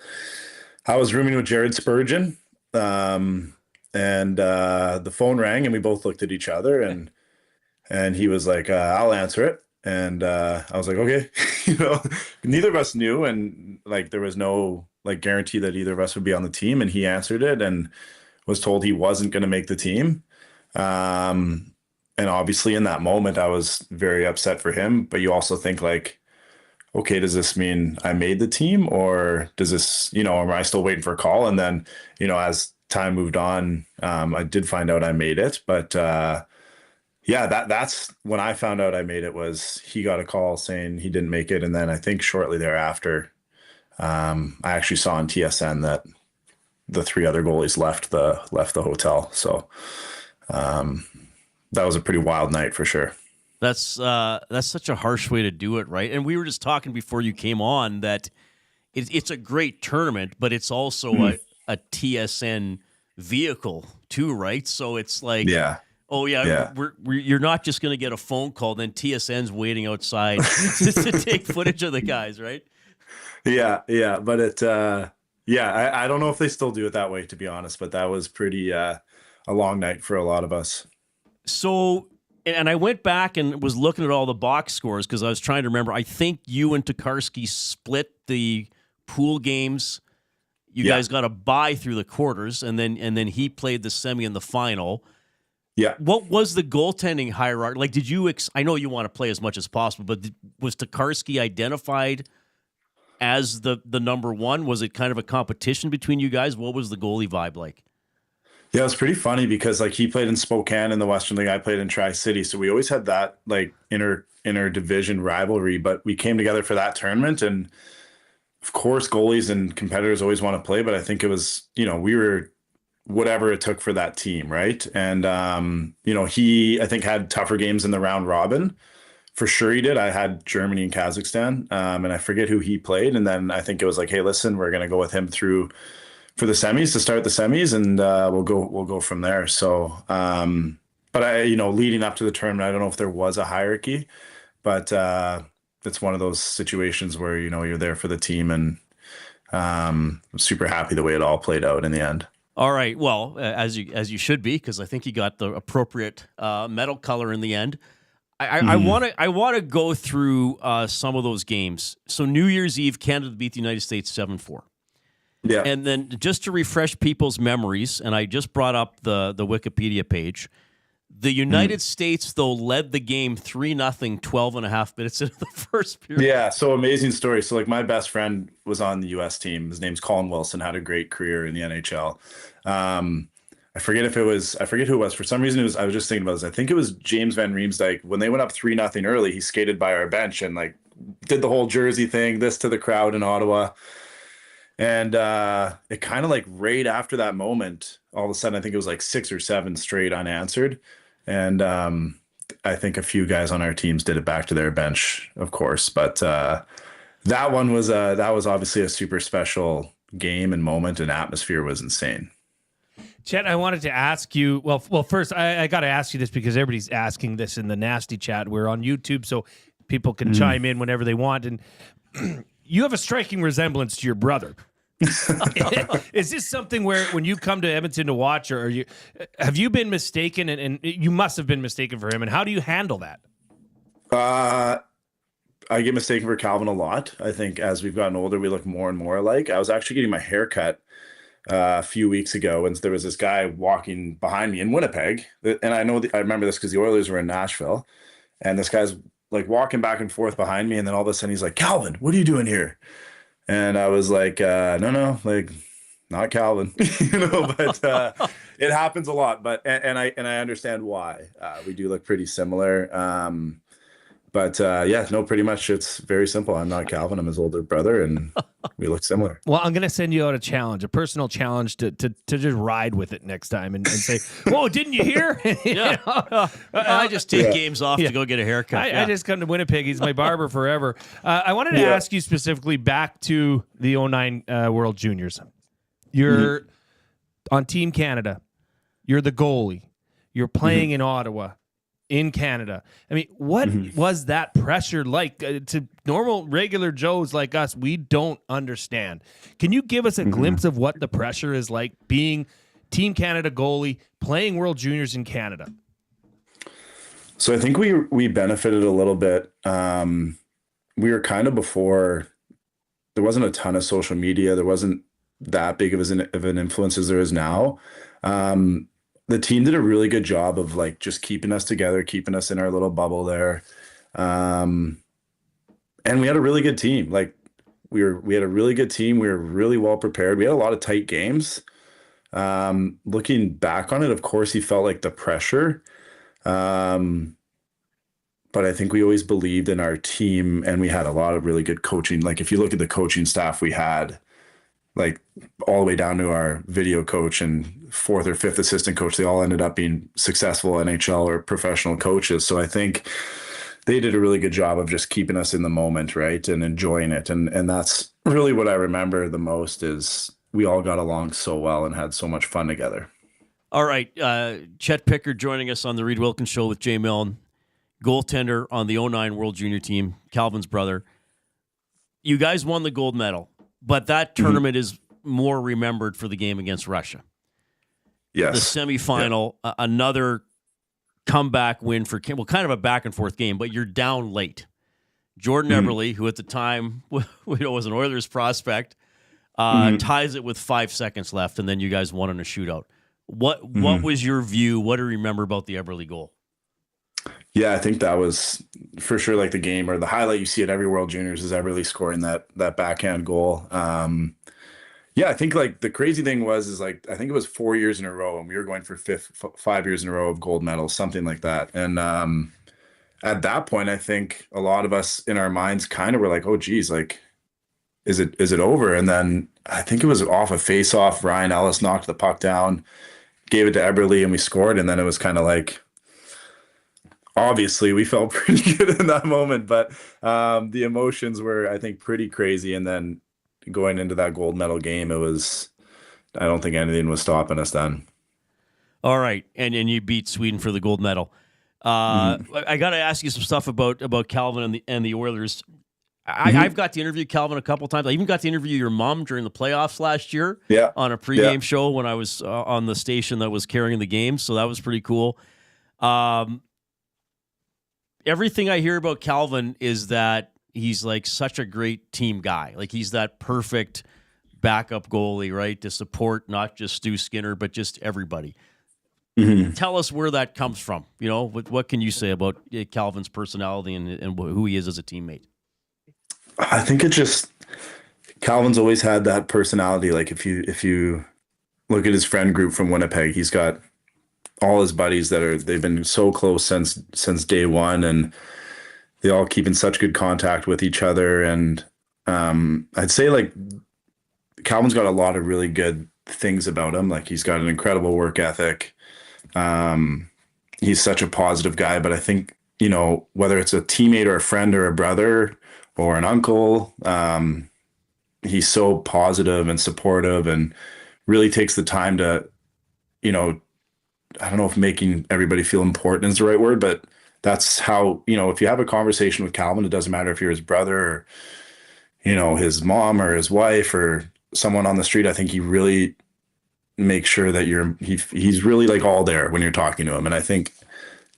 I was rooming with Jared Spurgeon, and the phone rang and we both looked at each other and he was like, I'll answer it. And I was like, okay. Neither of us knew. And like, there was no like guarantee that either of us would be on the team. And he answered it and was told he wasn't going to make the team. And obviously in that moment, I was very upset for him. But you also think like, okay, does this mean I made the team, or does this, am I still waiting for a call? And then, as time moved on, I did find out I made it. But that's when I found out I made it. Was he got a call saying he didn't make it, and then I think shortly thereafter, I actually saw on TSN that the 3 other goalies left the hotel. So that was a pretty wild night for sure. That's such a harsh way to do it, right? And we were just talking before you came on that it's a great tournament, but it's also a TSN vehicle too, right? So it's like, you're not just going to get a phone call, then TSN's waiting outside to take footage of the guys, right? Yeah, but it, I don't know if they still do it that way, to be honest, but that was pretty a long night for a lot of us. So, and I went back and was looking at all the box scores because I was trying to remember. I think you and Tokarski split the pool games. You guys got a bye through the quarters, and then he played the semi and the final. Yeah. What was the goaltending hierarchy? Like, did you? I know you want to play as much as possible, but was Tokarski identified as the number one? Was it kind of a competition between you guys? What was the goalie vibe like? Yeah, it was pretty funny because like he played in Spokane in the Western League, I played in Tri-City, so we always had that like inter division rivalry. But we came together for that tournament, and of course, goalies and competitors always want to play. But I think it was, we were whatever it took for that team, right? And he I think had tougher games in the round robin. For sure he did. I had Germany and Kazakhstan, and I forget who he played. And then I think it was like, hey, listen, we're going to go with him through for the semis to start the semis, and we'll go from there. So, but I, leading up to the tournament, I don't know if there was a hierarchy, but it's one of those situations where, you're there for the team, and I'm super happy the way it all played out in the end. All right. Well, as you should be, because I think you got the appropriate medal color in the end. I want to go through some of those games. So New Year's Eve, Canada beat the United States 7-4. Yeah. And then just to refresh people's memories, and I just brought up the Wikipedia page, the United States, though, led the game 3-0, 12 and a half minutes into the first period. Yeah, so amazing story. So like my best friend was on the U.S. team. His name's Colin Wilson, had a great career in the NHL. I forget who it was. For some reason, I was just thinking about this. I think it was James Van Riemsdyk. When they went up 3-0 early, he skated by our bench and like did the whole jersey thing, this to the crowd in Ottawa. And it kind of like right after that moment, all of a sudden, I think it was like 6 or 7 straight unanswered. And I think a few guys on our teams did it back to their bench, of course. But that one was obviously a super special game and moment, and atmosphere was insane. Chet, I wanted to ask you. Well, first, I got to ask you this because everybody's asking this in the nasty chat. We're on YouTube, so people can chime in whenever they want. And you have a striking resemblance to your brother. Is this something where when you come to Edmonton to watch, or have you been mistaken? And you must have been mistaken for him. And how do you handle that? I get mistaken for Calvin a lot. I think as we've gotten older, we look more and more alike. I was actually getting my hair cut a few weeks ago, and there was this guy walking behind me in Winnipeg, and I remember this because the Oilers were in Nashville, and this guy's like walking back and forth behind me, and then all of a sudden he's like, "Calvin, what are you doing here?" And I was like, no, like not Calvin, but it happens a lot. But and I understand why. We do look pretty similar. Pretty much it's very simple. I'm not Calvin. I'm his older brother, and we look similar. Well, I'm going to send you out a personal challenge to just ride with it next time and say, "Whoa, didn't you hear?" I just take games off to go get a haircut. I just come to Winnipeg. He's my barber forever. I wanted to ask you specifically back to the 09 World Juniors. You're on Team Canada. You're the goalie. You're playing in Ottawa. In Canada. I mean, what was that pressure like to normal, regular Joes like us? We don't understand. Can you give us a glimpse of what the pressure is like being Team Canada goalie, playing World Juniors in Canada? So I think we benefited a little bit. We were kind of before, there wasn't a ton of social media. There wasn't that big of an influence as there is now. The team did a really good job of like just keeping us together, keeping us in our little bubble there. And we had a really good team. Like we had a really good team. We were really well prepared. We had a lot of tight games. Looking back on it, of course, he felt like the pressure. But I think we always believed in our team, and we had a lot of really good coaching. Like if you look at the coaching staff we had, like all the way down to our video coach and fourth or fifth assistant coach, they all ended up being successful NHL or professional coaches. So I think they did a really good job of just keeping us in the moment, right, and enjoying it. And that's really what I remember the most is we all got along so well and had so much fun together. All right, Chet Pickard joining us on the Reid Wilkins Show with Jay Milne, goaltender on the 09 World Junior team, Calvin's brother. You guys won the gold medal. But that tournament is more remembered for the game against Russia. Yes. The semifinal, another comeback win for kind of a back and forth game, but you're down late. Jordan Eberle, who at the time was an Oilers prospect, ties it with 5 seconds left, and then you guys won in a shootout. What was your view? What do you remember about the Eberle goal? Yeah, I think that was for sure like the game or the highlight you see at every World Juniors is Eberle scoring that backhand goal. I think like the crazy thing is like I think it was 4 years in a row, and we were going for 5 years in a row of gold medals, something like that. And at that point, I think a lot of us in our minds kind of were like, "Oh, geez, like is it over?" And then I think it was off a face-off. Ryan Ellis knocked the puck down, gave it to Eberle, and we scored. And then it was kind of like, obviously we felt pretty good in that moment, but the emotions were, I think, pretty crazy. And then going into that gold medal game, I don't think anything was stopping us then. All right. And you beat Sweden for the gold medal. I got to ask you some stuff about Calvin and the Oilers. I've got to interview Calvin a couple times. I even got to interview your mom during the playoffs last year on a pregame show when I was on the station that was carrying the game. So that was pretty cool. Everything I hear about Calvin is that he's like such a great team guy. Like he's that perfect backup goalie, right? To support not just Stu Skinner, but just everybody. Tell us where that comes from. You know, what can you say about Calvin's personality and who he is as a teammate? I think Calvin's always had that personality. Like if you look at his friend group from Winnipeg, he's got all his buddies they've been so close since day one, and they all keep in such good contact with each other. And I'd say like Calvin's got a lot of really good things about him. Like he's got an incredible work ethic. He's such a positive guy, but I think, you know, whether it's a teammate or a friend or a brother or an uncle, he's so positive and supportive and really takes the time to, I don't know if making everybody feel important is the right word, but that's how, if you have a conversation with Calvin, it doesn't matter if you're his brother or, his mom or his wife or someone on the street. I think he really makes sure that he's really like all there when you're talking to him. And I think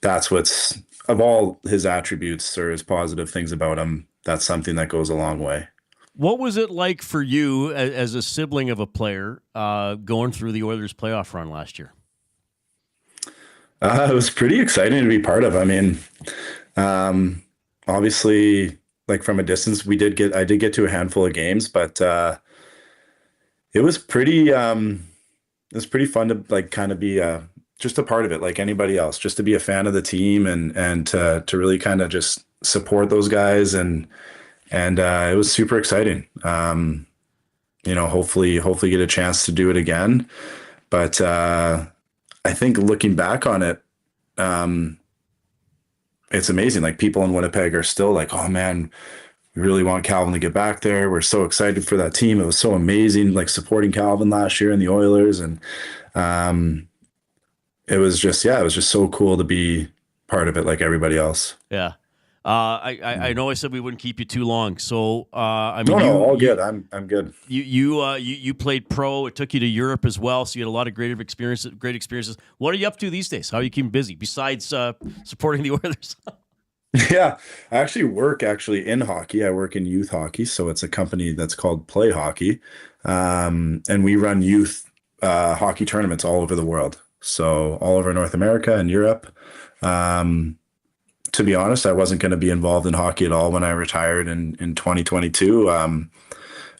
that's what's, of all his attributes or his positive things about him, that's something that goes a long way. What was it like for you as a sibling of a player going through the Oilers playoff run last year? It was pretty exciting to be part of. I mean, obviously, like from a distance, I did get to a handful of games, but it was pretty fun to like kind of be just a part of it, like anybody else, just to be a fan of the team and to really kind of just support those guys and it was super exciting. Hopefully get a chance to do it again, but I think looking back on it, it's amazing. Like people in Winnipeg are still like, oh man, we really want Calvin to get back there. We're so excited for that team. It was so amazing, like supporting Calvin last year in the Oilers. And it was just so cool to be part of it like everybody else. Yeah. I know I said we wouldn't keep you too long, so good. I'm good. You played pro. It took you to Europe as well, so you had a lot of great experiences. What are you up to these days? How are you keeping busy besides supporting the Oilers? Yeah, I actually work in hockey. I work in youth hockey, so it's a company that's called Play Hockey, and we run youth hockey tournaments all over the world. So all over North America and Europe. To be honest, I wasn't going to be involved in hockey at all when I retired in 2022.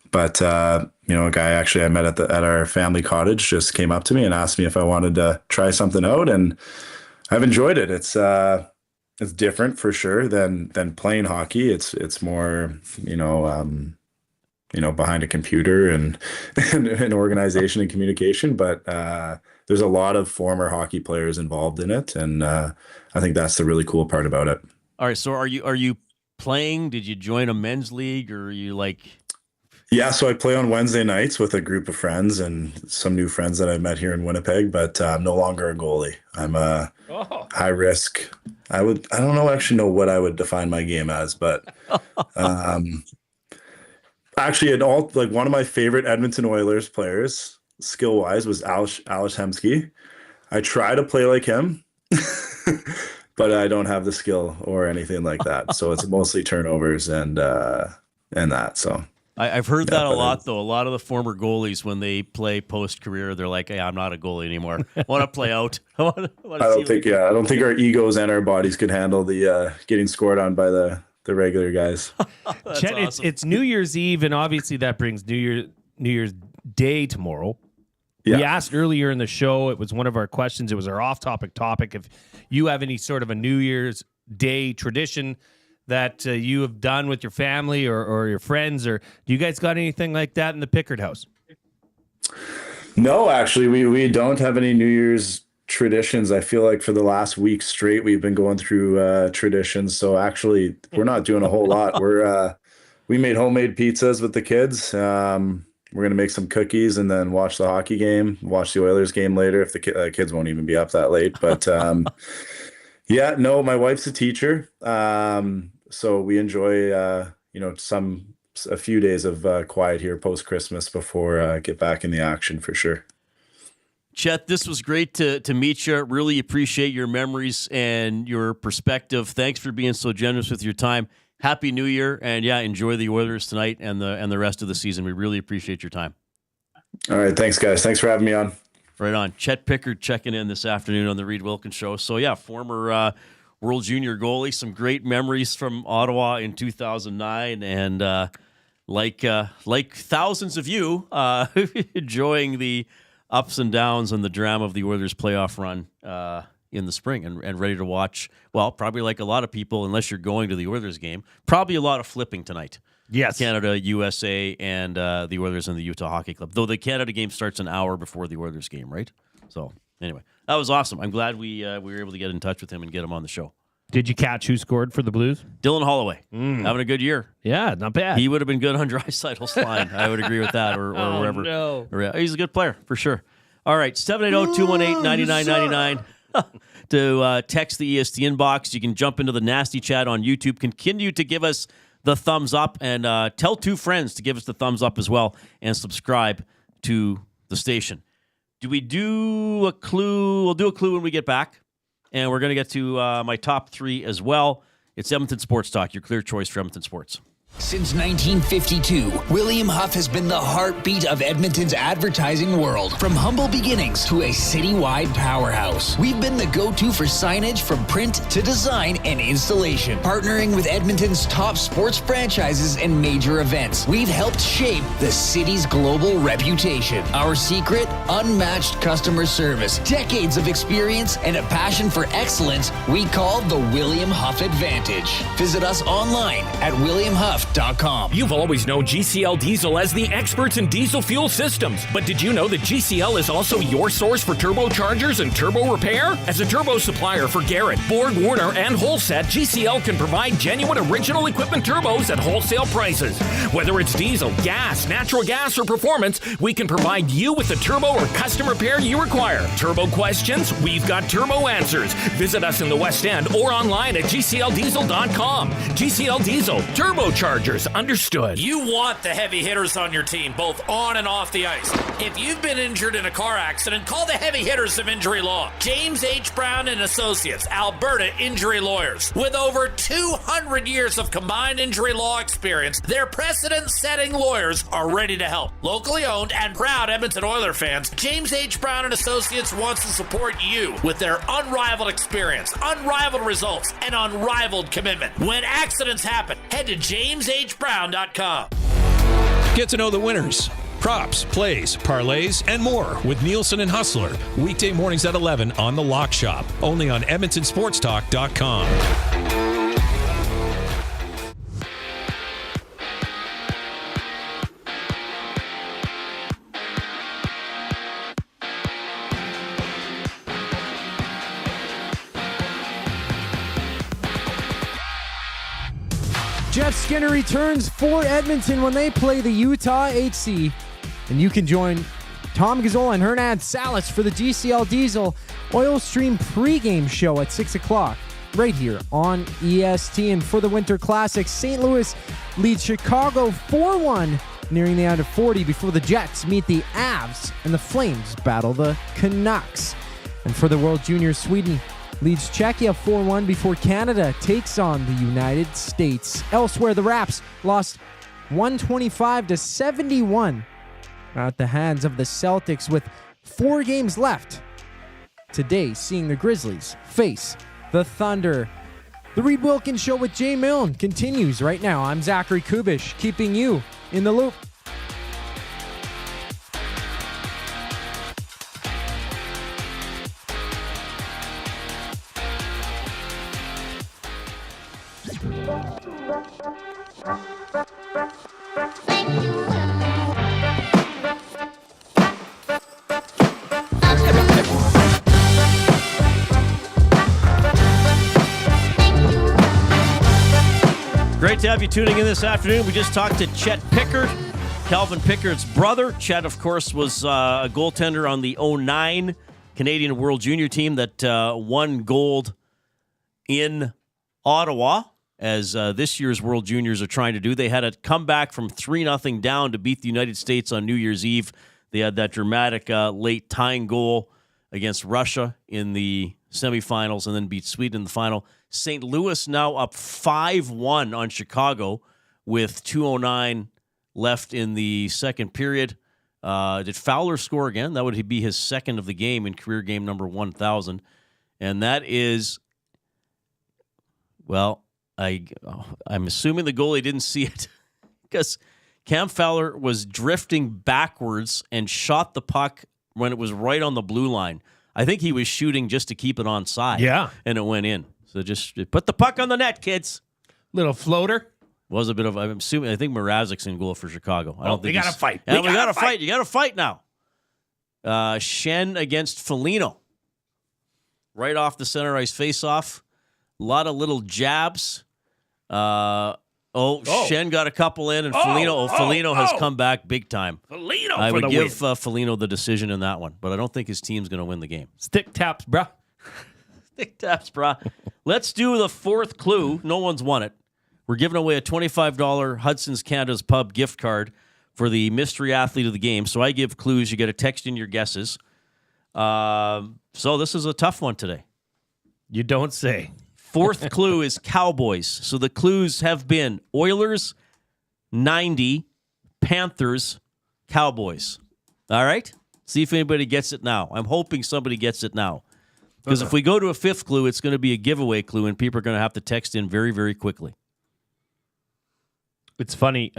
But a guy actually I met at our family cottage just came up to me and asked me if I wanted to try something out, and I've enjoyed it. It's different for sure than playing hockey. It's more behind a computer and organization and communication, but there's a lot of former hockey players involved in it, and I think that's the really cool part about it. All right, so are you playing? Did you join a men's league, or are you like? Yeah, so I play on Wednesday nights with a group of friends and some new friends that I've met here in Winnipeg, but I'm no longer a goalie. I'm a high risk. I don't actually know what I would define my game as, but actually, one of my favorite Edmonton Oilers players, skill-wise, was Ales Hemsky. I try to play like him, but I don't have the skill or anything like that. So it's mostly turnovers and that. So I've heard that a lot, though. A lot of the former goalies, when they play post-career, they're like, "Hey, I'm not a goalie anymore. I want to play out." I don't think our egos and our bodies could handle the getting scored on by the regular guys. Chet, awesome. It's New Year's Eve, and obviously that brings New Year's Day tomorrow. Yeah. We asked earlier in the show, it was one of our questions, it was our off-topic topic, if you have any sort of a New Year's Day tradition that you have done with your family or your friends, or do you guys got anything like that in the Pickard house? No, actually, we don't have any New Year's traditions. I feel like for the last week straight, we've been going through traditions. So actually, we're not doing a whole lot. We made homemade pizzas with the kids. We're going to make some cookies and then watch the hockey game, watch the Oilers game later if the kids won't even be up that late. But my wife's a teacher. So we enjoy, a few days of quiet here post-Christmas before get back in the action for sure. Chet, this was great to meet you. Really appreciate your memories and your perspective. Thanks for being so generous with your time. Happy New Year, and enjoy the Oilers tonight and the rest of the season. We really appreciate your time. All right, thanks, guys. Thanks for having me on. Right on. Chet Pickard checking in this afternoon on the Reid Wilkins Show. So, former World Junior goalie, some great memories from Ottawa in 2009, and like thousands of you, enjoying the ups and downs and the drama of the Oilers playoff run in the spring, and ready to watch, well, probably like a lot of people, unless you're going to the Oilers game, probably a lot of flipping tonight. Yes. Canada, USA, and the Oilers and the Utah Hockey Club. Though the Canada game starts an hour before the Oilers game, right? So, anyway, that was awesome. I'm glad we were able to get in touch with him and get him on the show. Did you catch who scored for the Blues? Dylan Holloway. Having a good year. Yeah, not bad. He would have been good on Dreisaitl's line. I would agree with that, or wherever. No. He's a good player, for sure. All right, 780-218-9999 to text the EST inbox. You can jump into the nasty chat on YouTube. Continue to give us the thumbs up and tell 2 friends to give us the thumbs up as well and subscribe to the station. Do we do a clue? We'll do a clue when we get back, and we're going to get to my top 3 as well. It's Edmonton Sports Talk, your clear choice for Edmonton Sports. Since 1952, William Huff has been the heartbeat of Edmonton's advertising world. From humble beginnings to a citywide powerhouse, we've been the go-to for signage from print to design and installation. Partnering with Edmonton's top sports franchises and major events, we've helped shape the city's global reputation. Our secret? Unmatched customer service, decades of experience, and a passion for excellence we call the William Huff Advantage. Visit us online at WilliamHuff.com. You've always known GCL Diesel as the experts in diesel fuel systems. But did you know that GCL is also your source for turbochargers and turbo repair? As a turbo supplier for Garrett, Borg Warner, and Holset, GCL can provide genuine original equipment turbos at wholesale prices. Whether it's diesel, gas, natural gas, or performance, we can provide you with the turbo or custom repair you require. Turbo questions? We've got turbo answers. Visit us in the West End or online at GCLDiesel.com. GCL Diesel, turbochargers, understood. You want the heavy hitters on your team, both on and off the ice. If you've been injured in a car accident, call the heavy hitters of injury law. James H. Brown and Associates, Alberta Injury Lawyers. With over 200 years of combined injury law experience, their precedent-setting lawyers are ready to help. Locally owned and proud Edmonton Oilers fans, James H. Brown and Associates wants to support you with their unrivaled experience, unrivaled results, and unrivaled commitment. When accidents happen, head to JamesHBrown.com. Get to know the winners, props, plays, parlays, and more with Nielsen and Hustler. Weekday mornings at 11 on The Lock Shop. Only on EdmontonSportsTalk.com. Jeff Skinner returns for Edmonton when they play the Utah HC. And you can join Tom Gazzola and Hernan Salas for the GCL Diesel Oil Stream pregame show at 6 o'clock right here on EST. And for the Winter Classic, St. Louis leads Chicago 4-1, nearing the end of 40 before the Jets meet the Avs and the Flames battle the Canucks. And for the World Juniors, Sweden leads Czechia 4-1 before Canada takes on the United States. Elsewhere, the Raps lost 125-71 at the hands of the Celtics with 4 games left today, seeing the Grizzlies face the Thunder. The Reid Wilkins Show with Jay Milne continues right now. I'm Zachary Kubusch, keeping you in the loop. Great to have you tuning in this afternoon. We just talked to Chet Pickard, Calvin Pickard's brother. Chet, of course, was a goaltender on the 2009 Canadian World Junior team that won gold in Ottawa, as this year's World Juniors are trying to do. They had a comeback from 3-0 down to beat the United States on New Year's Eve. They had that dramatic late tying goal against Russia in the semifinals and then beat Sweden in the final. St. Louis now up 5-1 on Chicago with 2:09 left in the second period. Did Fowler score again? That would be his second of the game in career game number 1,000. And that is, well, I'm assuming the goalie didn't see it because Cam Fowler was drifting backwards and shot the puck when it was right on the blue line. I think he was shooting just to keep it onside. Yeah. And it went in. So just put the puck on the net, kids. Little floater. Was a bit of, I'm assuming, I think Mrazek's in goal for Chicago. I don't think we got to fight. Yeah, we got to fight. You got to fight now. Shen against Foligno. Right off the center ice face-off. A lot of little jabs. Shen got a couple in, and Foligno has come back big time. Foligno I for would the give win. Foligno the decision in that one, but I don't think his team's going to win the game. Stick taps, bruh. Stick taps, brah. Let's do the fourth clue. No one's won it. We're giving away a $25 Hudson's Canada's Pub gift card for the mystery athlete of the game. So I give clues. You get a text in your guesses. So this is a tough one today. You don't say. Fourth clue is Cowboys. So the clues have been Oilers, 90, Panthers, Cowboys. All right? See if anybody gets it now. I'm hoping somebody gets it now. Because if we go to a fifth clue, it's going to be a giveaway clue, and people are going to have to text in very, very quickly. It's funny.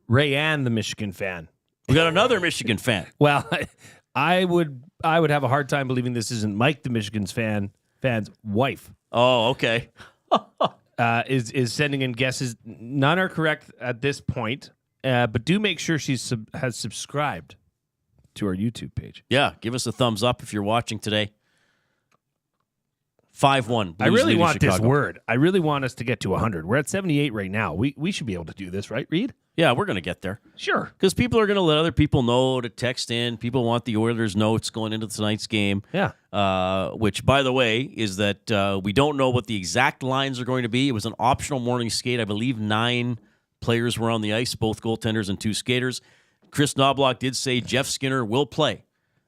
Rayanne, the Michigan fan. We got another Michigan fan. Well, I would have a hard time believing this isn't Mike, the Michigan's fan's wife. Oh, okay. Is sending in guesses. None are correct at this point, but do make sure she has subscribed to our YouTube page. Yeah, give us a thumbs up if you're watching today. 5-1. I really want Chicago. this word. I really want us to get to 100. We're at 78 right now. We should be able to do this, right, Reid? Yeah, we're going to get there. Sure. Because people are going to let other people know to text in. People want the Oilers notes going into tonight's game. Yeah. Which, by the way, is that we don't know what the exact lines are going to be. It was an optional morning skate. I believe 9 players were on the ice, both goaltenders and 2 skaters. Chris Knobloch did say Jeff Skinner will play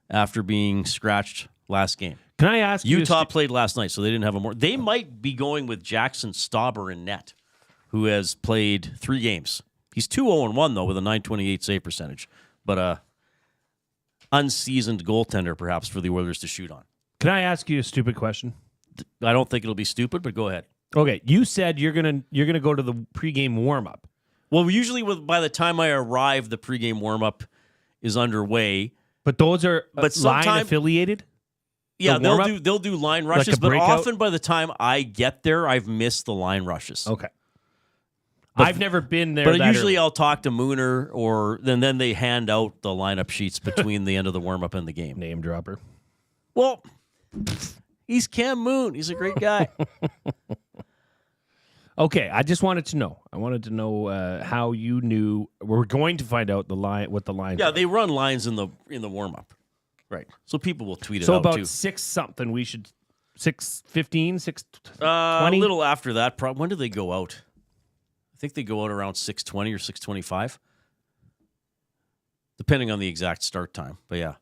after being scratched last game. Can I ask you? Utah played last night, so they didn't have a more. They might be going with Jackson Stauber in net, who has played 3 games. He's 2-0-1, though, with a .928 save percentage. But a unseasoned goaltender, perhaps, for the Oilers to shoot on. Can I ask you a stupid question? I don't think it'll be stupid, but go ahead. Okay, you said you're gonna go to the pregame warm-up. Well, usually by the time I arrive, the pregame warm-up is underway. But those are line affiliated? Yeah, they'll do line rushes, Like a but breakout? often by the time I get there, I've missed the line rushes. Okay. But I've never been there. But that usually early. I'll talk to Mooner, or then they hand out the lineup sheets between the end of the warm-up and the game. Name dropper. Well, he's Cam Moon. He's a great guy. Okay, I just wanted to know. I wanted to know how you knew. We're going to find out what the lines. Yeah, are. they run lines in the warm-up. Right. So people will tweet it So out about too. 6-something, we should 6:15, 6:20. A little after that. When do they go out? I think they go out around 6:20 or 6:25, depending on the exact start time. But yeah,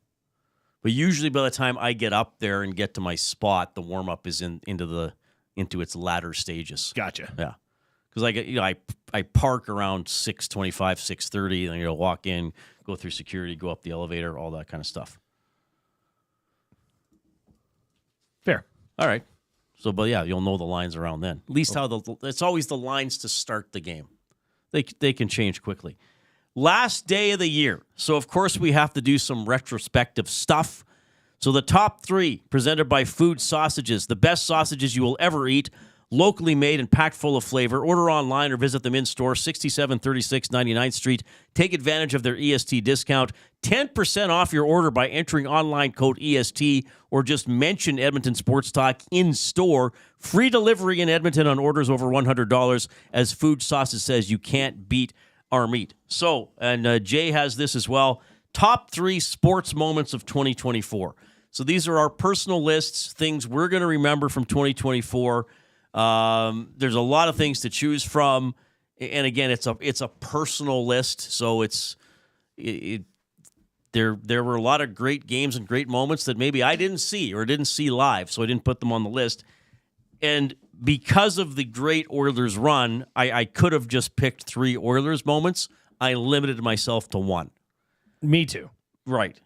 but usually by the time I get up there and get to my spot, the warm up is into its latter stages. Gotcha. Yeah, because I park around 6:25, 6:30, and walk in, go through security, go up the elevator, all that kind of stuff. Fair. All right. So, but yeah, you'll know the lines around then. At least it's always the lines to start the game. They can change quickly. Last day of the year. So, of course, we have to do some retrospective stuff. So the top 3 presented by Food Sausages, the best sausages you will ever eat, locally made and packed full of flavor. Order online or visit them in store, 6736 99th Street. Take advantage of their EST discount. 10% off your order by entering online code EST or just mention Edmonton Sports Talk in store. Free delivery in Edmonton on orders over $100. As Food Sausage says, you can't beat our meat. So, and Jay has this as well. Top 3 sports moments of 2024. So these are our personal lists, things we're going to remember from 2024. There's a lot of things to choose from, and again, it's a personal list. So there were a lot of great games and great moments that maybe I didn't see or didn't see live, so I didn't put them on the list. And because of the great Oilers run, I could have just picked 3 Oilers moments. I limited myself to 1. Me too. Right.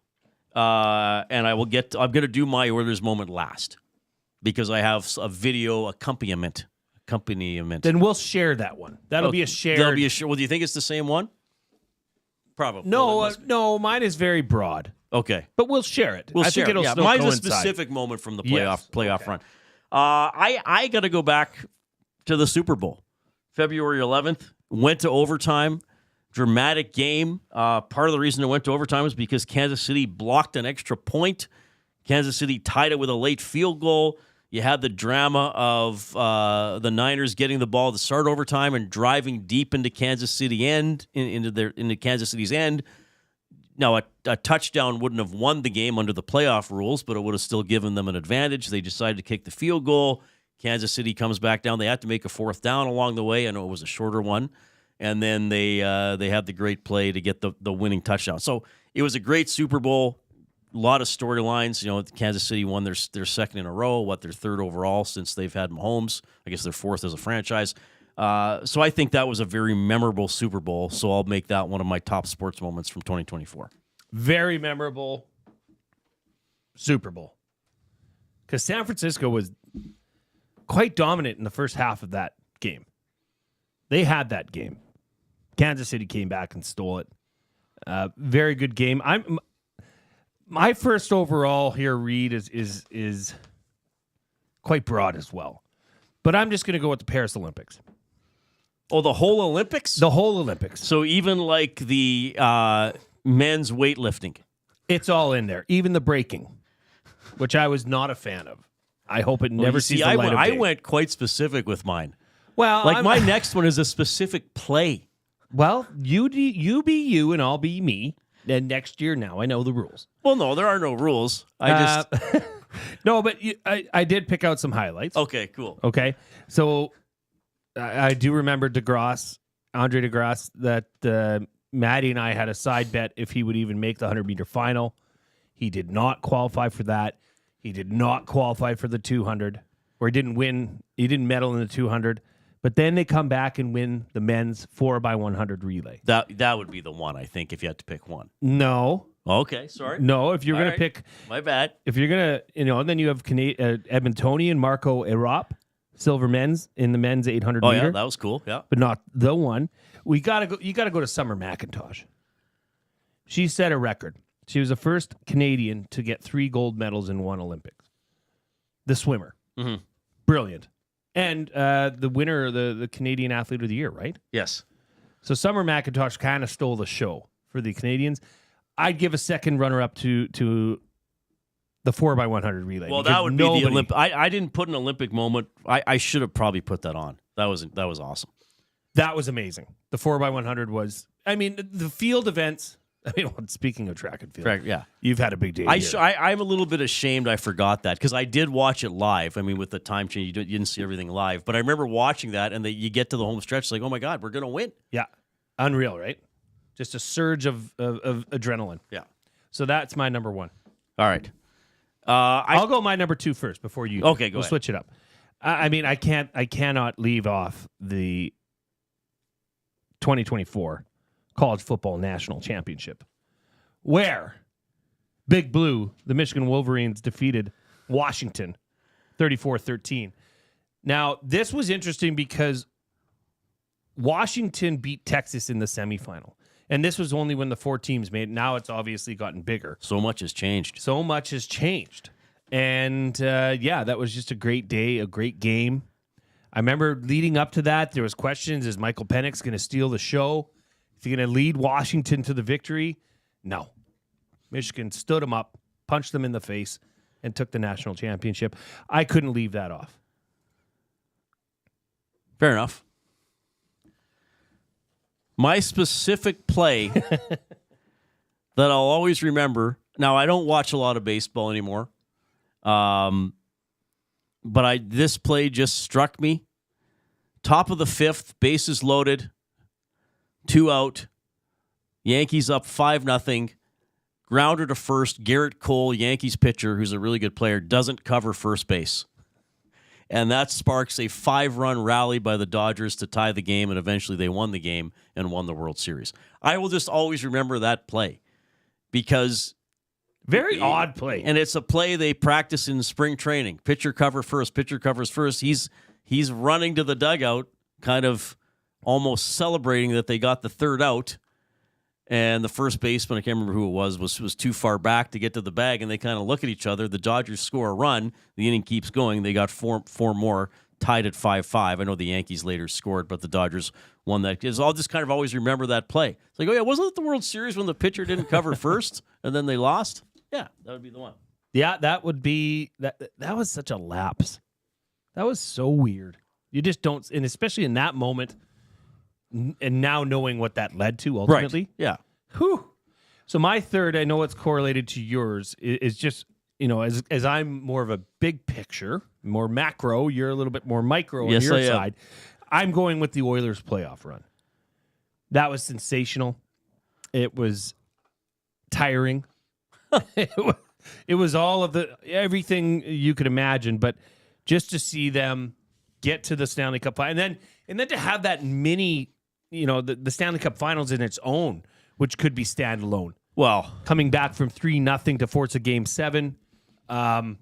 And I'm going to do my Oilers moment last because I have a video accompaniment. Then we'll share that one. That'll be a shared. That'll be a share. Well, do you think it's the same one? Probably. No, mine is very broad. Okay. But we'll share it. We'll I share think it'll it. Yeah, still mine's coincide. a specific moment from the Yes. playoff run. I got to go back to the Super Bowl. February 11th, went to overtime. Dramatic game. Part of the reason it went to overtime was because Kansas City blocked an extra point. Kansas City tied it with a late field goal. You had the drama of the Niners getting the ball to start overtime and driving deep into Kansas City into Kansas City's end. Now, a touchdown wouldn't have won the game under the playoff rules, but it would have still given them an advantage. They decided to kick the field goal. Kansas City comes back down. They had to make a fourth down along the way. I know it was a shorter one. And then they had the great play to get the winning touchdown. So it was a great Super Bowl. A lot of storylines. Kansas City won their second in a row, their third overall since they've had Mahomes. I guess their fourth as a franchise. So I think that was a very memorable Super Bowl. So I'll make that one of my top sports moments from 2024. Very memorable Super Bowl. Because San Francisco was quite dominant in the first half of that game. They had that game. Kansas City came back and stole it. Very good game. My first overall here, Reid, is quite broad as well. But I'm just going to go with the Paris Olympics. Oh, the whole Olympics? The whole Olympics. So even like the men's weightlifting? It's all in there. Even the breaking, which I was not a fan of. I hope it never sees the light of day. I went quite specific with mine. Well, my next one is a specific play. Well, you be you and I'll be me. And next year now, I know the rules. Well, no, there are no rules. No, but I did pick out some highlights. Okay, cool. Okay, so I do remember Andre DeGrasse, that Maddie and I had a side bet if he would even make the 100-meter final. He did not qualify for that. He did not qualify for the 200, or he didn't win. He didn't medal in the 200. But then they come back and win the men's 4x100 relay. That would be the one, I think, if you had to pick one. No. Okay, sorry. No, if you're going to pick... My bad. If you're going to, then you have Edmontonian Marco Erop, silver men's, in the men's 800 meter. Oh, yeah, that was cool, yeah. But not the one. You got to go to Summer McIntosh. She set a record. She was the first Canadian to get 3 gold medals in one Olympics. The swimmer. Mm-hmm. Brilliant. And the winner, the Canadian Athlete of the Year, right? Yes. So Summer McIntosh kind of stole the show for the Canadians. I'd give a second runner-up to the 4x100 relay. Well, that would be the Olympic. I didn't put an Olympic moment. I should have probably put that on. That was awesome. That was amazing. The 4x100 was, the field events. Speaking of track and field, yeah, you've had a big day. I'm a little bit ashamed I forgot that because I did watch it live. With the time change, you didn't see everything live. But I remember watching that, and you get to the home stretch, like, oh my God, we're going to win. Yeah. Unreal, right? Just a surge of adrenaline. Yeah. So that's my number one. All right. I'll go my number 2 first before you. Okay, go we'll ahead. Switch it up. I cannot leave off the 2024 College Football National Championship, where Big Blue, the Michigan Wolverines, defeated Washington 34-13. Now, this was interesting because Washington beat Texas in the semifinal. And this was only when the 4 teams made it. Now it's obviously gotten bigger. So much has changed. And, that was just a great day, a great game. I remember leading up to that, there was questions, is Michael Penix going to steal the show? Is he going to lead Washington to the victory? No. Michigan stood them up, punched them in the face, and took the national championship. I couldn't leave that off. Fair enough. My specific play that I'll always remember. Now, I don't watch a lot of baseball anymore. But this play just struck me. Top of the 5th, bases loaded, 2 out. Yankees up 5-0. Grounder to first. Garrett Cole, Yankees pitcher, who's a really good player, doesn't cover first base. And that sparks a 5-run rally by the Dodgers to tie the game, and eventually they won the game and won the World Series. I will just always remember that play because... Very odd play. And it's a play they practice in spring training. Pitcher cover first. Pitcher covers first. He's running to the dugout, kind of almost celebrating that they got the 3rd out. And the first baseman, I can't remember who it was too far back to get to the bag, and they kind of look at each other. The Dodgers score a run. The inning keeps going. They got four more, tied at 5-5. I know the Yankees later scored, but the Dodgers won that. I'll just kind of always remember that play. It's like, oh yeah, wasn't it the World Series when the pitcher didn't cover first and then they lost? Yeah, that would be the one. Yeah, that would be that. That was such a lapse. That was so weird. You just don't, and especially in that moment, and now knowing what that led to ultimately. Right. Yeah. Whew. So my third, I know it's correlated to yours, is just, as I'm more of a big picture, more macro, you're a little bit more micro on your side. I'm going with the Oilers playoff run. That was sensational. It was tiring. It was all of everything you could imagine, but just to see them get to the Stanley Cup final, and then to have that mini, the Stanley Cup Finals in its own, which could be standalone. Well, coming back from 3-0 to force a Game 7, what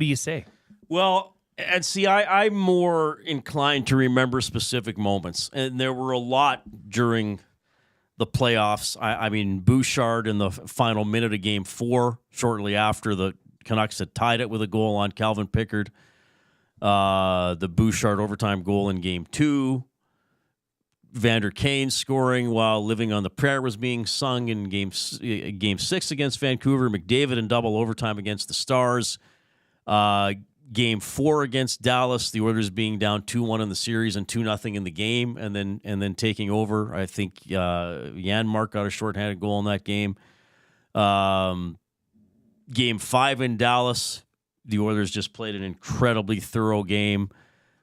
do you say? Well, and see, I'm more inclined to remember specific moments, and there were a lot during the playoffs. I mean, Bouchard in the final minute of Game 4, shortly after the Canucks had tied it with a goal on Calvin Pickard. The Bouchard overtime goal in Game 2. Vander Kane scoring while Living on the Prayer was being sung in Game 6 against Vancouver. McDavid in double overtime against the Stars. Game 4 against Dallas, the Oilers being down 2-1 in the series and 2-0 in the game, and then taking over. I think Janmark got a shorthanded goal in that game. Game 5 in Dallas, the Oilers just played an incredibly thorough game.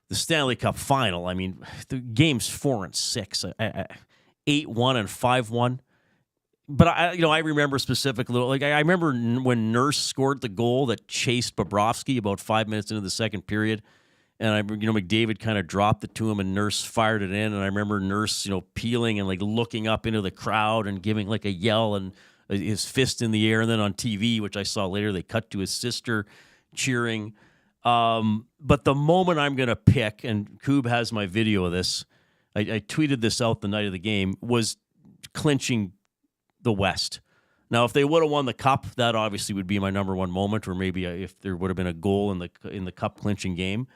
The Stanley Cup final, I mean, the games 4 and 6, 8-1 and 5-1. But I remember specifically, I remember when Nurse scored the goal that chased Bobrovsky about 5 minutes into the second period, and McDavid kind of dropped it to him, and Nurse fired it in, and I remember Nurse, peeling and looking up into the crowd and giving a yell and his fist in the air, and then on TV, which I saw later, they cut to his sister cheering. But the moment I'm going to pick, and Kub has my video of this, I tweeted this out the night of the game, was clinching the West. Now, if they would have won the cup, that obviously would be my number one moment, or maybe if there would have been a goal in the cup clinching game.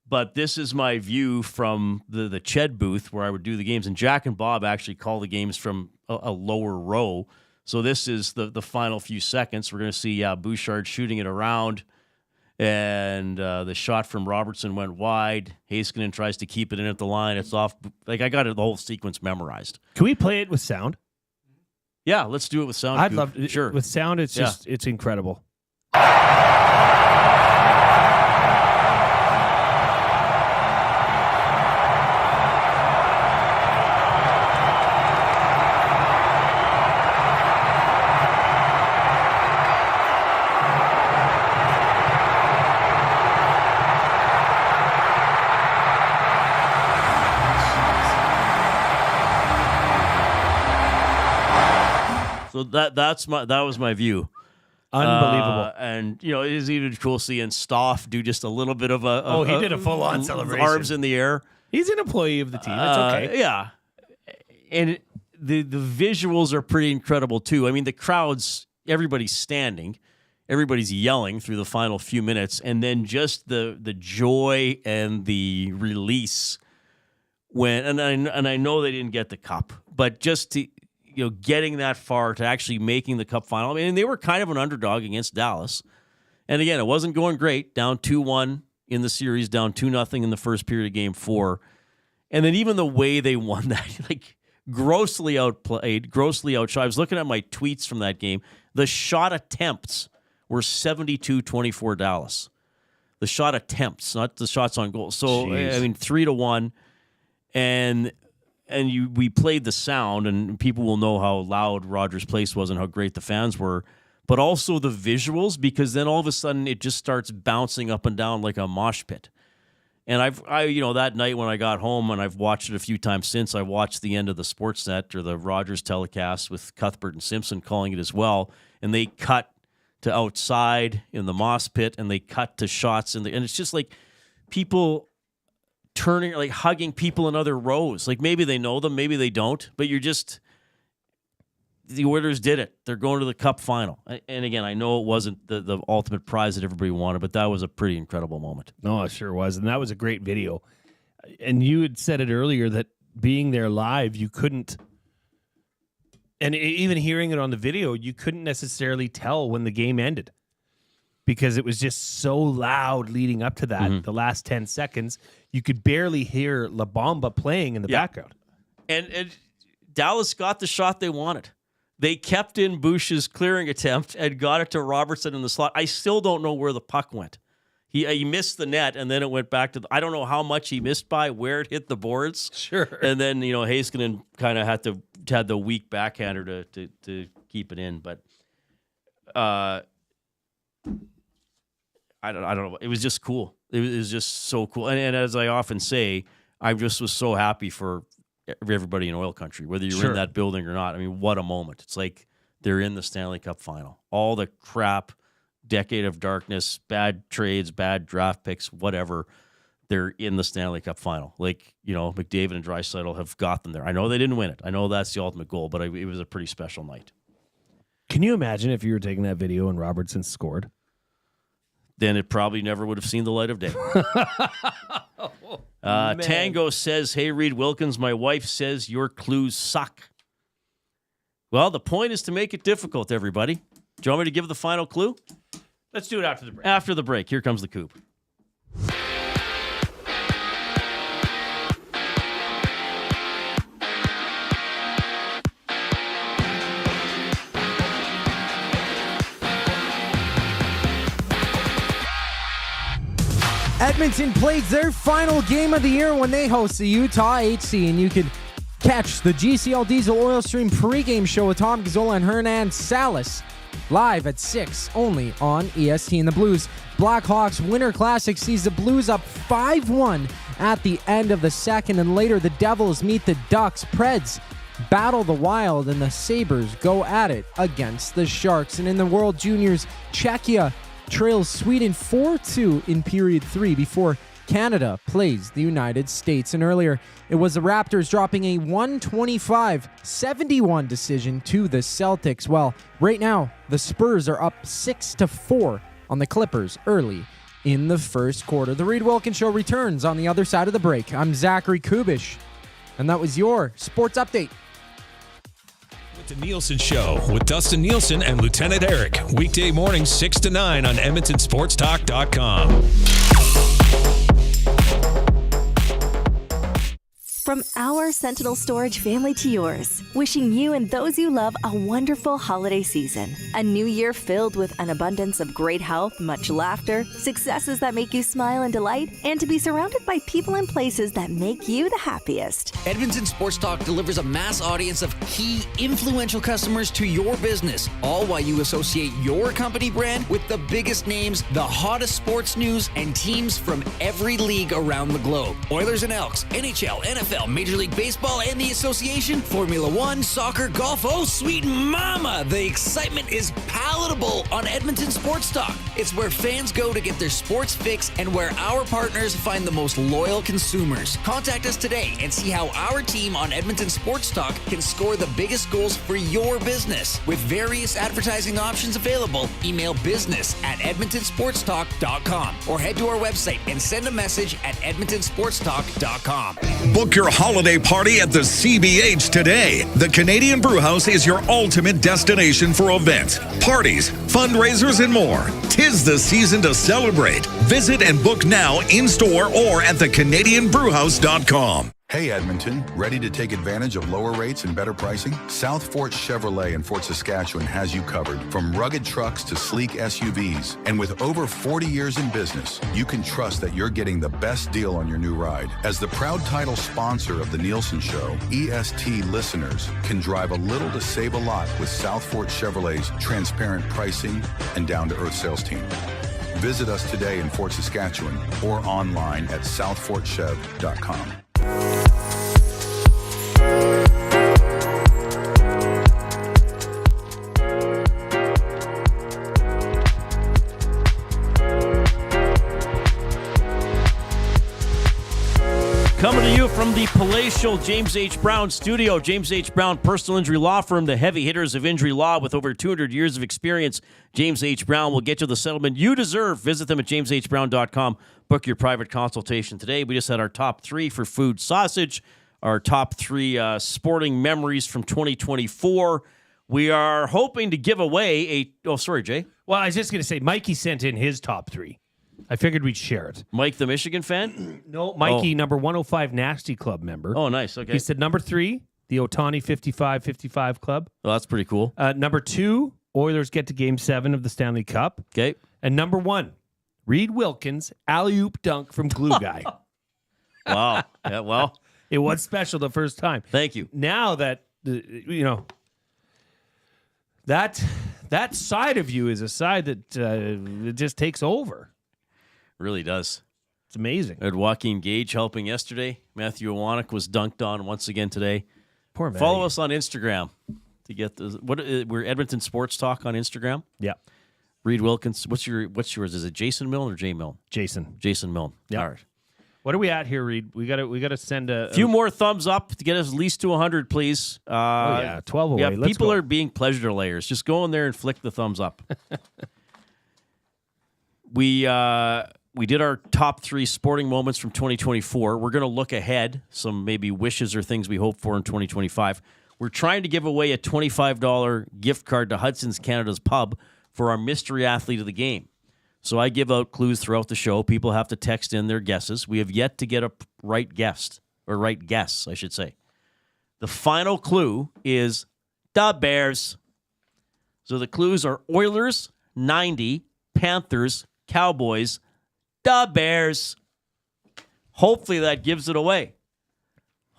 But this is my view from the Ched booth where I would do the games, and Jack and Bob actually call the games from a lower row. So this is the final few seconds. We're going to see Bouchard shooting it around, and the shot from Robertson went wide. Heiskanen tries to keep it in at the line. It's off. I got the whole sequence memorized. Can we play it with sound? Yeah, let's do it with sound. I'd love to. Sure. With sound, it's just, it's incredible. So that was my view. Unbelievable. And it is even cool seeing Stoff do just a little bit of he did a full-on celebration. Arms in the air. He's an employee of the team. It's okay. Yeah. And the visuals are pretty incredible too. I mean, the crowds, everybody's standing, everybody's yelling through the final few minutes, and then just the joy and the release when and I know they didn't get the cup, but just to getting that far to actually making the cup final. I mean, they were kind of an underdog against Dallas. And again, it wasn't going great. Down 2-1 in the series, down 2-0 in the first period of Game 4. And then even the way they won that, grossly outplayed, grossly outshot. I was looking at my tweets from that game. The shot attempts were 72-24 Dallas. The shot attempts, not the shots on goal. So, Jeez. I mean, 3-1. And we played the sound, and people will know how loud Rogers Place was and how great the fans were, but also the visuals, because then all of a sudden it just starts bouncing up and down like a mosh pit. And I that night when I got home, and I've watched it a few times since, I watched the end of the Sportsnet or the Rogers telecast with Cuthbert and Simpson calling it as well, and they cut to outside in the mosh pit, and they cut to shots, and it's just like people turning, hugging people in other rows. Maybe they know them, maybe they don't, but the Oilers did it. They're going to the cup final. And again, I know it wasn't the ultimate prize that everybody wanted, but that was a pretty incredible moment. No, it sure was. And that was a great video. And you had said it earlier that being there live, you couldn't And even hearing it on the video, you couldn't necessarily tell when the game ended because it was just so loud leading up to that. The last 10 seconds, you could barely hear La Bamba playing in the background. And Dallas got the shot they wanted. They kept in Bush's clearing attempt and got it to Robertson in the slot. I still don't know where the puck went. He missed the net, and then it went back to I don't know how much he missed by, where it hit the boards. Sure. And then, Heiskanen kind of had the weak backhander to keep it in. But I don't know. It was just cool. It was just so cool. And as I often say, I just was so happy for everybody in oil country, whether you're in that building or not. I mean, what a moment. It's like they're in the Stanley Cup final. All the crap, decade of darkness, bad trades, bad draft picks, whatever, they're in the Stanley Cup final. Like, McDavid and Draisaitl have got them there. I know they didn't win it. I know that's the ultimate goal, but it was a pretty special night. Can you imagine if you were taking that video and Robertson scored? Then it probably never would have seen the light of day. Tango says, hey, Reid Wilkins, my wife says your clues suck. Well, the point is to make it difficult, everybody. Do you want me to give the final clue? Let's do it after the break. After the break. Here comes the coop. Edmonton plays their final game of the year when they host the Utah HC, and you can catch the GCL Diesel Oil Stream pregame show with Tom Gazzola and Hernan Salas live at 6 only on EST. And the Blues Blackhawks Winter Classic sees the Blues up 5-1 at the end of the second, and later the Devils meet the Ducks. Preds battle the Wild, and the Sabres go at it against the Sharks. And in the World Juniors, Czechia trails Sweden 4-2 in period 3 before Canada plays the United States. And earlier, it was the Raptors dropping a 125-71 decision to the Celtics. Well, right now, the Spurs are up 6-4 on the Clippers early in the first quarter. The Reid Wilkins Show returns on the other side of the break. I'm Zachary Kubusch, and that was your sports update. The Nielsen Show with Dustin Nielsen and Lieutenant Eric. Weekday mornings 6 to 9 on EdmontonSportsTalk.com. From our Sentinel Storage family to yours, wishing you and those you love a wonderful holiday season. A new year filled with an abundance of great health, much laughter, successes that make you smile and delight, and to be surrounded by people and places that make you the happiest. Edmonton Sports Talk delivers a mass audience of key, influential customers to your business, all while you associate your company brand with the biggest names, the hottest sports news, and teams from every league around the globe. Oilers and Elks, NHL, NFL, Major League Baseball, and the Association, Formula One, soccer, golf. Oh, sweet mama! The excitement is palatable on Edmonton Sports Talk. It's where fans go to get their sports fix and where our partners find the most loyal consumers. Contact us today and see how our team on Edmonton Sports Talk can score the biggest goals for your business. With various advertising options available, email business@edmontonsportstalk.com or head to our website and send a message at edmontonsportstalk.com. Book your holiday party at the CBH today. The Canadian Brewhouse is your ultimate destination for events, parties, fundraisers, and more. 'Tis the season to celebrate. Visit and book now in-store or at thecanadianbrewhouse.com. Hey Edmonton, ready to take advantage of lower rates and better pricing? South Fort Chevrolet in Fort Saskatchewan has you covered, from rugged trucks to sleek SUVs. And with over 40 years in business, you can trust that you're getting the best deal on your new ride. As the proud title sponsor of The Nielsen Show, EST listeners can drive a little to save a lot with South Fort Chevrolet's transparent pricing and down-to-earth sales team. Visit us today in Fort Saskatchewan or online at southfortchev.com. Coming to you from the palatial James H. Brown studio. James H. Brown Personal Injury Law Firm, the heavy hitters of injury law with over 200 years of experience. James H. Brown will get you the settlement you deserve. Visit them at jameshbrown.com. Book your private consultation today. We just had our top 3 for food sausage. our top 3 sporting memories from 2024. We are hoping to give away a... Oh, sorry, Jay. Well, I was just going to say, Mikey sent in his top 3. I figured we'd share it. Mike, the Michigan fan? No, Mikey, number 105 Nasty Club member. Oh, nice. Okay. He said number 3, the Ohtani 55-55 Club. Oh, that's pretty cool. Number 2, Oilers get to Game 7 of the Stanley Cup. Okay. And number 1, Reid Wilkins alley-oop dunk from Glue Guy. Wow. Yeah, well. It was special the first time. Thank you. Now that, that side of you is a side that it just takes over. Really does. It's amazing. I had Joaquin Gage helping yesterday. Matthew Iwanek was dunked on once again today. Poor man. Follow us on Instagram to get we're Edmonton Sports Talk on Instagram. Yeah. Reid Wilkins. What's yours? Is it Jason Milne or Jay Milne? Jason Milne. Yeah. All right. What are we at here, Reid? We gotta send a few more thumbs up to get us at least to 100, please. 12 away. Yeah, Let's people go. are being pleasure layers. Just go in there and flick the thumbs up. We did our top 3 sporting moments from 2024. We're going to look ahead, some maybe wishes or things we hope for in 2025. We're trying to give away a $25 gift card to Hudson's Canada's Pub for our mystery athlete of the game. So I give out clues throughout the show. People have to text in their guesses. We have yet to get a right guess, I should say. The final clue is the Bears. So the clues are Oilers, 90, Panthers, Cowboys, the Bears. Hopefully that gives it away.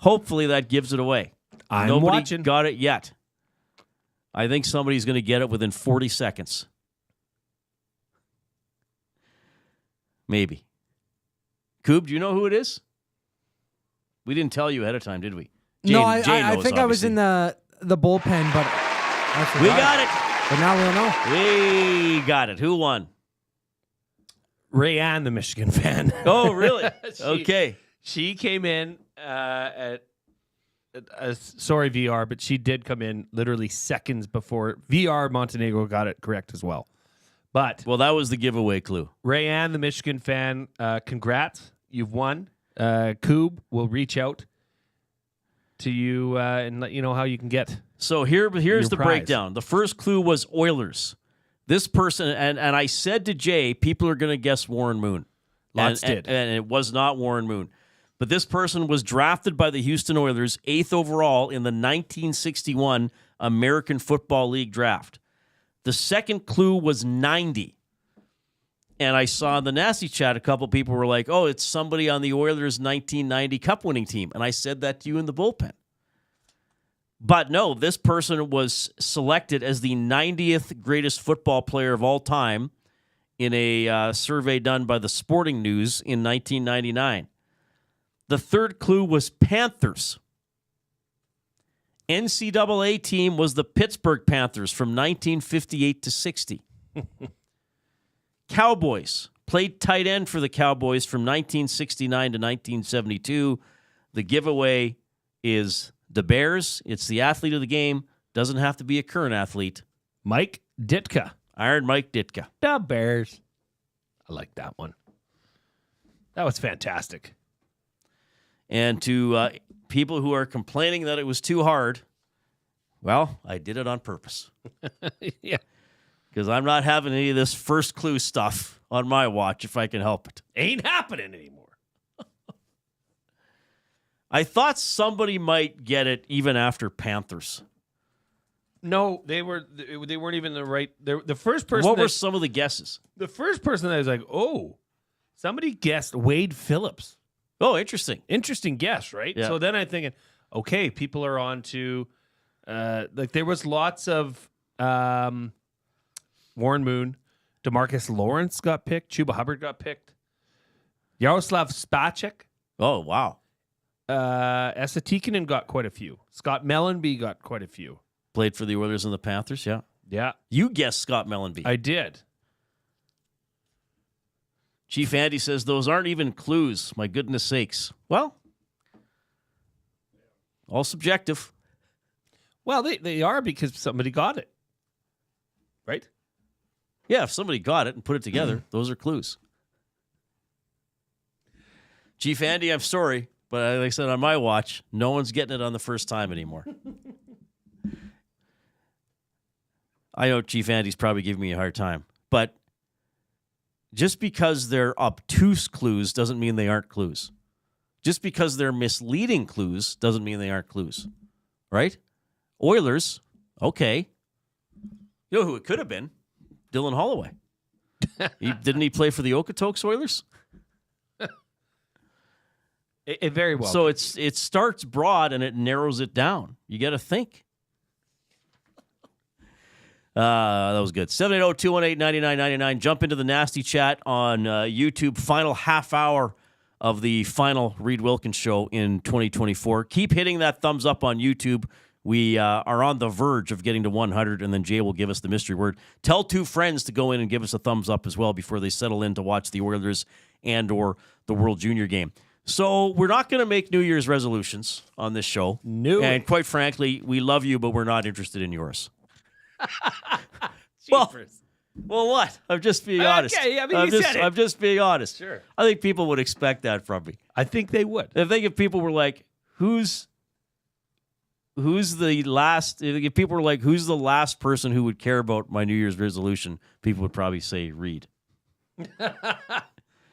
I'm Nobody watching. got it yet. I think somebody's going to get it within 40 seconds. Maybe. Coob, do you know who it is? We didn't tell you ahead of time, did we? Jay I knows, think obviously. I was in the bullpen, but I forgot. We got it. But now we'll know. We got it. Who won? Rayanne, the Michigan fan. Oh, really? Okay. She came in sorry, VR, but she did come in literally seconds before VR Montenegro got it correct as well. But that was the giveaway clue. Rayanne, the Michigan fan, congrats. You've won. Coob will reach out to you and let you know how you can get. So here's the prize. breakdown. The first clue was Oilers. This person, and I said to Jay, people are going to guess Warren Moon. Lots did. And it was not Warren Moon. But this person was drafted by the Houston Oilers 8th overall in the 1961 American Football League draft. The second clue was 90. And I saw in the Nasty Chat a couple people were like, oh, it's somebody on the Oilers 1990 Cup winning team. And I said that to you in the bullpen. But no, this person was selected as the 90th greatest football player of all time in a survey done by the Sporting News in 1999. The third clue was Panthers. NCAA team was the Pittsburgh Panthers from 1958 to 60. Cowboys. Played tight end for the Cowboys from 1969 to 1972. The giveaway is the Bears. It's the athlete of the game. Doesn't have to be a current athlete. Mike Ditka. Iron Mike Ditka. The Bears. I like that one. That was fantastic. And to people who are complaining that it was too hard, well, I did it on purpose. Yeah. Because I'm not having any of this first clue stuff on my watch if I can help it. Ain't happening anymore. I thought somebody might get it even after Panthers. No, they weren't even the right. The first person. What were some of the guesses? The first person that was like, oh, somebody guessed Wade Phillips. Oh, interesting. Interesting guess, right? Yeah. So then I'm thinking, okay, people are on to, like there was lots of Warren Moon, DeMarcus Lawrence got picked, Chuba Hubbard got picked, Yaroslav Spacek. Oh, wow. Esa Tikkanen got quite a few. Scott Mellenby got quite a few. Played for the Oilers and the Panthers, yeah. Yeah. You guessed Scott Mellenby. I did. Chief Andy says, those aren't even clues. My goodness sakes. Well, all subjective. Well, they are because somebody got it. Right? Yeah, if somebody got it and put it together, those are clues. Chief Andy, I'm sorry. But like I said, on my watch, no one's getting it on the first time anymore. I know Chief Andy's probably giving me a hard time, but just because they're obtuse clues doesn't mean they aren't clues. Just because they're misleading clues doesn't mean they aren't clues, right? Oilers, okay. You know who it could have been? Dylan Holloway. Didn't he play for the Okotoks Oilers? It very well. So it starts broad and it narrows it down. You got to think. That was good. 780-218-9999. Jump into the nasty chat on YouTube. Final half hour of the final Reid Wilkins show in 2024. Keep hitting that thumbs up on YouTube. We are on the verge of getting to 100, and then Jay will give us the mystery word. Tell 2 friends to go in and give us a thumbs up as well before they settle in to watch the Oilers and or the World Junior game. So we're not going to make New Year's resolutions on this show. No. And quite frankly, we love you, but we're not interested in yours. Well, what? I'm just being honest. Okay, I mean, you said it. I'm just being honest. Sure. I think people would expect that from me. I think they would. I think if people were like, who's the last? If people were like, who's the last person who would care about my New Year's resolution? People would probably say Reid.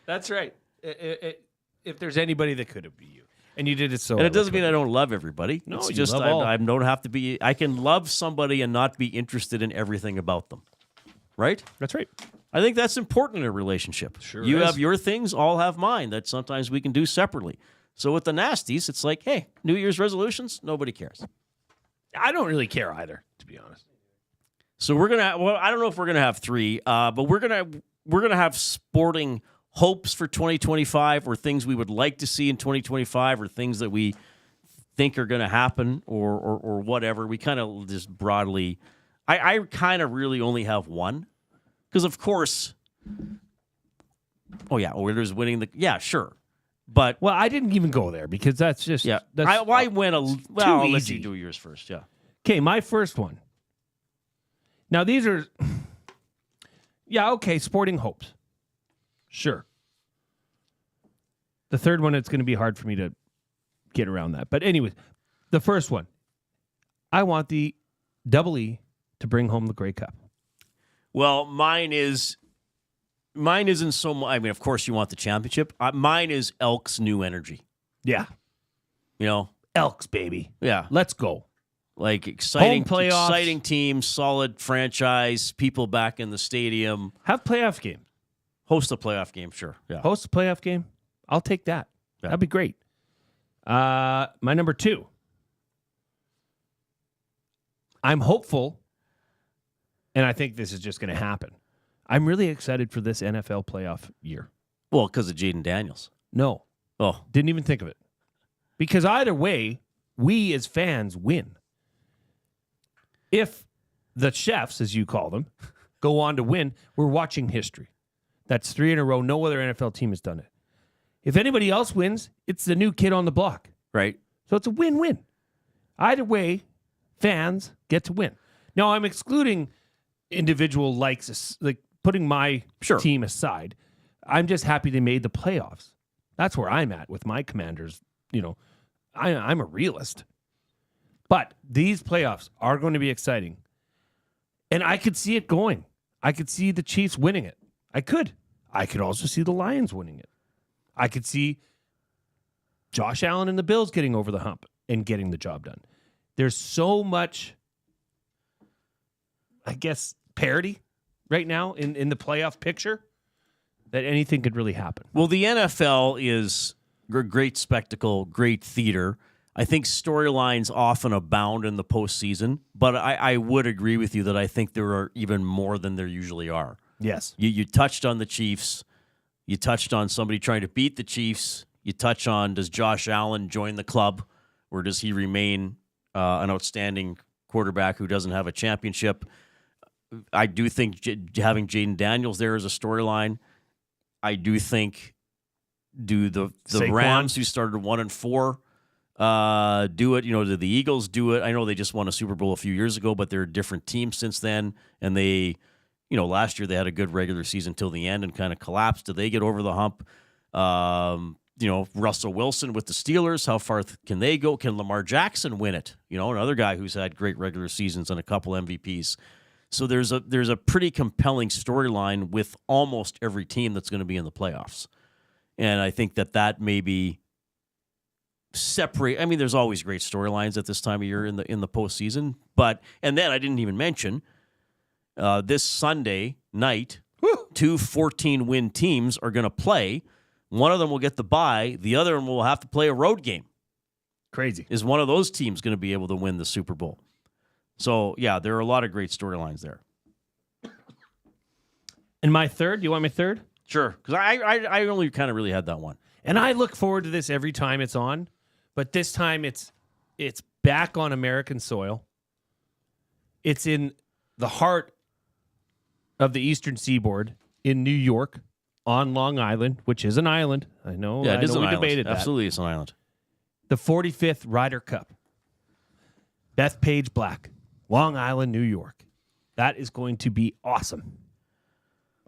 That's right. If there's anybody that could have been you, and you did it so, And it doesn't mean I don't love everybody. No, it's you just love all. I don't have to be. I can love somebody and not be interested in everything about them. Right? That's right. I think that's important in a relationship. Sure you is. have your things, I'll have mine. That sometimes we can do separately. So with the nasties, it's like, hey, New Year's resolutions, nobody cares. I don't really care either, to be honest. So we're gonna. Well, I don't know if we're gonna have 3, but we're gonna have sporting hopes for 2025, or things we would like to see in 2025, or things that we think are gonna happen, or whatever. We kind of just broadly. I kind of really only have one, because of course. Oh yeah, Oilers winning the. Yeah, sure. But well, I didn't even go there because that's just yeah. That's I went a well. I'll let easy. you do yours first. Yeah. Okay, my first one. Now these are, yeah, okay, sporting hopes. Sure. The third one, it's going to be hard for me to get around that. But anyways, the first one, I want the Double E to bring home the Grey Cup. Well, mine isn't so much. I mean, of course, you want the championship. Mine is Elks' new energy. Yeah. You know, Elks, baby. Yeah. Let's go. Like exciting playoffs. exciting team, solid franchise, people back in the stadium. Have playoff game. Host a playoff game, sure. Yeah. Host a playoff game. I'll take that. Yeah. That'd be great. My number 2. I'm hopeful, and I think this is just going to happen. I'm really excited for this NFL playoff year. Well, because of Jaden Daniels. No. Oh. Didn't even think of it. Because either way, we as fans win. If the chefs, as you call them, go on to win, we're watching history. That's 3 in a row. No other NFL team has done it. If anybody else wins, it's the new kid on the block. Right. So it's a win-win. Either way, fans get to win. Now, I'm excluding individual likes, like putting my team aside. I'm just happy they made the playoffs. That's where I'm at with my Commanders. You know, I'm a realist. But these playoffs are going to be exciting. And I could see it going. I could see the Chiefs winning it. I could. I could also see the Lions winning it. I could see Josh Allen and the Bills getting over the hump and getting the job done. There's so much, I guess, parity right now in the playoff picture that anything could really happen. Well, the NFL is a great spectacle, great theater. I think storylines often abound in the postseason, but I would agree with you that I think there are even more than there usually are. Yes. You touched on the Chiefs. You touched on somebody trying to beat the Chiefs. You touch on, does Josh Allen join the club, or does he remain an outstanding quarterback who doesn't have a championship? I do think having Jaden Daniels there is a storyline. I do think, do the Rams, who started 1-4, do it? You know, did the Eagles do it? I know they just won a Super Bowl a few years ago, but they're a different team since then. And they, you know, last year they had a good regular season till the end and kind of collapsed. Did they get over the hump? Russell Wilson with the Steelers, how far can they go? Can Lamar Jackson win it? Another guy who's had great regular seasons and a couple MVPs. So there's a pretty compelling storyline with almost every team that's going to be in the playoffs. And I think that maybe separate. I mean, there's always great storylines at this time of year in the postseason. And then I didn't even mention this Sunday night, 2 14-win teams are going to play. One of them will get the bye. The other one will have to play a road game. Crazy. Is one of those teams going to be able to win the Super Bowl? So, yeah, there are a lot of great storylines there. And my third? You want my third? Sure, because I only kind of really had that one. And I look forward to this every time it's on, but this time it's back on American soil. It's in the heart of the Eastern Seaboard in New York on Long Island, which is an island. I know. Yeah, it is an we island. debated that. Absolutely, it's an island. The 45th Ryder Cup. Bethpage Black, Long Island, New York. That is going to be awesome.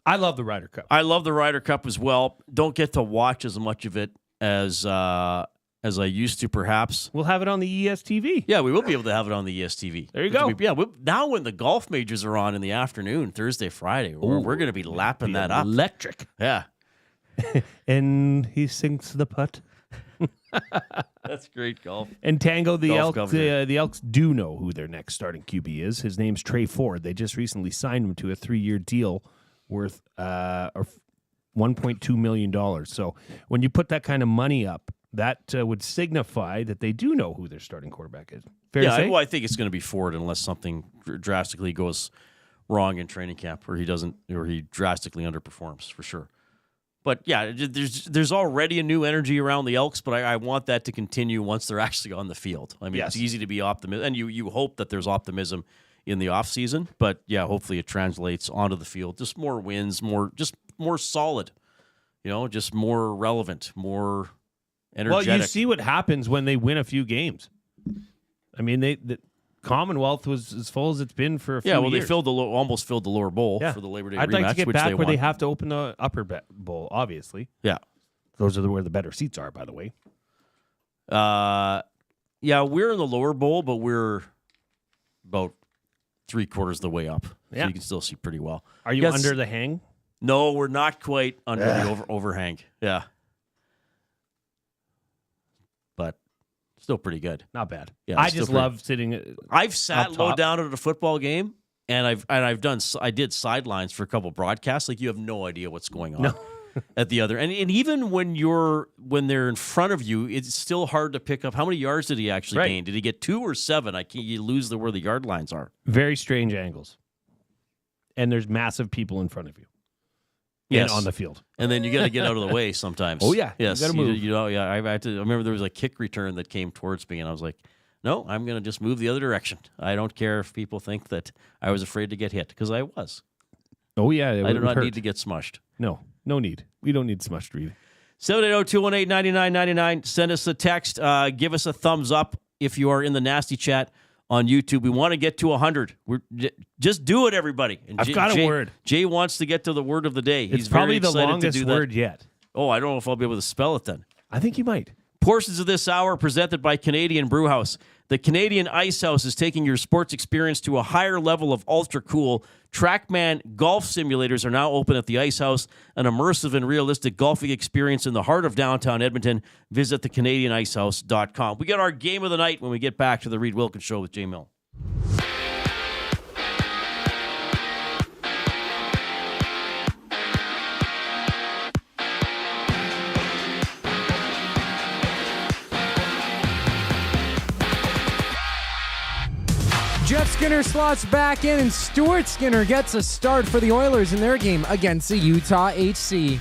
I love the Ryder Cup. I love the Ryder Cup as well. Don't get to watch as much of it as I used to, perhaps. We'll have it on the ESTV. Yeah, we will be able to have it on the ESTV. There you go. Now when the golf majors are on in the afternoon, Thursday, Friday, we're going to be lapping that up. Electric. Yeah. And he sinks the putt. That's great golf. And Tango, the Golf Elks, coverage. the Elks do know who their next starting QB is. His name's Trey Ford. They just recently signed him to a 3-year deal worth $1.2 million. So when you put that kind of money up, that would signify that they do know who their starting quarterback is. Fair to say? Well, I think it's going to be Ford unless something drastically goes wrong in training camp, or he drastically underperforms for sure. But yeah, there's already a new energy around the Elks, but I want that to continue once they're actually on the field. I mean, It's easy to be optimistic, and you hope that there's optimism in the offseason, but yeah, hopefully it translates onto the field. Just more wins, more solid, just more relevant, more energetic. Well, you see what happens when they win a few games. I mean, the Commonwealth was as full as it's been for a few years. They almost filled the lower bowl for the Labor Day rematch. I'd like to get back where won. they have to open the upper bowl, obviously. Yeah. Those are where the better seats are, by the way. Yeah, we're in the lower bowl, but we're about 3/4 of the way up. Yeah. So you can still see pretty well. Are you under the hang? No, we're not quite under the overhang. Yeah. But still pretty good. Not bad. Yeah, I just love sitting. I've sat up low top. down at a football game, and I did sidelines for a couple broadcasts. Like, you have no idea what's going on at the other. And even when they're in front of you, it's still hard to pick up how many yards did he actually gain? Did he get 2 or 7? You lose where the yard lines are. Very strange angles. And there's massive people in front of you. Yes. And on the field. And then you got to get out of the way sometimes. Oh, yeah. Yes. You got to move. I remember there was a kick return that came towards me, and I was like, no, I'm going to just move the other direction. I don't care if people think that I was afraid to get hit, because I was. Oh, yeah. I do not need to get smushed. No need. We don't need smushed really. 780-218-9999. Send us a text. Give us a thumbs up if you are in the nasty chat on YouTube. We want to get to 100. Just do it, everybody. And I've got a word. Jay wants to get to the word of the day. It's probably the longest word yet. Oh, I don't know if I'll be able to spell it then. I think you might. Portions of this hour presented by Canadian Brewhouse. The Canadian Ice House is taking your sports experience to a higher level of ultra cool. TrackMan golf simulators are now open at the Ice House, an immersive and realistic golfing experience in the heart of downtown Edmonton. Visit thecanadianicehouse.com. We get our game of the night when we get back to the Reid Wilkins Show with Jay Milne. Jeff Skinner slots back in, and Stuart Skinner gets a start for the Oilers in their game against the Utah HC.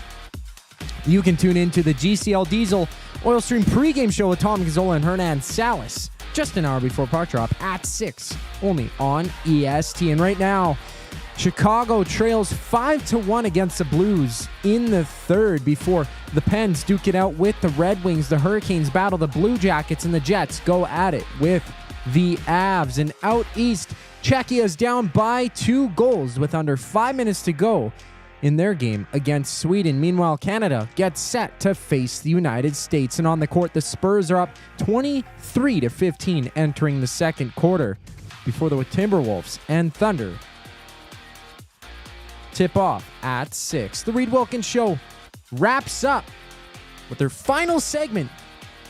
You can tune into the GCL Diesel Oil Stream pregame show with Tom Gazzola and Hernan Salas just an hour before puck drop at 6, only on EST. And right now, Chicago trails 5-1 against the Blues in the third before the Pens duke it out with the Red Wings. The Hurricanes battle the Blue Jackets, and the Jets go at it with the Avs. And out east, Czechia is down by 2 goals with under 5 minutes to go in their game against Sweden. Meanwhile, Canada gets set to face the United States. And on the court, the Spurs are up 23-15 entering the second quarter before the Timberwolves and Thunder tip off at 6. The Reid Wilkins Show wraps up with their final segment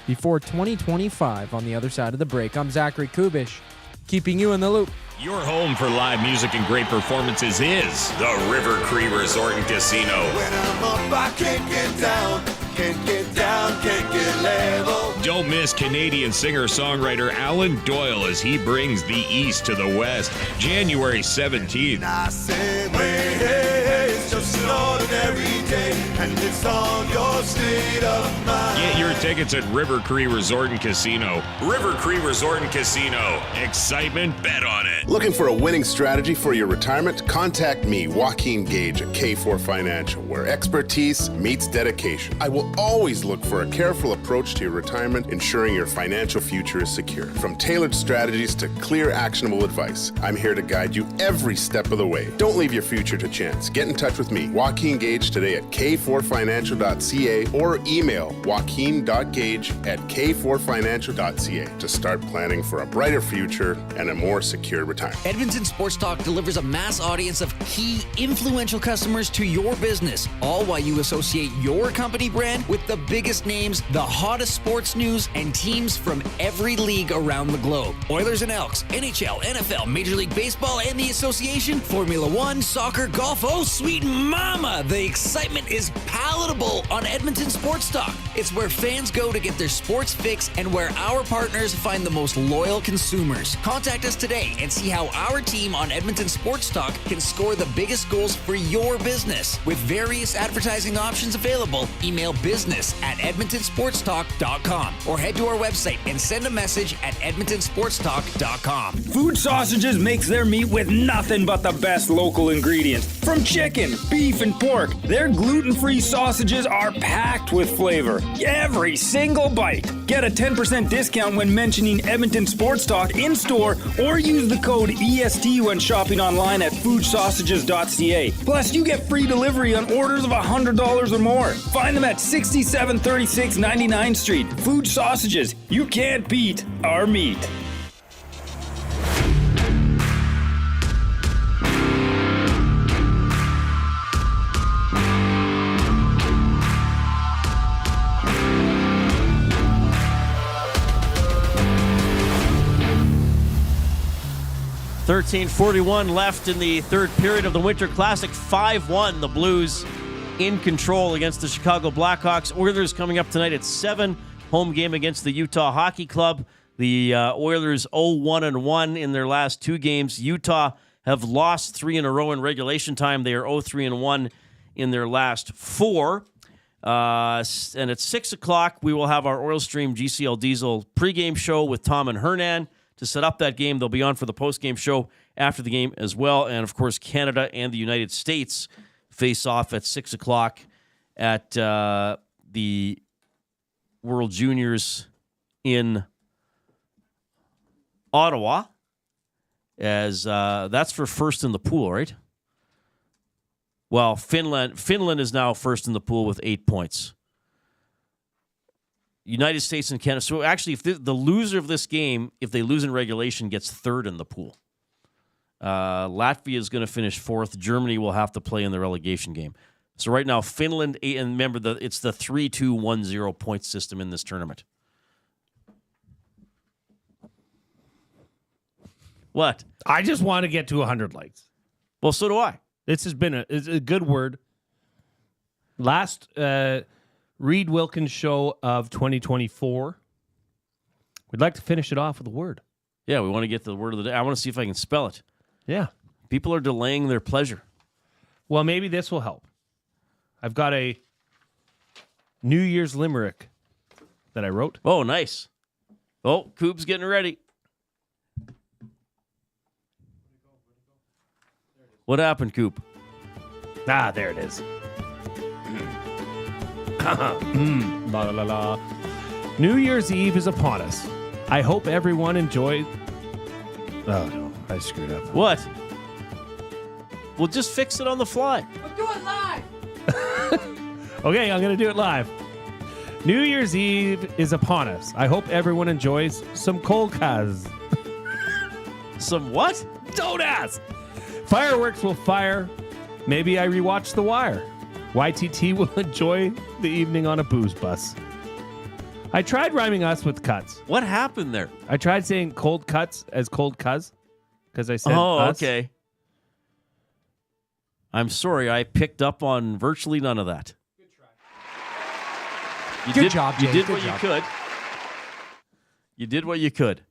before 2025 on the other side of the break. I'm Zachary Kubusch, keeping you in the loop. Your home for live music and great performances is the River Cree Resort and Casino. When I'm up, I can't get down, can't get down, can't get level. Don't miss Canadian singer-songwriter Alan Doyle as he brings the East to the West, January 17th. I say, hey, it's just an ordinary day, and it's on your state of mind. Get your tickets at River Cree Resort and Casino. River Cree Resort and Casino. Excitement, bet on it. Looking for a winning strategy for your retirement? Contact me, Joaquin Gage at K4 Financial, where expertise meets dedication. I will always look for a careful approach to your retirement, ensuring your financial future is secure. From tailored strategies to clear, actionable advice, I'm here to guide you every step of the way. Don't leave your future to chance. Get in touch with me, Joaquin Gage, today at k4financial.ca or email joaquin.gage@k4financial.ca to start planning for a brighter future and a more secure retirement. Edmonton Sports Talk delivers a mass audience of key, influential customers to your business, all while you associate your company brand with the biggest names, the hottest sports news, and teams from every league around the globe. Oilers and Elks, NHL, NFL, Major League Baseball, and the association, Formula One, soccer, golf, oh sweet mama! The excitement is palatable on Edmonton Sports Talk. It's where fans go to get their sports fix and where our partners find the most loyal consumers. Contact us today and see how our team on Edmonton Sports Talk can score the biggest goals for your business. With various advertising options available, email business@edmontonsportstalk.com or head to our website and send a message at edmontonsportstalk.com. Fuge Sausages makes their meat with nothing but the best local ingredients. From chicken, beef, and pork, their gluten-free sausages are packed with flavor. Every single bite. Get a 10% discount when mentioning Edmonton Sports Talk in-store or use the code EST when shopping online at fugesausages.ca. Plus, you get free delivery on orders of $100 or more. Find them at 6736 99th Street. Fuge Sausages. You can't beat our meat. .41 left in the third period of the Winter Classic. 5-1, the Blues in control against the Chicago Blackhawks. Oilers coming up tonight at 7. Home game against the Utah Hockey Club. The Oilers 0-1-1 in their last 2 games. Utah have lost 3 in a row in regulation time. They are 0-3-1 in their last 4. And at 6 o'clock, we will have our Oil Stream GCL Diesel pregame show with Tom and Hernan. To set up that game, they'll be on for the postgame show after the game as well. And, of course, Canada and the United States face off at 6 o'clock at the World Juniors in Ottawa, as that's for first in the pool, right? Well, Finland is now first in the pool with 8 points. United States and Canada. So actually, if the loser of this game, if they lose in regulation, gets third in the pool. Latvia is going to finish 4th. Germany will have to play in the relegation game. So right now, Finland, and remember, it's the 3-2-1-0 point system in this tournament. What? I just want to get to 100 likes. Well, so do I. This has been a good word. Last Reid Wilkins show of 2024. We'd like to finish it off with a word. Yeah, we want to get to the word of the day. I want to see if I can spell it. Yeah. People are delaying their pleasure. Well, maybe this will help. I've got a New Year's limerick that I wrote. Oh, nice. Oh, Coop's getting ready. What happened, Coop? Ah, there it is. La la la la. New Year's Eve is upon us. I hope everyone enjoyed. Oh no, I screwed up. What? We'll just fix it on the fly. We'll do it live. Okay, I'm going to do it live. New Year's Eve is upon us. I hope everyone enjoys some cold cuts. Some what? Don't ask. Fireworks will fire. Maybe I rewatch The Wire. YTT will enjoy the evening on a booze bus. I tried rhyming us with cuts. What happened there? I tried saying cold cuts as cold cuz because I said us. Okay. I'm sorry, I picked up on virtually none of that. Good try. Good job, You Jay. did Good what job. you could. You did what you could.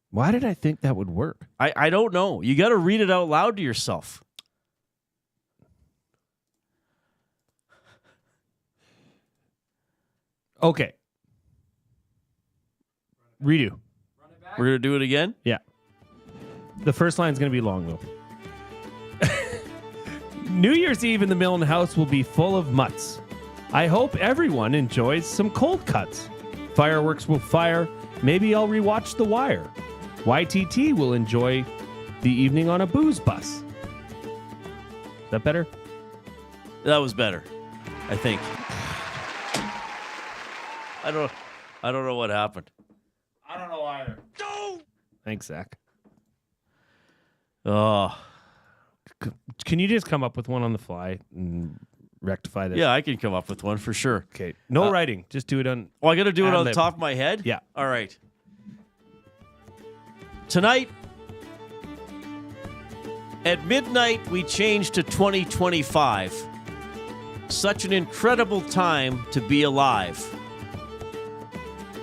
Why did I think that would work? I don't know. You got to read it out loud to yourself. Okay. Redo. We're going to do it again? Yeah. The first line's going to be long, though. New Year's Eve in the Milne house will be full of mutts. I hope everyone enjoys some cold cuts. Fireworks will fire. Maybe I'll rewatch The Wire. YTT will enjoy the evening on a booze bus. Is that better? That was better, I think. I don't know what happened. I don't know either. No! Thanks, Zach. Oh. Can you just come up with one on the fly and rectify this? Yeah, I can come up with one for sure. Okay. No writing. Just do it on... Oh, I got to do it on the ad-lib. top of my head? Yeah. All right. Tonight, at midnight, we change to 2025. Such an incredible time to be alive.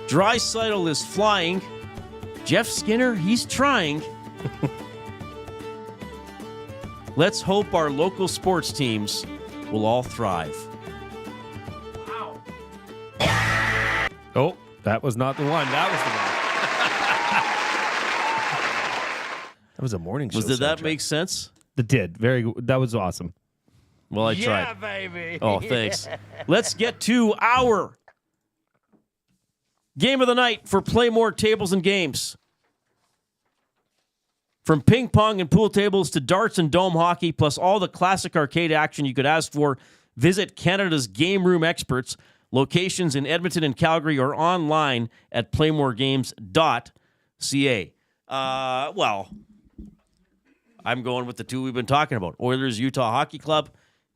Draisaitl is flying. Jeff Skinner, he's trying. Let's hope our local sports teams will all thrive. Wow. Oh, that was not the one. That was the one. That was a morning show. Did that make sense? It did. Very good. That was awesome. Well, I tried. Yeah, baby. Oh, thanks. Let's get to our game of the night for Play More Tables and Games. From ping pong and pool tables to darts and dome hockey, plus all the classic arcade action you could ask for, visit Canada's Game Room experts. Locations in Edmonton and Calgary or online at playmoregames.ca. Well, I'm going with the two we've been talking about. Oilers, Utah Hockey Club,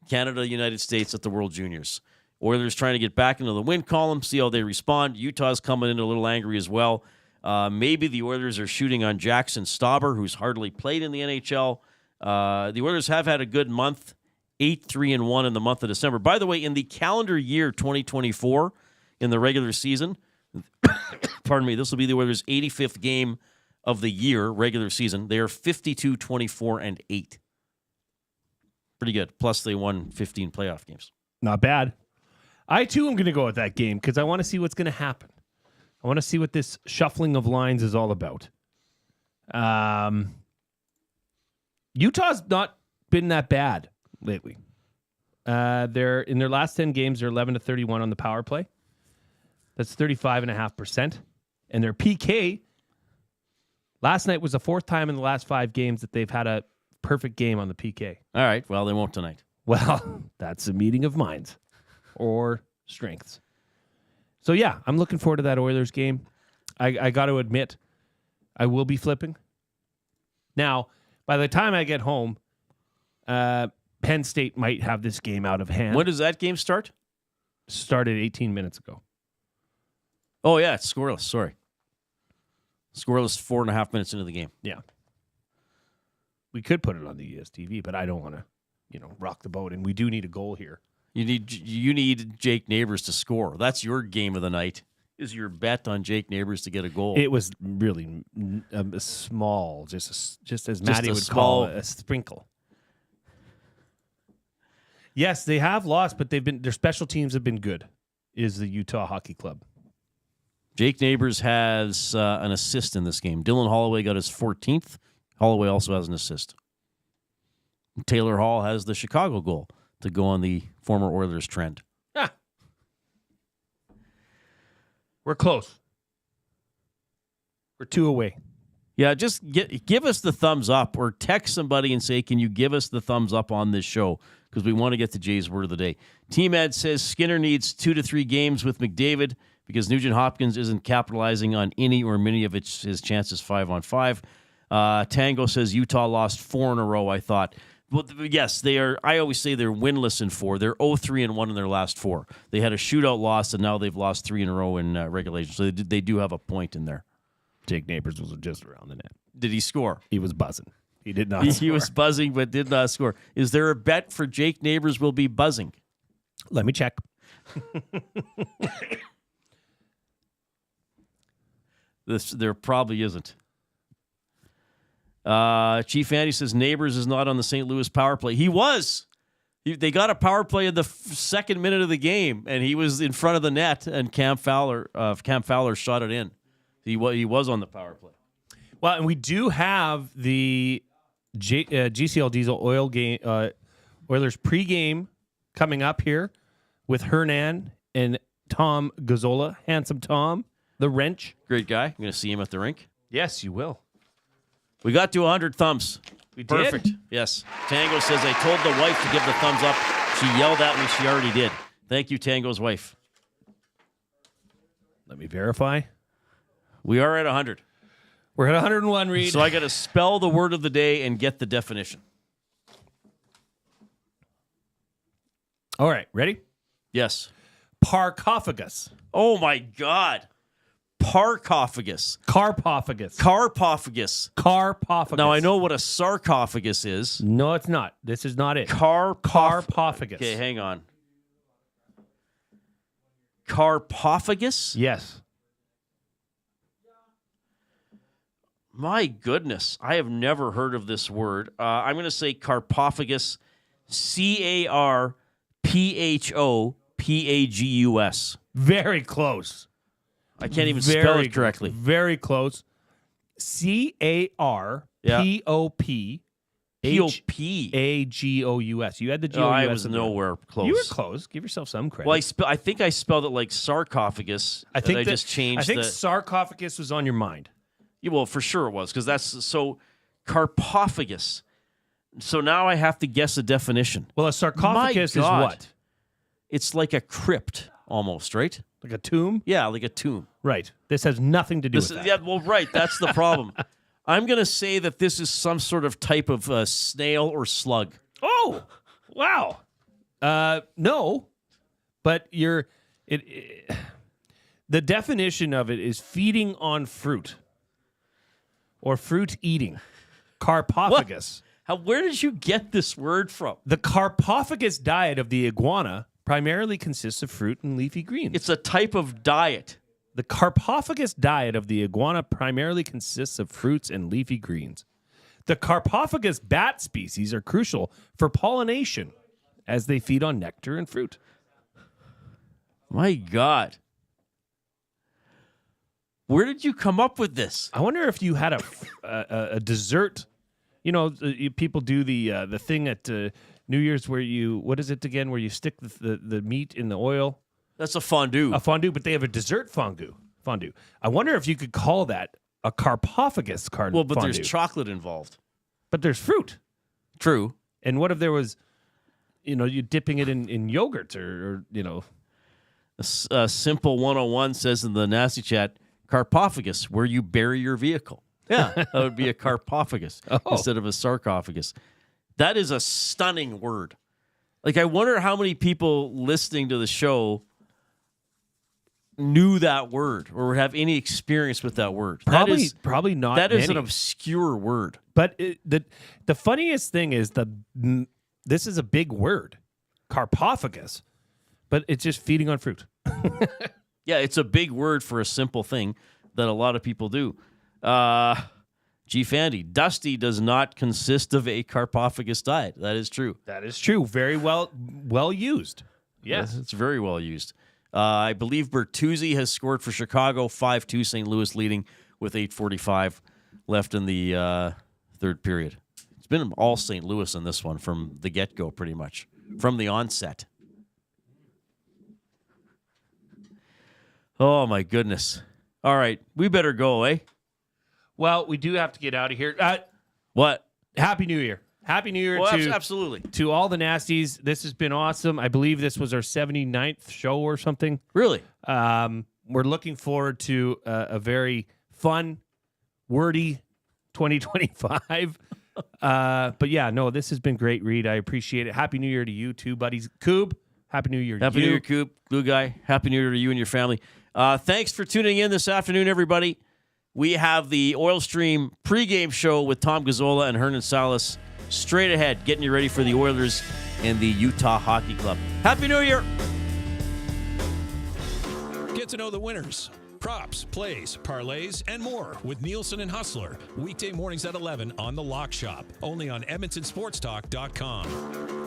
Canada, United States at the World Juniors. Oilers trying to get back into the win column, see how they respond. Utah's coming in a little angry as well. Maybe the Oilers are shooting on Jackson Stauber, who's hardly played in the NHL. The Oilers have had a good month, 8-3-1 in the month of December. By the way, in the calendar year 2024, in the regular season, pardon me, this will be the Oilers' 85th game of the year, regular season. They are 52-24-8. Pretty good. Plus, they won 15 playoff games. Not bad. I, too, am going to go with that game because I want to see what's going to happen. I want to see what this shuffling of lines is all about. Utah's not been that bad lately. They're in their last 10 games, they're 11-31 on the power play. That's 35.5%. And their PK, last night was the fourth time in the last 5 games that they've had a perfect game on the PK. All right. Well, they won't tonight. Well, that's a meeting of minds or strengths. So, yeah, I'm looking forward to that Oilers game. I got to admit, I will be flipping. Now, by the time I get home, Penn State might have this game out of hand. When does that game start? Started 18 minutes ago. Oh, yeah, it's scoreless. Sorry. Scoreless 4.5 minutes into the game. Yeah. We could put it on the ESTV, but I don't want to, rock the boat. And we do need a goal here. You need Jake Neighbors to score. That's your game of the night. Is your bet on Jake Neighbors to get a goal? It was really small, just as Maddie would call it, a sprinkle. Yes, they have lost, but their special teams have been good. Is the Utah Hockey Club. Jake Neighbors has an assist in this game. Dylan Holloway got his 14th. Holloway also has an assist. Taylor Hall has the Chicago goal to go on the former Oilers trend. Ah. We're close. We're 2 away. Yeah, just give us the thumbs up or text somebody and say, can you give us the thumbs up on this show? Because we want to get to Jay's word of the day. Team Ed says Skinner needs 2 to 3 games with McDavid because Nugent Hopkins isn't capitalizing on any or many of his chances 5-on-5. Tango says Utah lost 4 in a row, I thought. Well, yes, they are. I always say they're winless in 4. They're 0-3-1 in their last 4. They had a shootout loss, and now they've lost 3 in a row in regulation. So they do have a point in there. Jake Neighbors was just around the net. Did he score? He was buzzing. He did not score. He was buzzing, but did not score. Is there a bet for Jake Neighbors will be buzzing? Let me check. There probably isn't. Chief Andy says Neighbors is not on the St. Louis power play. He was. They got a power play in the second minute of the game, and he was in front of the net, and Cam Fowler shot it in. He was on the power play. Well, and we do have the GCL Diesel Oilers pregame coming up here with Hernan and Tom Gazzola. Handsome Tom, the wrench. Great guy. I'm going to see him at the rink. Yes, you will. We got to 100 thumbs. We did? Perfect. Yes. Tango says, I told the wife to give the thumbs up. She yelled at me. She already did. Thank you, Tango's wife. Let me verify. We are at 100. We're at 101, Reid. So I got to spell the word of the day and get the definition. All right, ready? Yes. Parcophagus. Oh, my God. Parcophagus. Carpophagus. Now, I know what a sarcophagus is. No, it's not. This is not it. Carpophagus. Carpophagus. Okay, hang on. Carpophagus? Yes. My goodness. I have never heard of this word. I'm going to say carpophagus. Carpophagus. Very close. I can't even spell it correctly. Very close. Carpophagus. You had the G-O-U-S. I was nowhere close. You were close. Give yourself some credit. Well, I think I spelled it like sarcophagus. I think just changed. I think sarcophagus was on your mind. Yeah, well, for sure it was, because that's so carpophagus. So now I have to guess a definition. Well, a sarcophagus is what? It's like a crypt almost, right? Like a tomb? Yeah, like a tomb. Right. This has nothing to do with that. Yeah, well, right. That's the problem. I'm going to say that this is some sort of type of snail or slug. Oh, wow. No, but the definition of it is feeding on fruit or fruit eating. Carpophagus. Where did you get this word from? The carpophagus diet of the iguana primarily consists of fruit and leafy greens. It's a type of diet. The carpophagus diet of the iguana primarily consists of fruits and leafy greens. The carpophagus bat species are crucial for pollination as they feed on nectar and fruit. My God. Where did you come up with this? I wonder if you had a dessert. You know, people do the thing at New Year's where what is it again, where you stick the meat in the oil? That's a fondue. But they have a dessert fondue. I wonder if you could call that a carpophagus fondue. Well, but there's chocolate involved. But there's fruit. True. And what if there was, you dipping it in yogurt or. A simple 101 says in the nasty chat, carpophagus, where you bury your vehicle. Yeah, that would be a carpophagus instead of a sarcophagus. That is a stunning word. Like, I wonder how many people listening to the show knew that word or have any experience with that word. Probably not. That is many. an obscure word. But the funniest thing is this is a big word, carpophagus, but it's just feeding on fruit. Yeah, it's a big word for a simple thing that a lot of people do. G. Fandy, Dusty does not consist of a carpophagus diet. That is true. That is true. Very well used. Yes, it's very well used. I believe Bertuzzi has scored for Chicago, 5-2, St. Louis leading with 8:45 left in the third period. It's been all St. Louis in this one from the get-go, pretty much, from the onset. Oh, my goodness. All right, we better go, eh? Well, we do have to get out of here. What? Happy New Year. Happy New Year Well, to absolutely. To all the nasties. This has been awesome. I believe this was our 79th show or something. Really? We're looking forward to a very fun, wordy 2025. But yeah, no, this has been great, Reid. I appreciate it. Happy New Year to you too, buddies. Koob, Happy New Year to you. Happy New Year, Coop. Glue Guy. Happy New Year to you and your family. Thanks for tuning in this afternoon, everybody. We have the Oil Stream pregame show with Tom Gazzola and Hernan Salas straight ahead, getting you ready for the Oilers and the Utah Hockey Club. Happy New Year! Get to know the winners, props, plays, parlays, and more with Nielsen and Hustler. Weekday mornings at 11 on The Lock Shop. Only on EdmontonSportsTalk.com.